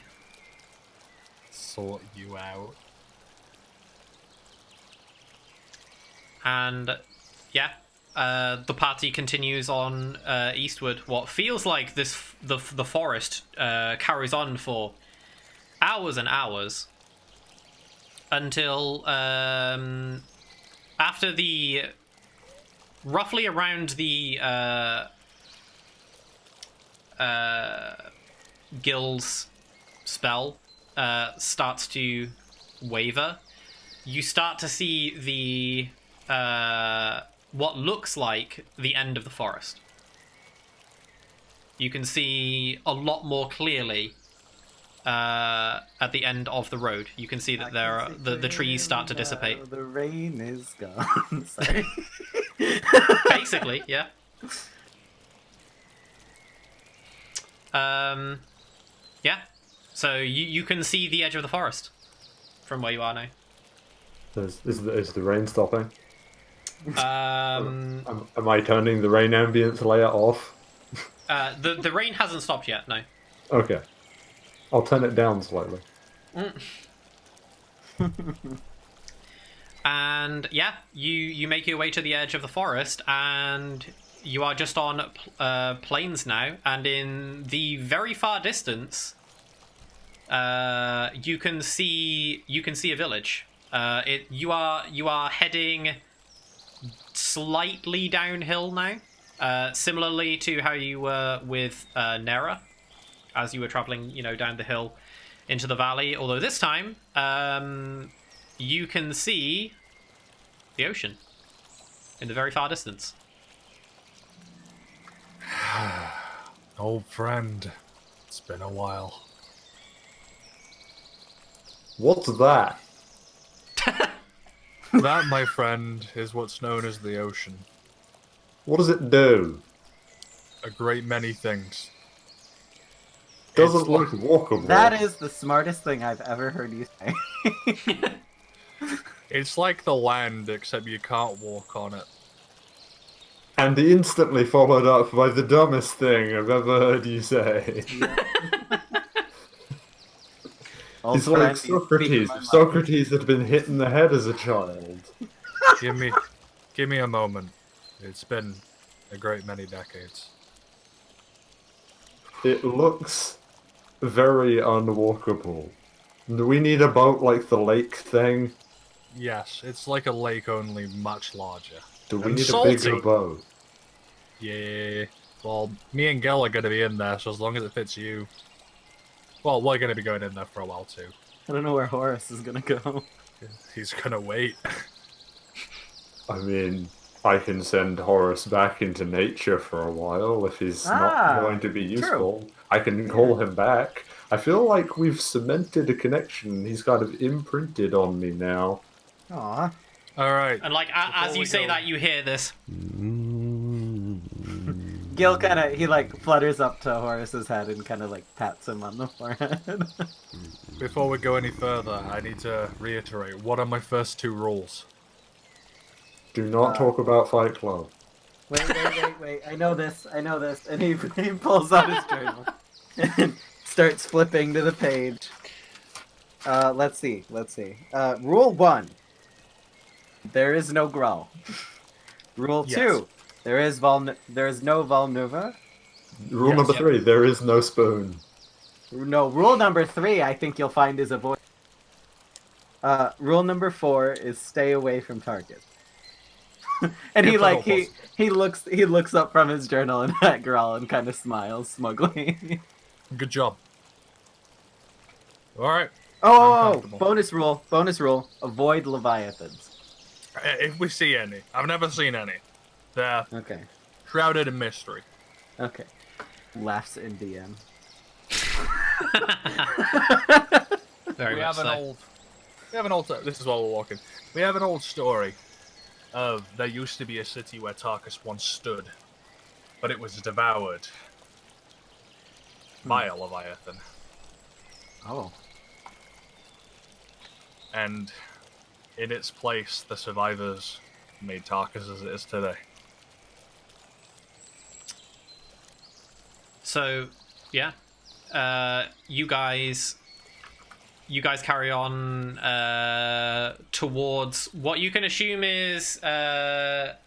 Sort you out. And yeah, the party continues on eastward. What feels like the forest carries on for hours and hours until after the roughly around the Gil's spell starts to waver. You start to see the what looks like the end of the forest. You can see a lot more clearly at the end of the road. You can see that the trees start to dissipate. The rain is gone. Sorry. Basically, yeah. Yeah. So you can see the edge of the forest from where you are now. Is the rain stopping? Um, Am I turning the rain ambience layer off? the rain hasn't stopped yet. No. Okay. I'll turn it down slightly. And yeah, you make your way to the edge of the forest, and you are just on plains now. And in the very far distance, you can see a village. You are heading slightly downhill now, similarly to how you were with Nera, as you were traveling, down the hill into the valley. Although this time, you can see the ocean in the very far distance. Old friend, it's been a while. What's that? That, my friend, is what's known as the ocean. What does it do? A great many things. Doesn't It's look walkable. That is the smartest thing I've ever heard you say. It's like the land, except you can't walk on it. And instantly followed up by the dumbest thing I've ever heard you say. Old He's like friend, you speak Socrates. my If mind. Socrates had been hit in the head as a child. Give me a moment. It's been a great many decades. It looks very unwalkable. Do we need a boat like the lake thing? Yes, it's like a lake, only much larger. Do we And need salty. a bigger boat? Yeah. Well, me and Gil are going to be in there, so as long as it fits you. Well, we're going to be going in there for a while too. I don't know where Horace is gonna go. He's going to wait. I mean, I can send Horace back into nature for a while if he's Ah, not going to be true. useful. I can call him back. I feel like we've cemented a connection. He's kind of imprinted on me now. Aw. All right. And like as we you say go- that, you hear this. Gil he like flutters up to Horace's head and kind of like pats him on the forehead. Before we go any further, I need to reiterate, what are my first 2 rules? Do not talk about Fight Club. Wait. I know this. And he pulls out his journal and starts flipping to the page. Let's see. Rule 1. There is no Grawl. Rule Yes. 2. There is no Valnuva. Rule number 3, there is no spoon. No, rule number 3 I think you'll find is avoid. Rule number 4 is stay away from targets. And he Good for he looks up from his journal and at Grawl and kind of smiles smugly. Good job. All right. Oh, comfortable. bonus rule, avoid leviathans. If we see any, I've never seen any. They're Okay. shrouded in mystery. Okay. Laughs in DM. Very We much have so. an old. This is while we're walking. We have an old story of there used to be a city where Tarkus once stood, but it was devoured by a leviathan, Oh. and in its place, the survivors made Tarkus as it is today. So, yeah, you guys carry on towards what you can assume is the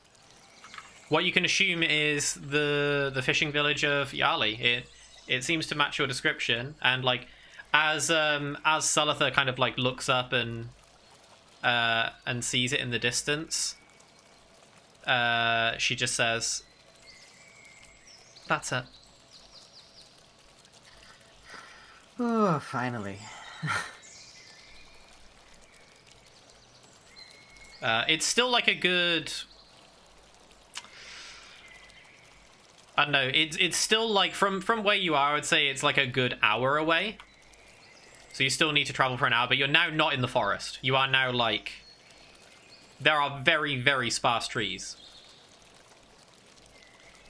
fishing village of Yali. It seems to match your description, and like as Salatha kind of like looks up and sees it in the distance, she just says, "That's it." Oh, finally. It's still like a good. I don't know. It's still like from where you are. I would say it's like a good hour away. So you still need to travel for an hour, but you're now not in the forest. You are now like. There are very, very sparse trees.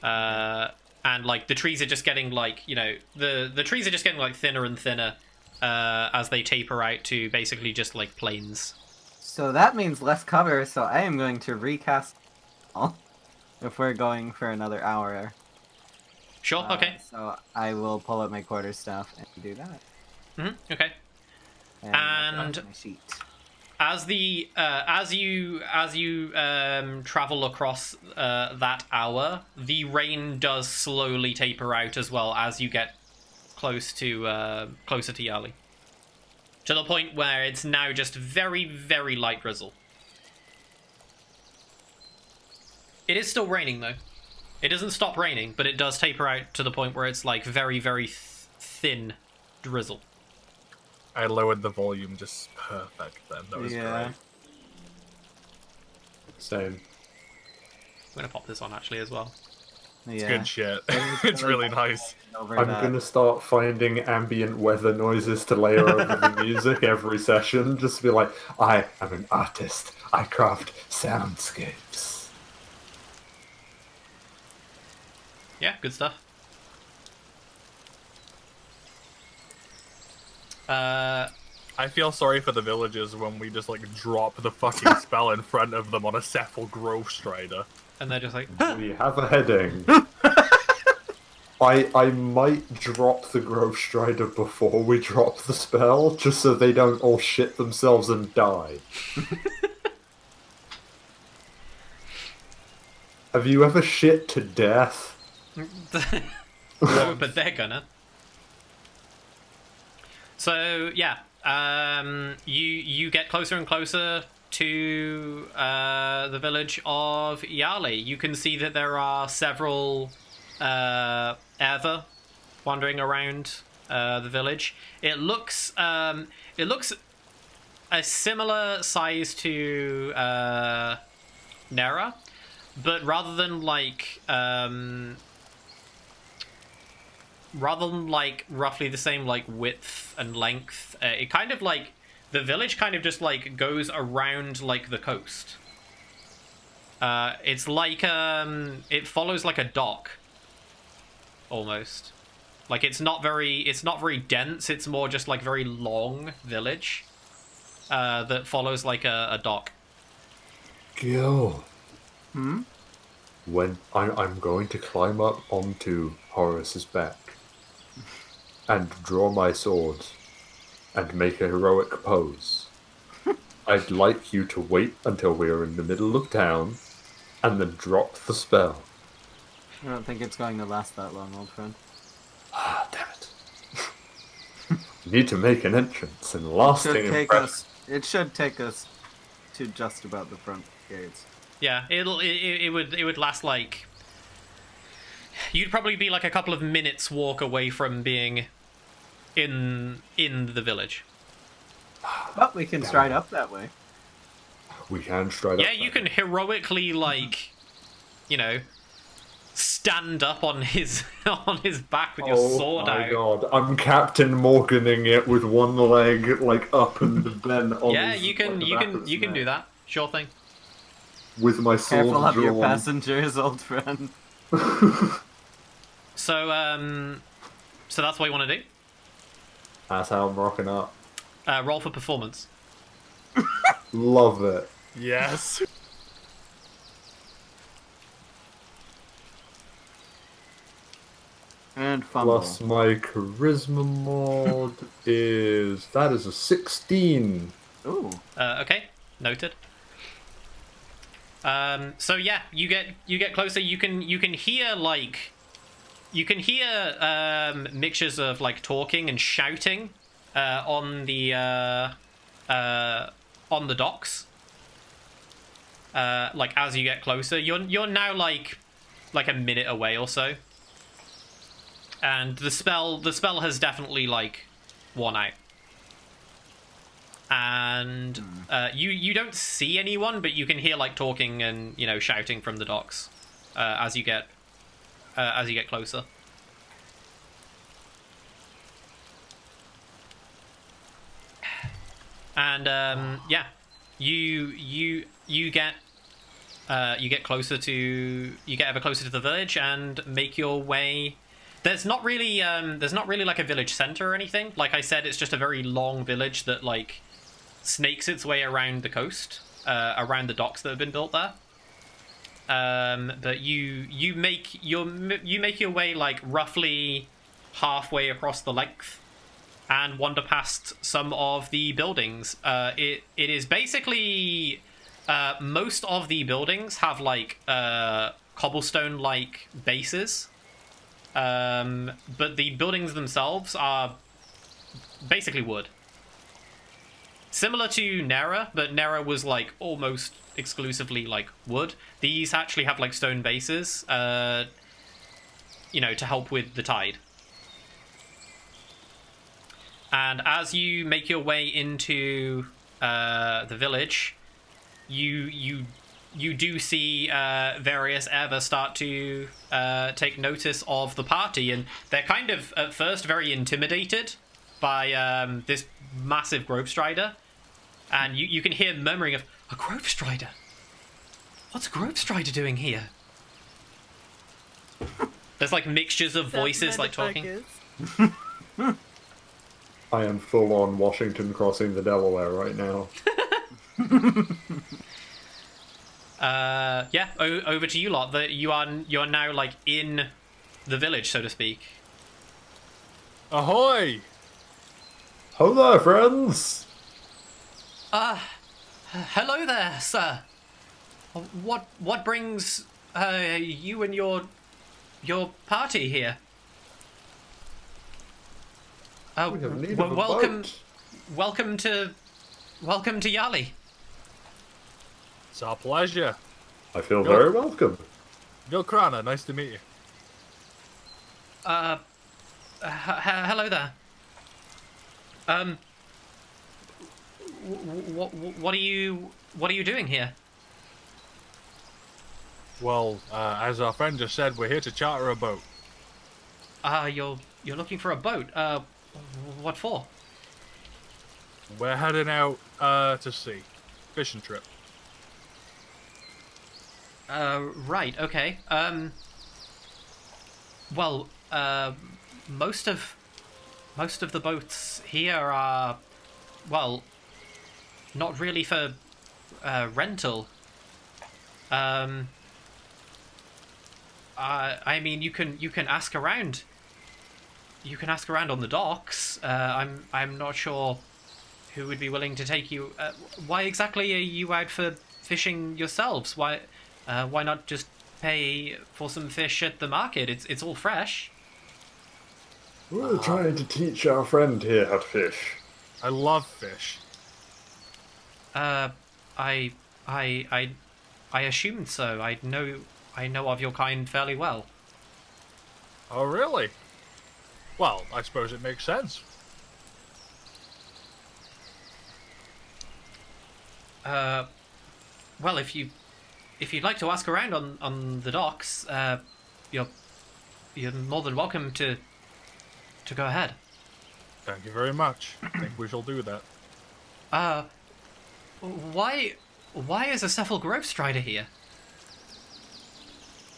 And like the trees are just getting like, you know, the trees are just getting like thinner and thinner as they taper out to basically just like plains. So that means less cover, so I am going to recast if we're going for another hour. Sure. Okay. So I will pull up my quarterstaff and do that. Okay. And And- my sheet. As you travel across that hour, the rain does slowly taper out as well as you get closer to Yali, to the point where it's now just very, very light drizzle. It is still raining though. It doesn't stop raining, but it does taper out to the point where it's like very, very thin drizzle. I lowered the volume just perfect then. That was Yeah. great. Same. I'm gonna pop this on actually as well. It's Yeah. good shit. It's really nice. Over I'm that. gonna start finding ambient weather noises to layer over the music every session. Just to be like, I am an artist. I craft soundscapes. Yeah, good stuff. I feel sorry for the villagers when we just like drop the fucking spell in front of them on a Cephal Grove Strider. And they're just like, We have a heading. I might drop the Grove Strider before we drop the spell, just so they don't all shit themselves and die. Have you ever shit to death? no, but they're gonna. So yeah, you get closer and closer to the village of Yali. You can see that there are several Ever wandering around the village. It looks a similar size to Nera, but rather than like roughly the same like width and length, it kind of like the village kind of just like goes around like the coast. It's like it follows like a dock almost. Like it's not very dense. It's more just like very long village that follows like a dock. Gil. When I'm going to climb up onto Horace's back and draw my sword and make a heroic pose. I'd like you to wait until we are in the middle of town and then drop the spell. I don't think it's going to last that long, old friend. Ah, damn it. You need to make an entrance and lasting impression. It should take us to just about the front gates. Yeah, it would last like, you'd probably be like a couple of minutes walk away from being in the village. But we can stride up that way. We can stride up. Yeah, you can heroically like, you know, stand up on his back with your sword out. Oh my god, I'm Captain Morganing it with one leg like up and then on. Yeah, his, you can do that. Sure thing. With my sword Careful of your drawn. passengers, old friend. So that's what you want to do. That's how I'm rocking up. Roll for performance. Love it. Yes. And fumble. Plus my charisma mod is a 16. Ooh. Okay, noted. So yeah, you get closer. You can hear mixtures of like talking and shouting on the docks. Like as you get closer, you're now like a minute away or so, and the spell has definitely like worn out. And you don't see anyone, but you can hear like talking and shouting from the docks as you get closer. And yeah, you get closer to you get ever closer to the village and make your way. There's not really like a village center or anything. Like I said, it's just a very long village that like snakes its way around the coast, around the docks that have been built there. But you make your way like roughly halfway across the length and wander past some of the buildings. It is basically most of the buildings have like cobblestone like bases, but the buildings themselves are basically wood. Similar to Nera, but Nera was like almost exclusively like wood. These actually have like stone bases, to help with the tide. And as you make your way into the village, you do see various Ever start to take notice of the party, and they're kind of at first very intimidated by this massive Grove Strider. And you can hear murmuring of, a Grove Strider? What's a Grove Strider doing here? There's like mixtures of voices like talking. I am full on Washington crossing the Delaware right now. Yeah, over to you lot. You're now like in the village, so to speak. Ahoy! Ho there, friends! Hello there, sir. What brings you and your party here? We have need of a welcome, boat. welcome to Yali. It's our pleasure. I feel very welcome. Vilkrana, nice to meet you. Hello there. What are you doing here? Well, as our friend just said, we're here to charter a boat. You're looking for a boat. What for? We're heading out to sea. Fishing trip. Right, okay. Well, most of the boats here are, well, not really for rental. I mean, you can ask around. You can ask around on the docks. I'm not sure who would be willing to take you. Why exactly are you out for fishing yourselves? Why not just pay for some fish at the market? It's all fresh. We're trying to teach our friend here how to fish. I love fish. I assumed so. I know of your kind fairly well. Oh, really? Well, I suppose it makes sense. Well, if you'd like to ask around on the docks, you're more than welcome to go ahead. Thank you very much. I think we shall do that. Why is a Cephal Grove Strider here?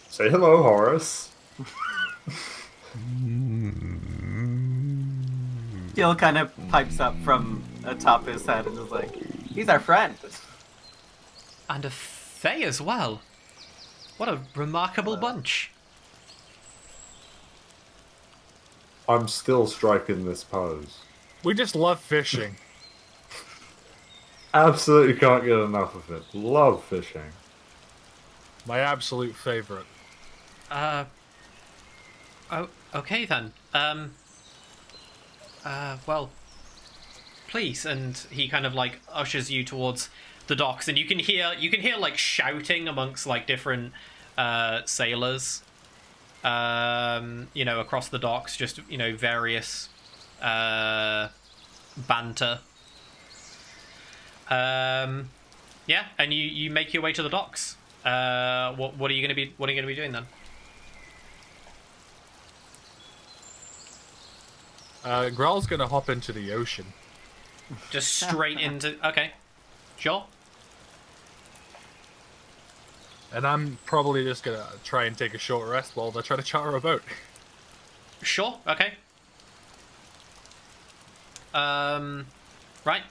Say hello, Horace. Gil kind of pipes up from atop his head and is like, he's our friend. And a Fae as well. What a remarkable bunch. I'm still striking this pose. We just love fishing. Absolutely can't get enough of it. Love fishing. My absolute favorite. Oh, okay then. Well, please. And he kind of like ushers you towards the docks, and you can hear like shouting amongst like different sailors, across the docks, just various banter. Yeah, and you make your way to the docks. What are you gonna be doing then? Growl's gonna hop into the ocean. Just straight into. Okay, sure. And I'm probably just gonna try and take a short rest while they try to charter a boat. Sure. Okay. Right.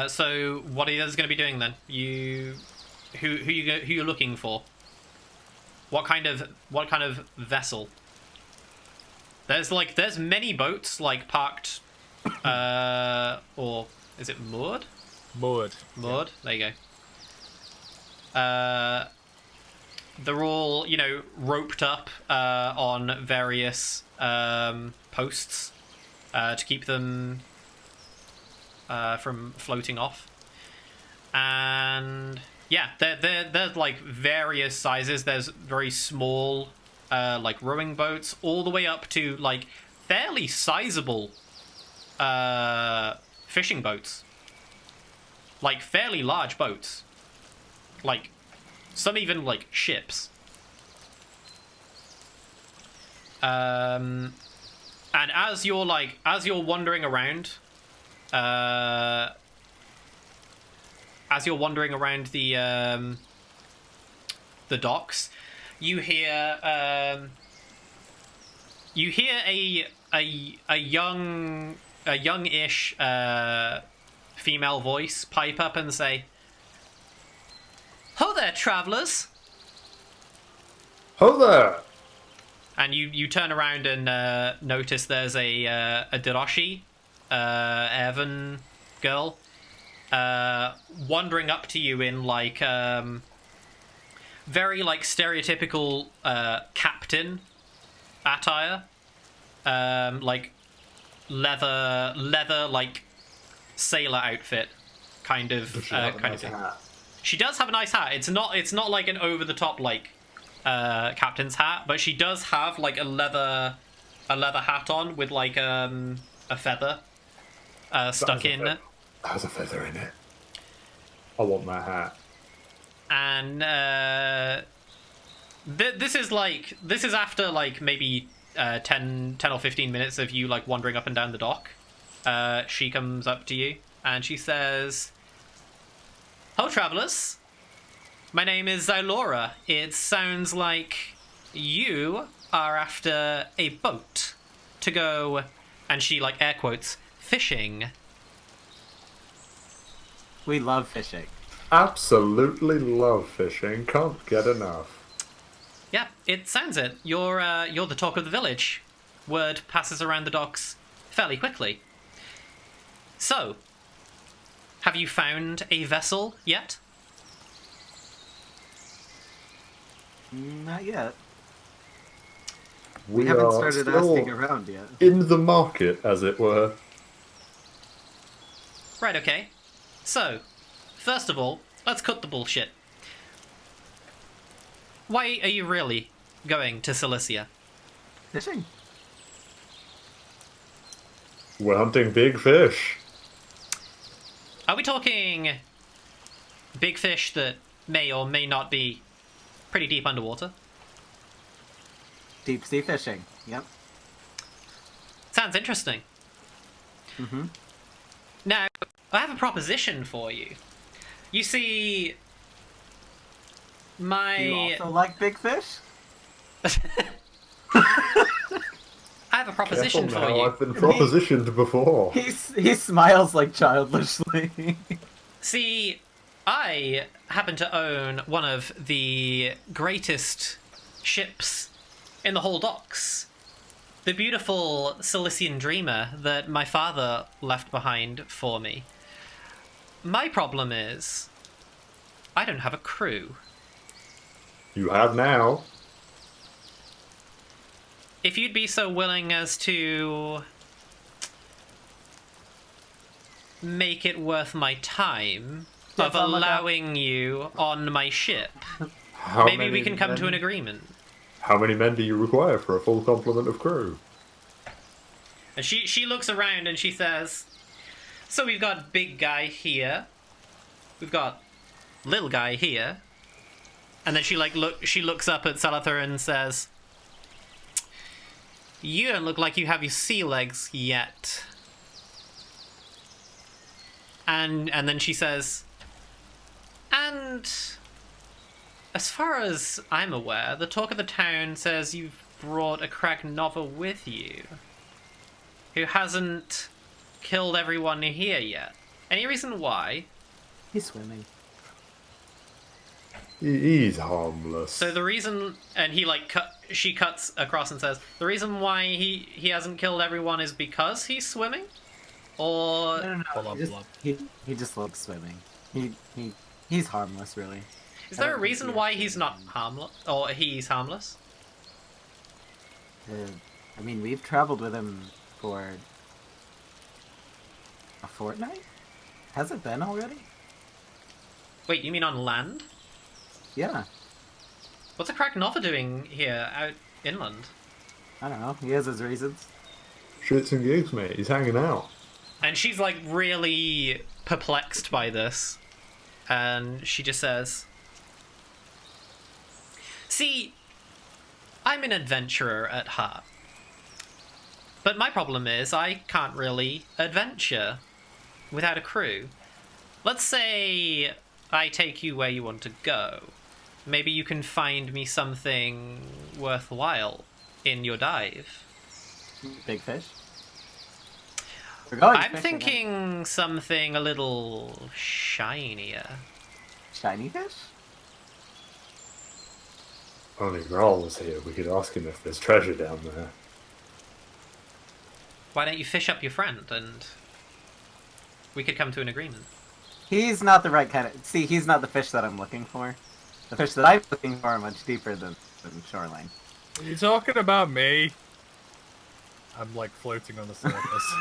So what are you guys going to be doing then? Who you looking for? What kind of vessel? There's many boats like parked, or is it moored? Moored. Moored. There you go. They're all roped up on various posts to keep them from floating off, and yeah, they're like various sizes. There's very small like rowing boats, all the way up to like fairly sizable fishing boats, like fairly large boats, like some even like ships. And as you're wandering around, the docks, you hear a young a youngish female voice pipe up and say, "Ho there, travelers!" Ho there! And you turn around and notice there's a Doroshi, Evan girl, wandering up to you in like very like stereotypical captain attire, like leather like sailor outfit kind of thing. Hat. She does have a nice hat. It's not like an over the top like captain's hat, but she does have like a leather hat on with like a feather stuck in it. Has a feather in it. I want that hat. And this is after like maybe 10 or 15 minutes of you like wandering up and down the dock. She comes up to you and she says, "Hello, travelers. My name is Zylora. It sounds like you are after a boat to go," and she like air quotes, "fishing." We love fishing. Absolutely love fishing. Can't get enough. Yeah, it sounds it. You're the talk of the village. Word passes around the docks fairly quickly. So, have you found a vessel yet? Not yet. We haven't are started still asking around yet. in the market, as it were. Right, okay. So, first of all, let's cut the bullshit. Why are you really going to Sylisia? Fishing? We're hunting big fish. Are we talking big fish that may or may not be pretty deep underwater? Deep sea fishing. Yep. Sounds interesting. Mm-hmm. Now, I have a proposition for you. You see, You my... also like big fish? I have a proposition Careful for now, you. I've been propositioned before. He smiles like childishly. See, I happen to own one of the greatest ships in the whole docks. The beautiful Sylisian Dreamer that my father left behind for me. My problem is, I don't have a crew. You have now. If you'd be so willing as to make it worth my time Yes, of I'm like allowing you on my ship, How maybe many we can come to men- an agreement. How many men do you require for a full complement of crew? And she looks around and she says, "So we've got big guy here, we've got little guy here," and then she looks up at Salather and says, "You don't look like you have your sea legs yet." And then she says, "And as far as I'm aware, the talk of the town says you've brought a crack Nova with you, who hasn't killed everyone here yet. Any reason why?" He's swimming. He's harmless. So the reason, and she cuts across and says, the reason why he hasn't killed everyone is because he's swimming? Or... No. Pull up, He just, pull up. he just likes swimming. He's harmless, really. Is there a don't think reason he why actually he's not harmless? Or he's harmless? I mean, we've traveled with him for a fortnight? Has it been already? Wait, you mean on land? Yeah. What's a crack Nova doing here, out inland? I don't know. He has his reasons. Shits and gigs, mate. He's hanging out. And she's like really perplexed by this. And she just says, "See, I'm an adventurer at heart. But my problem is I can't really adventure without a crew. Let's say I take you where you want to go. Maybe you can find me something worthwhile in your dive." Big fish? We're going I'm fishing, thinking something a little shinier. Shiny fish? Only Grawl was here. We could ask him if there's treasure down there. Why don't you fish up your friend and we could come to an agreement? He's not the right kind of... See, he's not the fish that I'm looking for. The fish that I'm looking for are much deeper than shoreline. Are you talking about me? I'm like floating on the surface.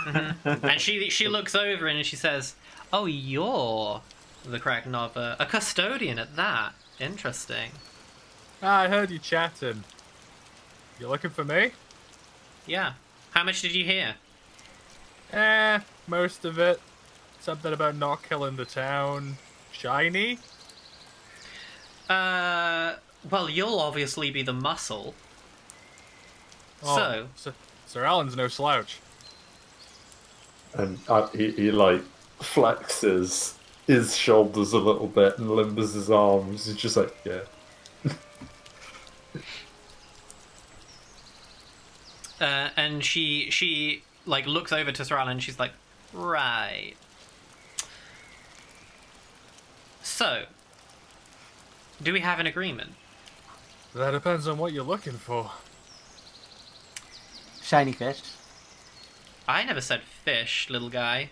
And she looks over and she says, "Oh, you're the Kragnova, a custodian at that. Interesting." I heard you chatting. You looking for me? Yeah. How much did you hear? Most of it. Something about not killing the town. Shiny? Well, you'll obviously be the muscle. So, Sir Alan's no slouch. And he like flexes his shoulders a little bit and limbers his arms. He's just like, yeah. and she like looks over to Sir Alan and she's like, right. So, do we have an agreement? That depends on what you're looking for. Shiny fish. I never said fish, little guy.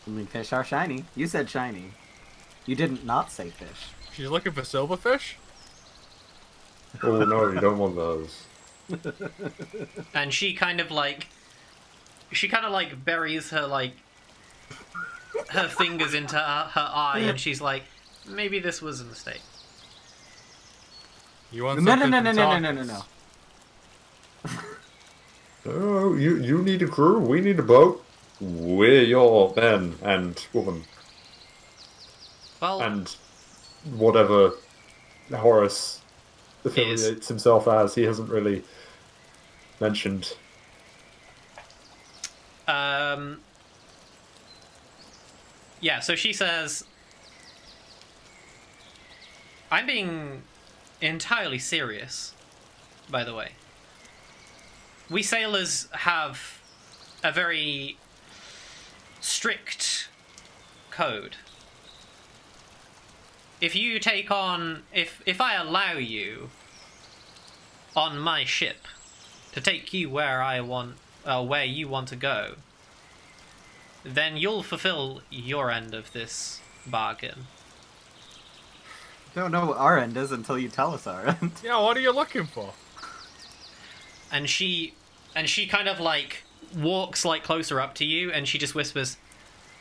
I mean, fish are shiny. You said shiny. You didn't not say fish. She's looking for silverfish? Oh no, you don't want those. And she kind of like buries her her fingers into her eye and she's like, maybe this was a mistake. You want No, something from no. Oh, you need a crew. We need a boat. We're your men and woman Well, and whatever Horace affiliates himself as. He hasn't really mentioned. yeah, so she says, I'm being entirely serious, by the way. We sailors have a very strict code. If you take on... If I allow you on my ship to take you where I want... where you want to go, then you'll fulfill your end of this bargain. Don't know what our end is until you tell us our end. Yeah, what are you looking for? And she kind of like walks like closer up to you and she just whispers,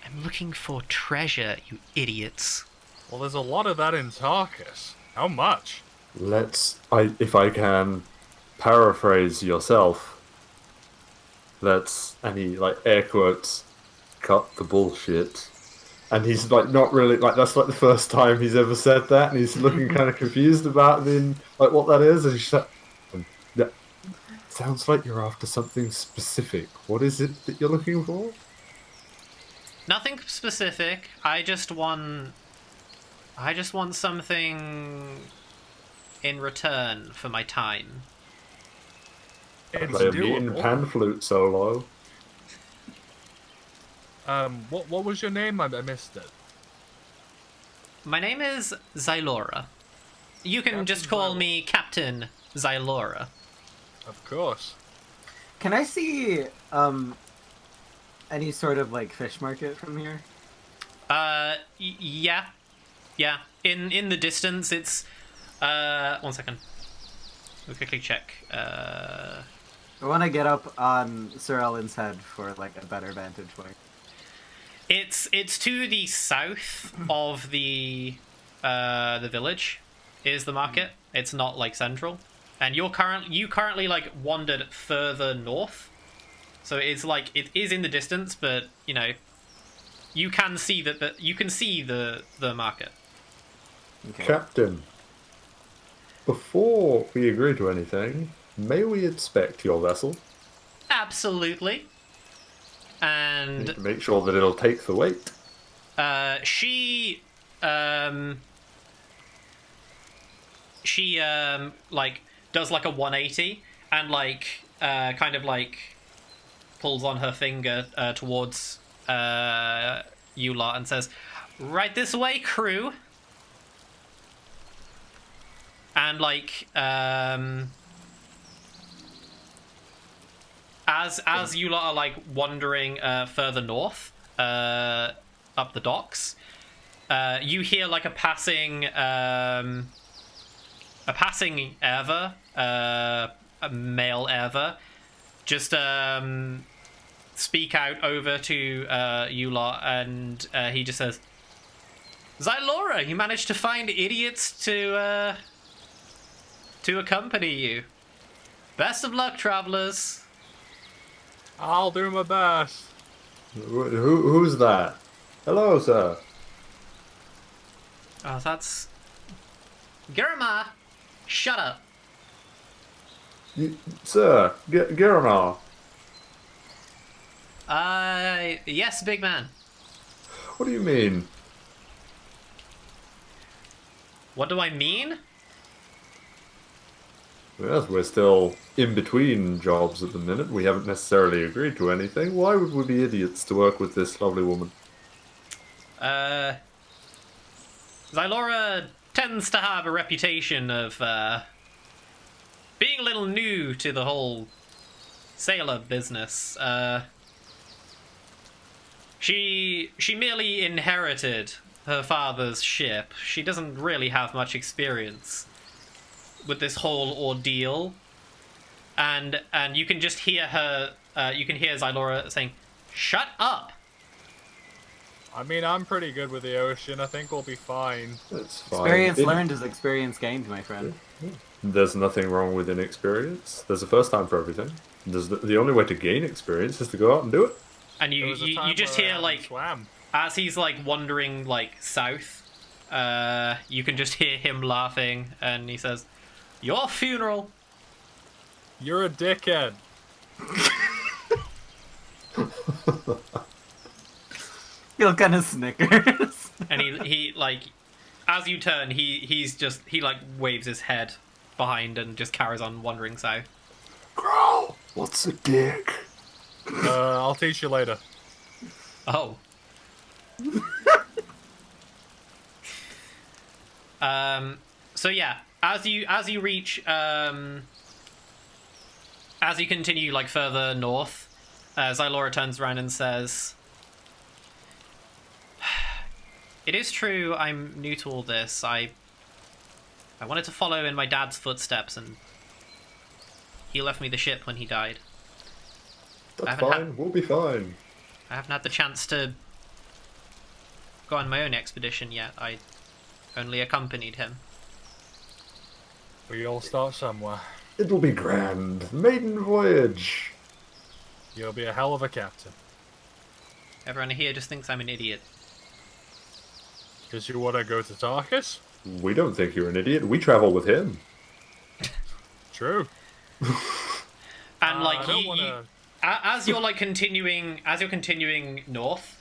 I'm looking for treasure, you idiots. Well, there's a lot of that in Tarkus. How much? If I can paraphrase yourself, and he like air quotes, cut the bullshit. And he's like not really like that's like the first time he's ever said that, and he's looking kind of confused about what that is. And he's like, "That sounds like you're after something specific. What is it that you're looking for?" Nothing specific. I just want something in return for my time. It's Play a mutant doable. pan flute solo. What was your name? I missed it. My name is Xylora. You can Captain just call Xylora. me Captain Xylora. Of course. Can I see any sort of like fish market from here? Yeah. In the distance, it's 1 second. We'll quickly check. I want to get up on Sir Ellen's head for like a better vantage point. It's to the south of the village is the market. It's not like central, and you currently like wandered further north, so it's like it is in the distance, but you know you can see the market. Okay. Captain, before we agree to anything, may we inspect your vessel? Absolutely. Need And to make sure that it'll take the weight. she like does like a 180 and like kind of like pulls on her finger towards you lot and says, "Right this way, crew." And like as you lot are like wandering further north up the docks, you hear like a passing Ever, a male Ever, just speak out over to you lot, and he just says, "Xylora, you managed to find idiots to accompany you. Best of luck, travelers." I'll do my best. Who's that? Hello, sir. Oh, that's Girma. Shut up. Sir, Giramar. Yes, big man. What do you mean? What do I mean? Yes, we're still in between jobs at the minute. We haven't necessarily agreed to anything. Why would we be idiots to work with this lovely woman? Xylora tends to have a reputation of being a little new to the whole sailor business. She merely inherited her father's ship. She doesn't really have much experience with this whole ordeal, and you can just hear her. You can hear Xylora saying, "Shut up." I mean, I'm pretty good with the ocean. I think we'll be fine. That's fine. Experience learned is experience gained, my friend. There's nothing wrong with inexperience. There's a first time for everything. The only way to gain experience is to go out and do it. And There was a time you just where I hear haven't like swam. as he's like wandering like south, you can just hear him laughing, and he says, "Your funeral." You're a dickhead. He'll kind of snickers. And he like, as you turn, he like waves his head behind and just carries on wandering south. Growl, what's a dick? I'll teach you later. Oh. So yeah, as you reach as you continue like further north, Xylora turns around and says, "It is true I'm new to all this. I wanted to follow in my dad's footsteps, and he left me the ship when he died. That's fine, we'll be fine. I haven't had the chance to go on my own expedition yet. I only accompanied him." We all start somewhere. It'll be grand. Maiden voyage. You'll be a hell of a captain. Everyone here just thinks I'm an idiot. Because you want to go to Tarkus? We don't think you're an idiot. We travel with him. True. And like I don't wanna... as you're like continuing north,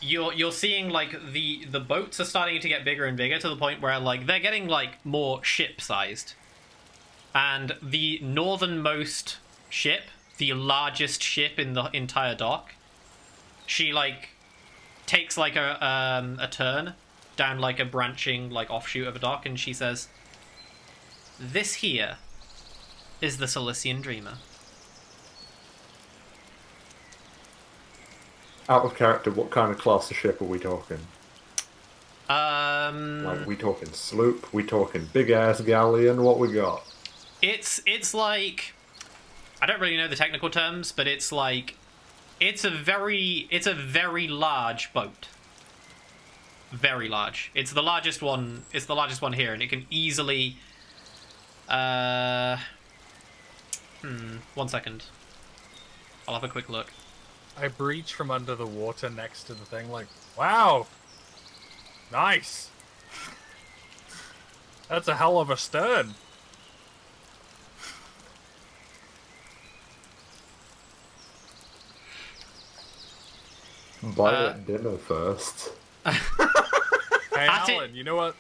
you're seeing like the boats are starting to get bigger and bigger to the point where like they're getting like more ship sized, and the northernmost ship, the largest ship in the entire dock, she like takes like a turn down like a branching like offshoot of a dock, and she says, "This here is the Sylisian Dreamer." Out of character, what kind of class of ship are we talking? Like, we talking sloop? We talking big ass galleon? What we got? It's like, I don't really know the technical terms, but it's like it's a very large boat. Very large. It's the largest one. It's the largest one here, and it can easily. 1 second. I'll have a quick look. I breach from under the water next to the thing like, wow! Nice! That's a hell of a stern. Buy it dinner first. Hey, At it- Alan, you know what?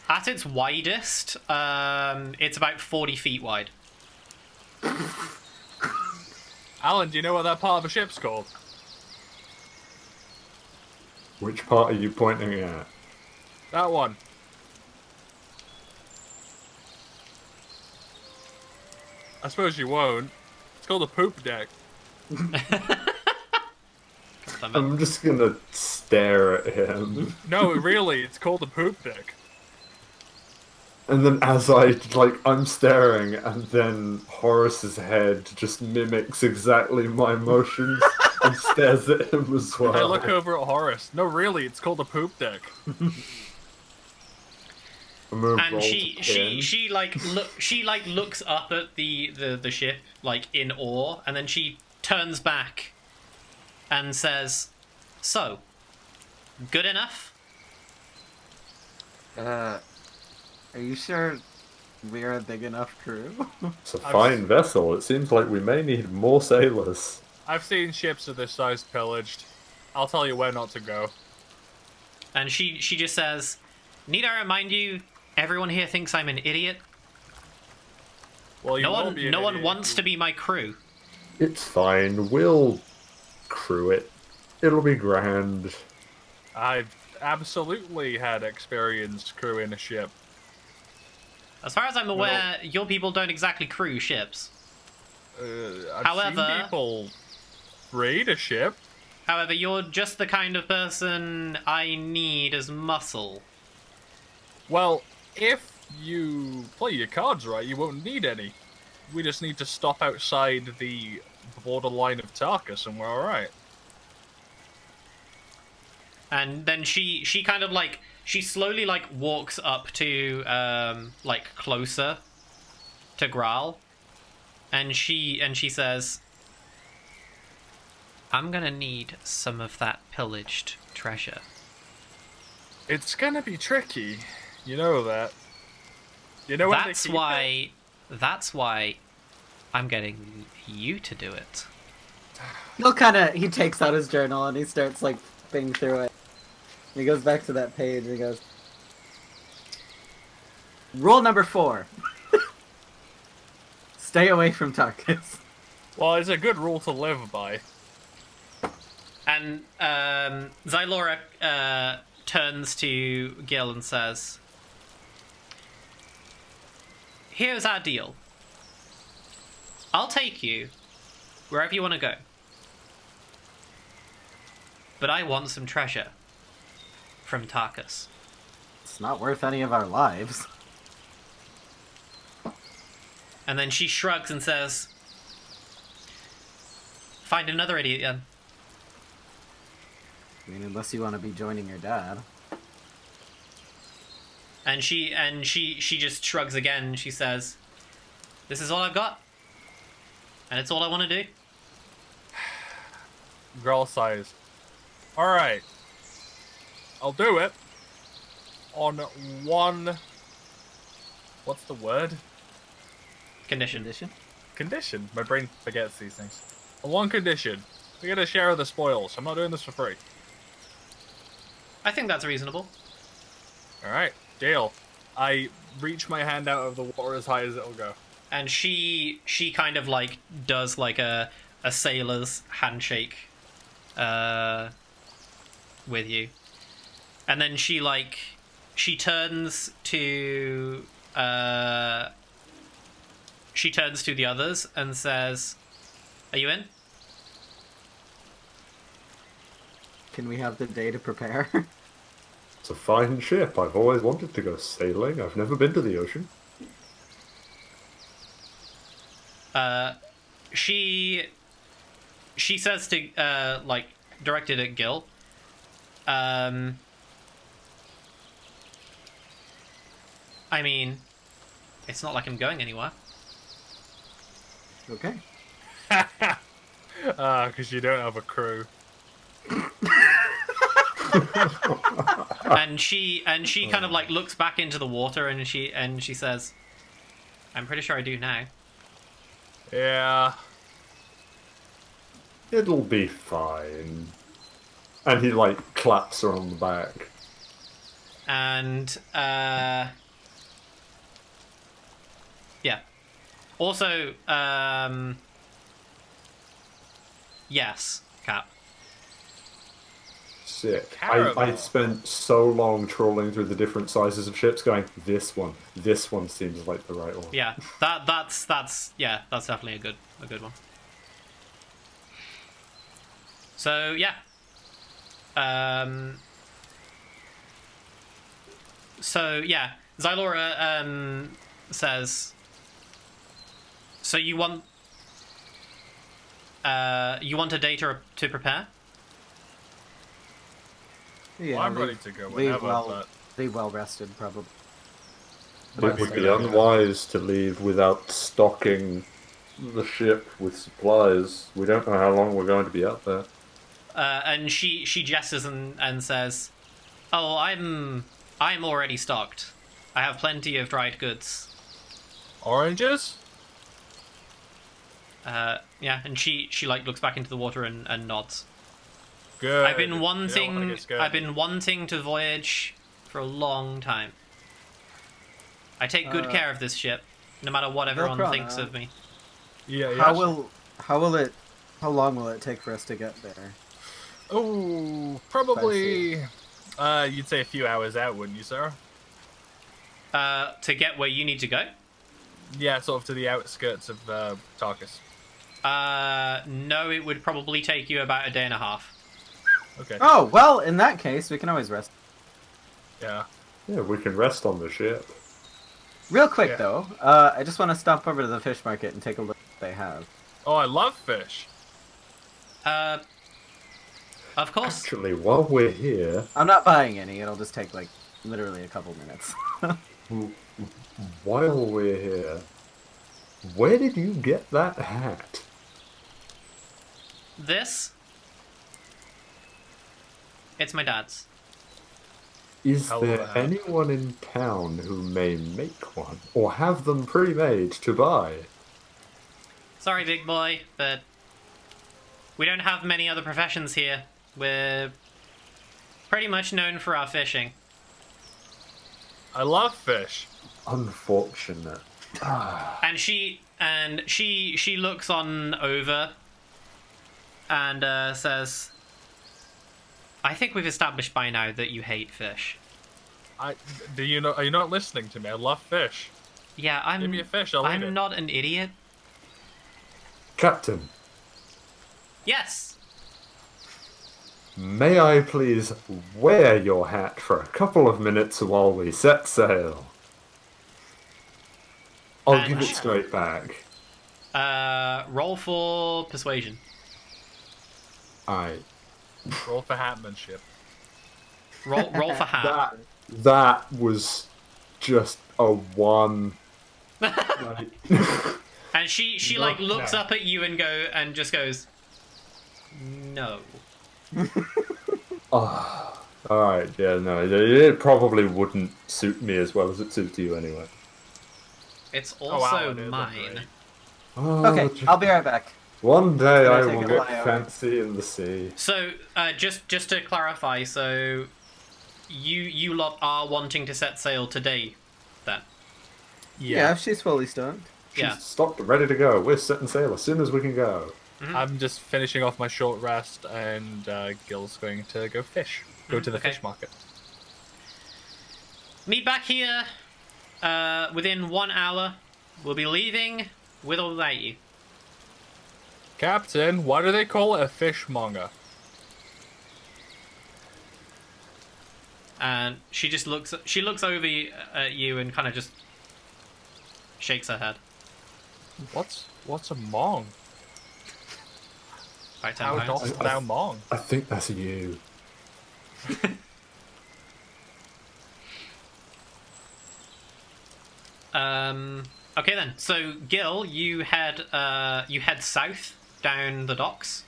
At its widest, it's about 40 feet wide. Alan, do you know what that part of a ship's called? Which part are you pointing at? That one. I suppose you won't. It's called a poop deck. I'm just gonna stare at him. No, really, it's called a poop deck. And then I'm staring, and then Horace's head just mimics exactly my motions and stares at him as well. I look over at Horace. No, really, it's called a poop deck. I'm gonna And roll she to pin. she looks up at the ship like in awe, and then she turns back and says, "So, good enough?" Are you sure we're a big enough crew? It's a fine vessel. It seems like we may need more sailors. I've seen ships of this size pillaged. I'll tell you where not to go. And she just says, "Need I remind you? Everyone here thinks I'm an idiot. Well, you No won't one, be an no one idiot. wants to be my crew." It's fine. We'll crew it. It'll be grand. I've absolutely had experience crewing a ship. As far as I'm aware, your people don't exactly crew ships. I've However- seen people raid a ship. However, you're just the kind of person I need as muscle. Well, if you play your cards right, you won't need any. We just need to stop outside the borderline of Tarkus and we're alright. And then she kind of like she slowly like walks up to like closer to Graal, and she says, "I'm gonna need some of that pillaged treasure." It's gonna be tricky. You know that. You know when they keep it? That's why I'm getting you to do it. He takes out his journal and he starts like flipping through it. And he goes back to that page and he goes, "Rule number 4. Stay away from Tarkus." Well, it's a good rule to live by. And Xylora turns to Gil and says, "Here's our deal. I'll take you wherever you want to go. But I want some treasure from Tarkus." It's not worth any of our lives. And then she shrugs and says, "Find another idiot then." I mean, unless you want to be joining your dad. And she just shrugs again and she says, "This is all I've got. And it's all I want to do." Girl size. Alright. I'll do it. On one... What's the word? Condition. Condition. My brain forgets these things. On one condition. We get a share of the spoils. I'm not doing this for free. I think that's reasonable. Alright. Deal. I reach my hand out of the water as high as it'll go. And she kind of like does like a sailor's handshake with you. And then she turns to the others and says, "Are you in?" Can we have the day to prepare? It's a fine ship. I've always wanted to go sailing. I've never been to the ocean. She says to like directed at Gil, I mean, it's not like I'm going anywhere. Okay. Because you don't have a crew. And she kind of like looks back into the water and she says, "I'm pretty sure I do now." Yeah. It'll be fine. And he claps her on the back. And yeah. Also, Yes, Cap. Sick. Caravel. I spent so long trawling through the different sizes of ships going, this one seems like the right one. Yeah, that's definitely a good one. So yeah. So yeah, Xylora says. So you want a day to prepare? Yeah, Well, I'm leave- ready to go leave whenever, well, but leave well rested, probably. It would be unwise to leave without stocking the ship with supplies. We don't know how long we're going to be out there. And she gestures and says, "Oh, I'm already stocked. I have plenty of dried goods." oranges? Yeah, and she like looks back into the water and nods. Good. I've been You don't wanting wanna get scared. I've been wanting to voyage for a long time. I take good care of this ship, no matter what everyone Velcro, thinks of me. Yeah, How long will it take for us to get there? Oh, probably. You'd say a few hours out, wouldn't you, sir? To get where you need to go? Yeah, sort of to the outskirts of Tarkus. No, it would probably take you about a day and a half. Okay. Oh, well, in that case, we can always rest. Yeah. Yeah, we can rest on the ship. Real quick, Yeah. though, I just want to stop over to the fish market and take a look at what they have. Oh, I love fish. Of course. Actually, while we're here, I'm not buying any. It'll just take, like, literally a couple minutes. while we're here, where did you get that hat? This? It's my dad's. Is Hell of a there hat. anyone in town who may make one, or have them pre-made to buy? Sorry, big boy, but we don't have many other professions here. We're pretty much known for our fishing. I love fish. Unfortunate. And she looks on over and says, "I think we've established by now that you hate fish." Do you know? Are you not listening to me? I love fish. Yeah, Give me a fish. I'll eat I'm it. not an idiot. Captain, Yes. may I please wear your hat for a couple of minutes while we set sail? I'll give it And- straight back. Roll for persuasion. Alright. Roll for hatmanship. Roll for hat. That was just a one. Like, And she like looks up at you and just goes, "No." Alright, yeah, no, it probably wouldn't suit me as well as it suits you anyway. It's wow, also it is, mine. that's Oh, Okay, I'll be right back. One day Gonna I take will a get flyover. fancy in the sea. So, just to clarify, so you lot are wanting to set sail today, then? Yeah, if she's fully stocked. She's Yeah. stocked, ready to go. We're setting sail as soon as we can go. I'm just finishing off my short rest, and Gil's going to go fish. Go to the okay. fish market. Meet back here within 1 hour. We'll be leaving with or without you. Captain, why do they call it a fishmonger? And she just looks over at you and kind of just shakes her head. What's a mong? Right, 10 How pounds. dost thou mong? I think that's you. Okay then. So Gil, you head south down the docks.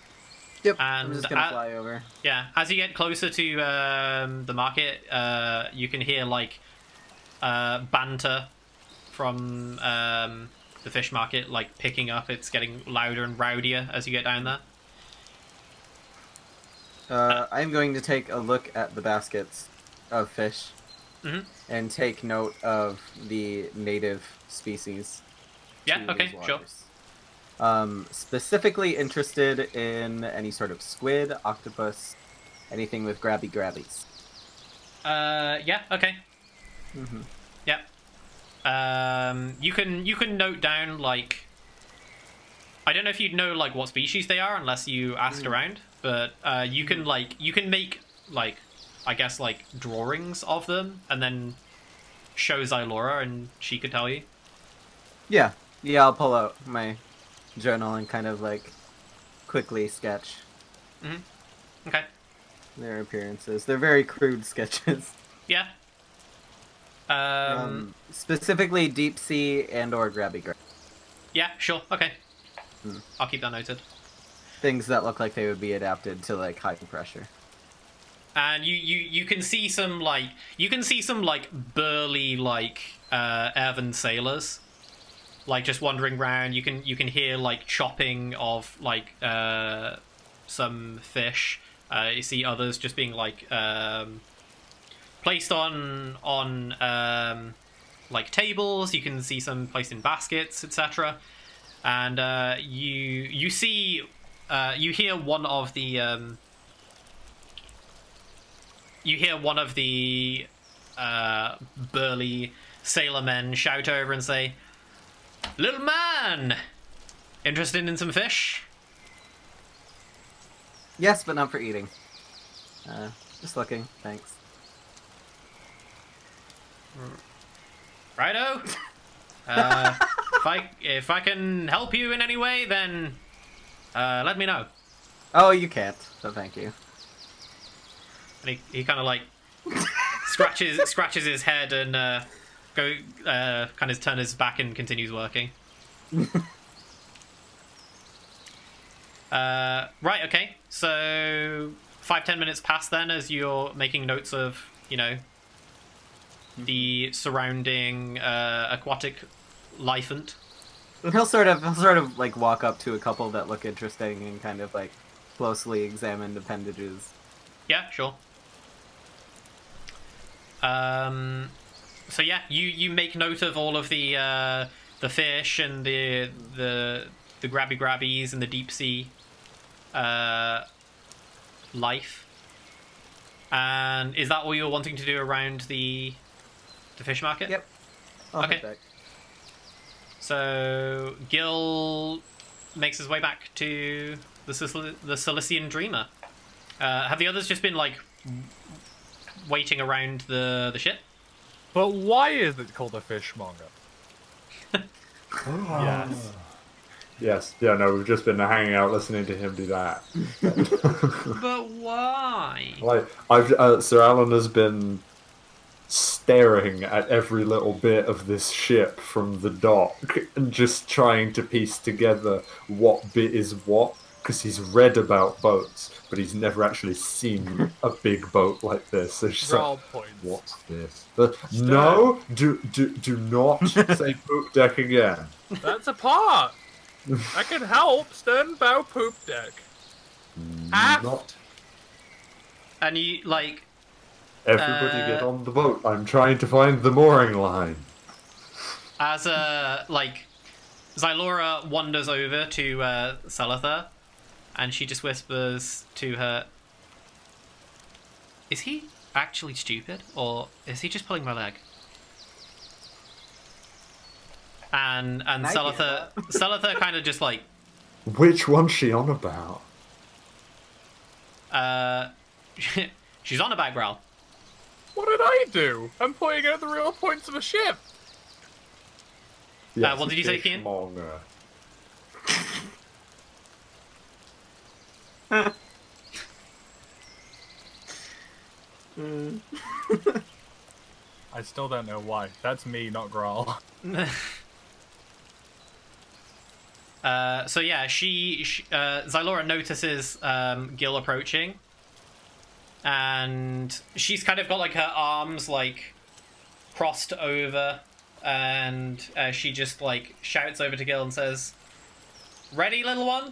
Yep, And I'm just gonna fly over. Yeah, as you get closer to the market, you can hear like banter from the fish market, like picking up. It's getting louder and rowdier as you get down there. I'm going to take a look at the baskets of fish and take note of the native species. Yeah. to Okay. these Sure. waters. Specifically interested in any sort of squid, octopus, anything with grabby grabbies. Yeah, okay. Mm-hmm. Yeah. You can note down, like, I don't know if you'd know, like, what species they are unless you asked around, but you can make, like, I guess, like, drawings of them and then show Xylora and she could tell you. Yeah, I'll pull out my journal and kind of like quickly sketch Okay. their appearances. They're very crude sketches. Yeah. Specifically deep sea and or grabby grab. Yeah, sure. Okay. I'll keep that noted. Things that look like they would be adapted to like high pressure. And you can see some like burly like Evan sailors, like just wandering around. You can hear like chopping of like some fish. You see others just being like placed on like tables. You can see some placed in baskets, etc. And you see you hear one of the burly sailor men shout over and say, "Little man, interested in some fish?" Yes, but not for eating. Just looking, thanks. Righto. If I can help you in any way, then let me know. Oh, you can't, so thank you. And he kind of like scratches his head and kind of turns his back and continues working. Right, okay. So 5-10 minutes pass then as you're making notes of, you know, the surrounding aquatic lifant. And he'll sort of like walk up to a couple that look interesting and kind of like closely examine appendages. Yeah, sure. So yeah, you make note of all of the fish and the grabby grabbies and the deep sea life. And is that all you're wanting to do around the fish market? Yep. I'll Okay. head back. So Gil makes his way back to the Sylisian Dreamer. Have the others just been like waiting around the ship? But why is it called a fishmonger? Yes. Yes. Yeah, no, we've just been hanging out listening to him do that. But why? Like, Sir Alan has been staring at every little bit of this ship from the dock and just trying to piece together what bit is what, because he's read about boats, but he's never actually seen a big boat like this. So she's like, Points. what's this? No, do not say poop deck again. That's a part. I can help. Stern bow poop deck. Aft. Not And you like everybody get on the boat. I'm trying to find the mooring line. as like Xylora wanders over to Salatha, and she just whispers to her, "Is he actually stupid, or is he just pulling my leg?" And Salatha kind of just like, Which one's she on about? she's on a back growl. What did I do? I'm pointing out the real points of a ship. Yes, what did you say, Kian? fishmonger. I still don't know why. That's me, not Grawl. So yeah, Xylora notices Gil approaching, and she's kind of got like her arms like crossed over, and she just like shouts over to Gil and says, "Ready, little one?"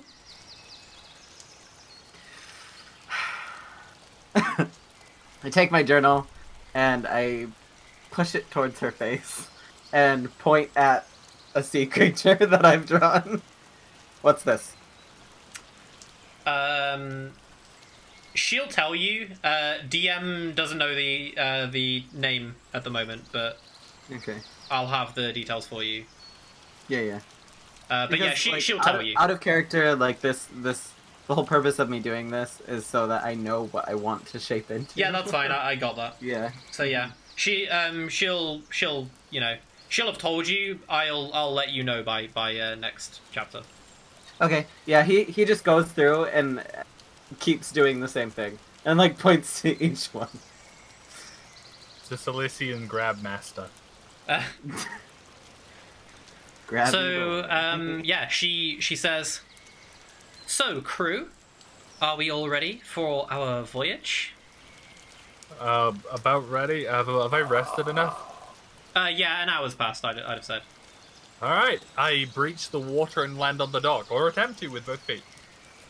I take my journal and I push it towards her face and point at a sea creature that I've drawn. What's this? She'll tell you. DM doesn't know the name at the moment, but Okay. I'll have the details for you. Yeah. But yeah, Because, like, she'll tell you. Out of character, like the whole purpose of me doing this is so that I know what I want to shape into. Yeah, that's fine. I got that. Yeah. So yeah, she'll she'll have told you. I'll let you know by next chapter. Okay. Yeah. He just goes through and keeps doing the same thing and like points to each one. The Sylisian grab master. Grab So me, yeah, she says, "So crew, are we all ready for our voyage?" About ready. Have I rested enough? Yeah, an hour's passed. I'd have said. All right. I breach the water and land on the dock, or attempt to with both feet.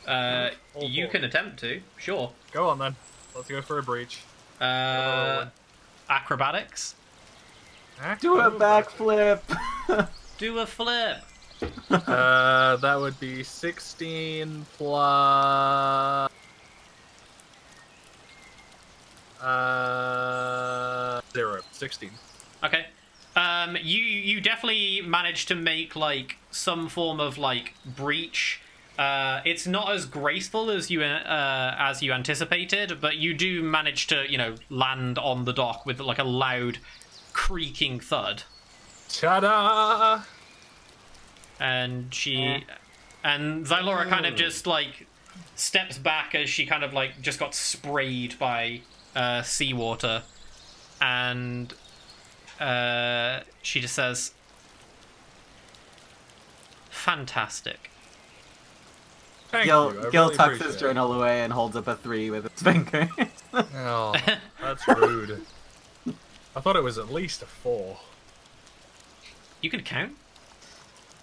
You four. can attempt to, sure. Go on then. Let's go for a breach. Acrobatics. Do a backflip. Do a flip. That would be 16 plus 0. 16. Okay. You definitely managed to make like some form of like breach. It's not as graceful as you anticipated, but you do manage to land on the dock with like a loud creaking thud. Ta-da! And and Xylora kind of just like steps back as she kind of like just got sprayed by seawater, and she just says, "Fantastic." Thank Gil you. I Gil really tucks his appreciate it. journal away and holds up a 3 with his finger. Oh, that's rude. I thought it was at least a 4. You can count.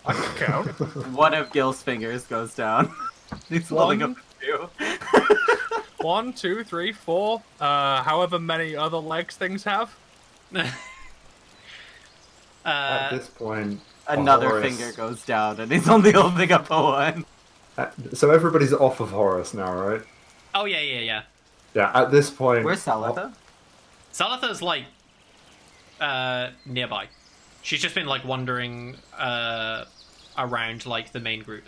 I can count. One of Gil's fingers goes down. He's holding up a 2. 1, 2, 3, 4. However many other legs things have. At this point, Another Horus- finger goes down, and he's only holding up a 1. So everybody's off of Horus now, right? Oh yeah. Yeah. At this point, Where's Salatha? Salatha's like nearby. She's just been like wandering around like the main group.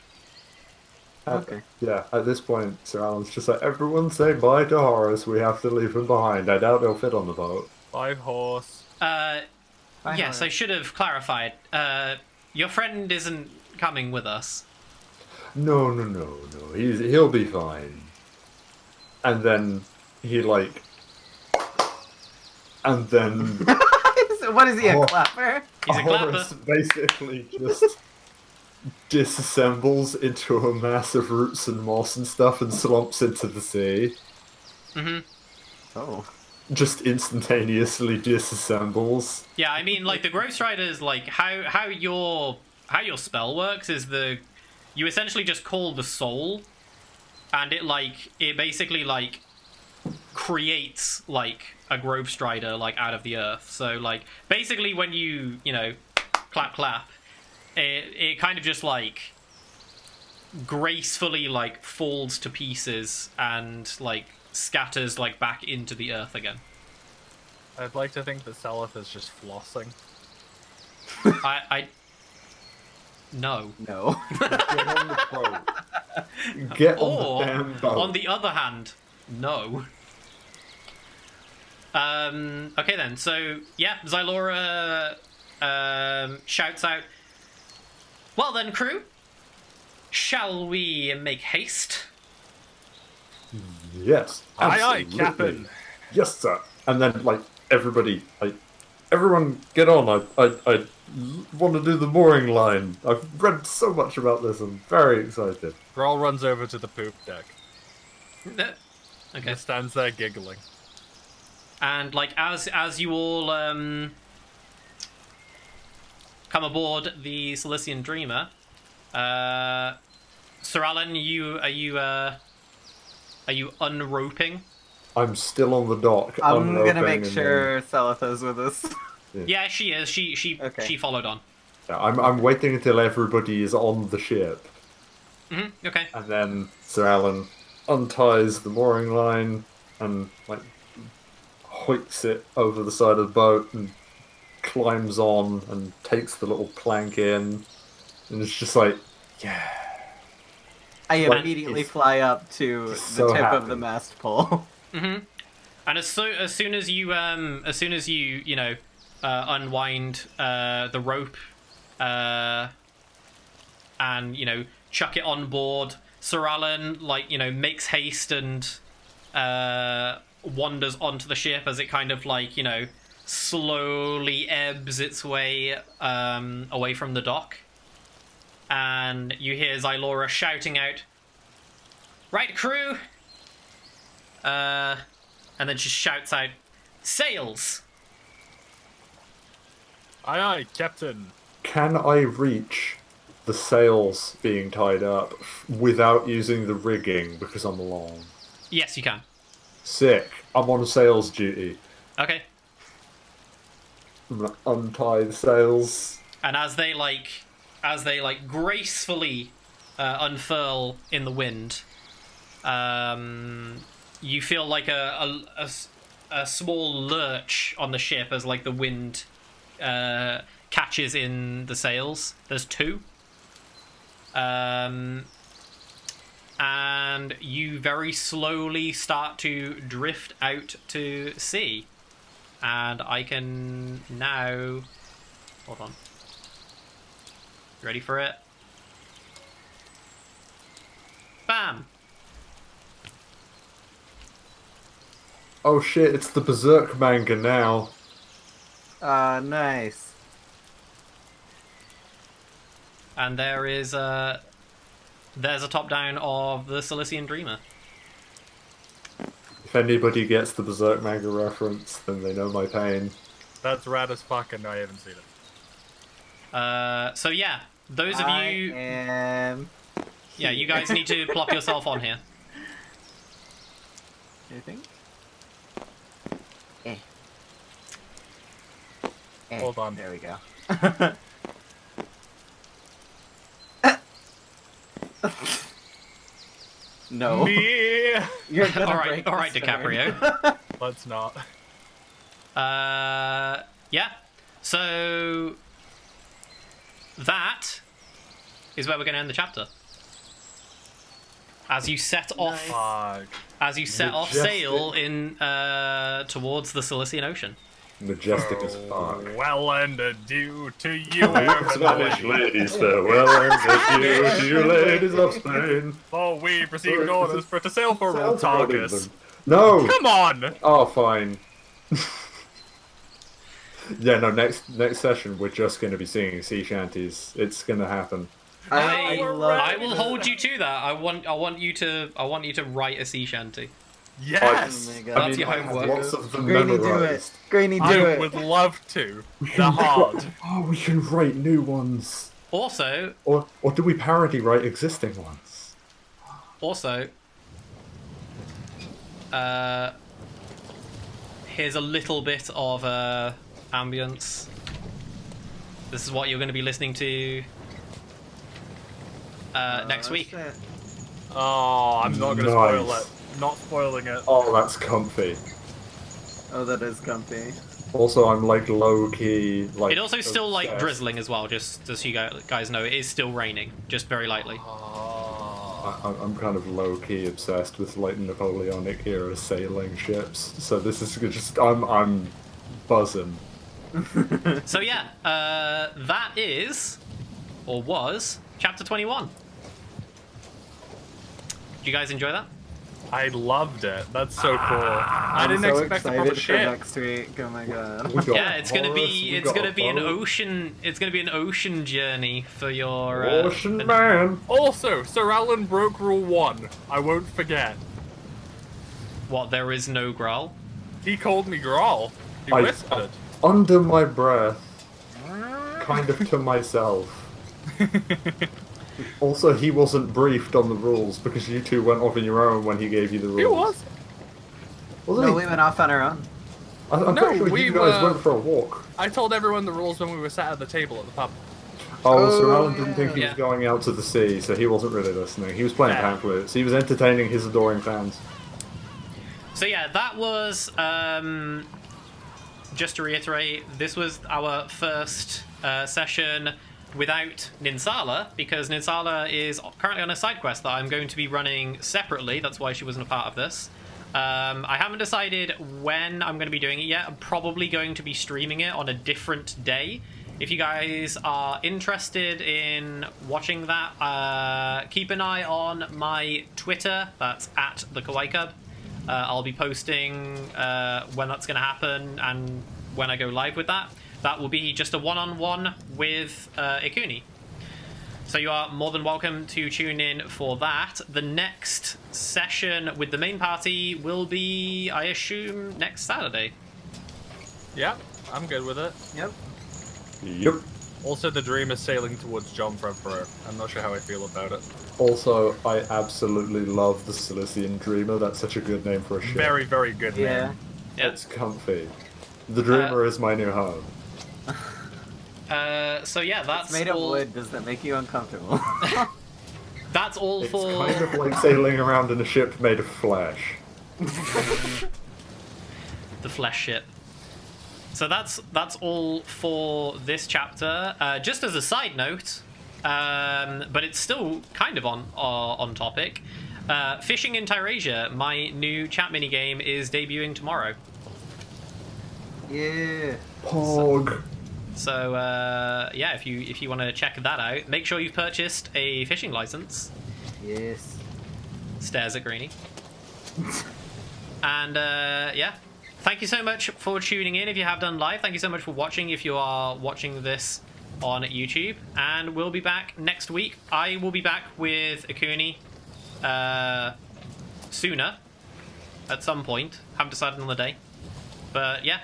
Okay. Yeah. At this point, Sir Alan's just like, everyone say bye to Horus. We have to leave him behind. I doubt he'll fit on the boat. 5 horse. Yes, Horus. I should have clarified. Your friend isn't coming with us. No. He'll be fine. And then he like, and then What is he, a Oh. clapper? He's a Horus clapper. basically just disassembles into a mass of roots and moss and stuff and slumps into the sea. Mm-hmm. Oh. Just instantaneously disassembles. Yeah, I mean, like the Grove Strider's like how your spell works is you essentially just call the soul, and it basically like creates like a Grove Strider like out of the earth. So like basically when you clap, it kind of just like gracefully like falls to pieces and like scatters like back into the earth again. I'd like to think that Salith is just flossing. I no. No. Get on the boat. Get on Or the damn boat. on the other hand, no. Okay then. So yeah, Xylora shouts out, "Well then, crew, shall we make haste?" Yes. Aye, aye, absolutely. Captain. Yes, sir. And then, like, everybody, like, everyone get on. I want to do the mooring line. I've read so much about this. I'm very excited. Grawl runs over to the poop deck. Okay. And stands there giggling. And like as you all come aboard the Sylisian Dreamer, Sir Alan, are you unroping? I'm still on the dock. I'm gonna unroping, make and sure Salatha's with us. Yeah, she is. She Okay. she followed on. then- Yeah, I'm waiting until everybody is on the ship. Okay. And then Sir Alan unties the mooring line and like hoiks it over the side of the boat and climbs on and takes the little plank in, and it's just like, yeah. I Like, immediately he's- fly up to he's the so tip of the happy. mast pole. And as soon as you unwind the rope, and chuck it on board, Sir Alan makes haste and wanders onto the ship as it kind of slowly ebbs its way away from the dock, and you hear Xylora shouting out, "Right, crew!" And then she shouts out, "Sails!" Aye, aye, Captain. Can I reach the sails being tied up without using the rigging because I'm along? Yes, you can. Sick. I'm on sails duty. Okay. I'm gonna untie the sails. And as they gracefully unfurl in the wind, you feel like a small lurch on the ship as the wind catches in the sails. There's two. And you very slowly start to drift out to sea. And I can now... Hold on. Ready for it? Bam! Oh shit, it's the Berserk manga now. Nice. And there's a top down of the Sylisian Dreamer. If anybody gets the Berserk manga reference, then they know my pain. That's rad as fuck, and I haven't seen it. So yeah, those of you, Yeah, you guys need to plop yourself on here. You think? Hold on. There we go. No. Me. You're gonna All right, break all right, the stern. DiCaprio. Let's not. Yeah. So that is where we're going to end the chapter. As you set off, Fuck. as you set off Majestic. sail in towards the Silisian Ocean. Majestic as fuck. Well, and adieu to you, Spanish everybody. ladies, farewell and adieu to you ladies of Spain. For we've received orders for to sail for Rotargus. No! Come on! Oh, fine. Yeah, no, next session we're just going to be singing sea shanties. It's going to happen. I we're love I will hold you to that. I want you to write a sea shanty. Yes! Oh my God. That's your I have homework. lots of them Grainy, do it. memorized. Grainy, do I it. would love to. The hard. Oh, we can write new ones. Also, Or do we parody write existing ones? here's a little bit of ambience. This is what you're going to be listening to next week. Shit. Oh, I'm not gonna spoil Nice. it. Not spoiling it. Oh, that's comfy. Oh, that is comfy. Also, I'm low key It also still obsessed. drizzling as well. Just so you guys know, it is still raining, just very lightly. I'm kind of low key obsessed with Napoleonic era sailing ships. So this is just I'm buzzing. So yeah, that is or was chapter 21. Did you guys enjoy that? I loved it. That's so cool. I I'm didn't so expect the excited proper for shit. next week. Oh my god. We got Yeah, it's gonna Horus, be we it's got gonna be an boat. ocean. It's gonna be an ocean journey for your Ocean man. Also, Sir Alan broke rule 1. I won't forget. What? There is no growl. He called me Grawl. He I- whispered. Under my breath, kind of to myself. Also, he wasn't briefed on the rules because you two went off on your own when he gave you the rules. He was. Wasn't No, he? we went off on our own. I'm No, pretty sure we you guys were- went for a walk. I told everyone the rules when we were sat at the table at the pub. Oh, Sir Oh, Alan didn't think he yeah. was going out to the sea, so he wasn't really listening. He was playing Yeah. pamphlets. He was entertaining his adoring fans. So yeah, that was, just to reiterate, this was our first session without Ninsala, because Ninsala is currently on a side quest that I'm going to be running separately. That's why she wasn't a part of this. I haven't decided when I'm going to be doing it yet. I'm probably going to be streaming it on a different day. If you guys are interested in watching that, keep an eye on my Twitter. That's at the Kawaii Cub. I'll be posting when that's going to happen and when I go live with that. That will be just a one-on-one with Ikuni. So you are more than welcome to tune in for that. The next session with the main party will be, I assume, next Saturday. Yeah, I'm good with it. Yep. Yep. Also, the dream is sailing towards John Favreau. I'm not sure how I feel about it. Also, I absolutely love the Sylisian Dreamer. That's such a good name for a ship. Very, very good Yeah. name. Yeah. It's comfy. The Dreamer is my new home. So yeah, that's It's made of all. wood. Does that make you uncomfortable? That's all It's for. kind of like sailing around in a ship made of flesh. The flesh ship. So that's all for this chapter. Just as a side note, but it's still kind of on topic. Fishing in Tyrasia, my new chat mini game, is debuting tomorrow. Yeah. Pog. So yeah, if you want to check that out, make sure you've purchased a fishing license. Yes. Stares at Greenie. And yeah, thank you so much for tuning in if you have done live. Thank you so much for watching if you are watching this on YouTube. And we'll be back next week. I will be back with Ikuni sooner, at some point. Haven't decided on the day. But yeah,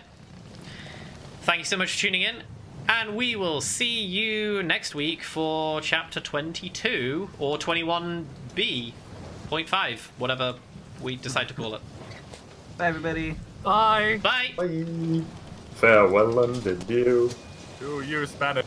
thank you so much for tuning in. And we will see you next week for chapter 22 or 21B.5, whatever we decide to call it. Bye, everybody. Bye. Bye! Bye. Farewell and adieu. To you, Spanish.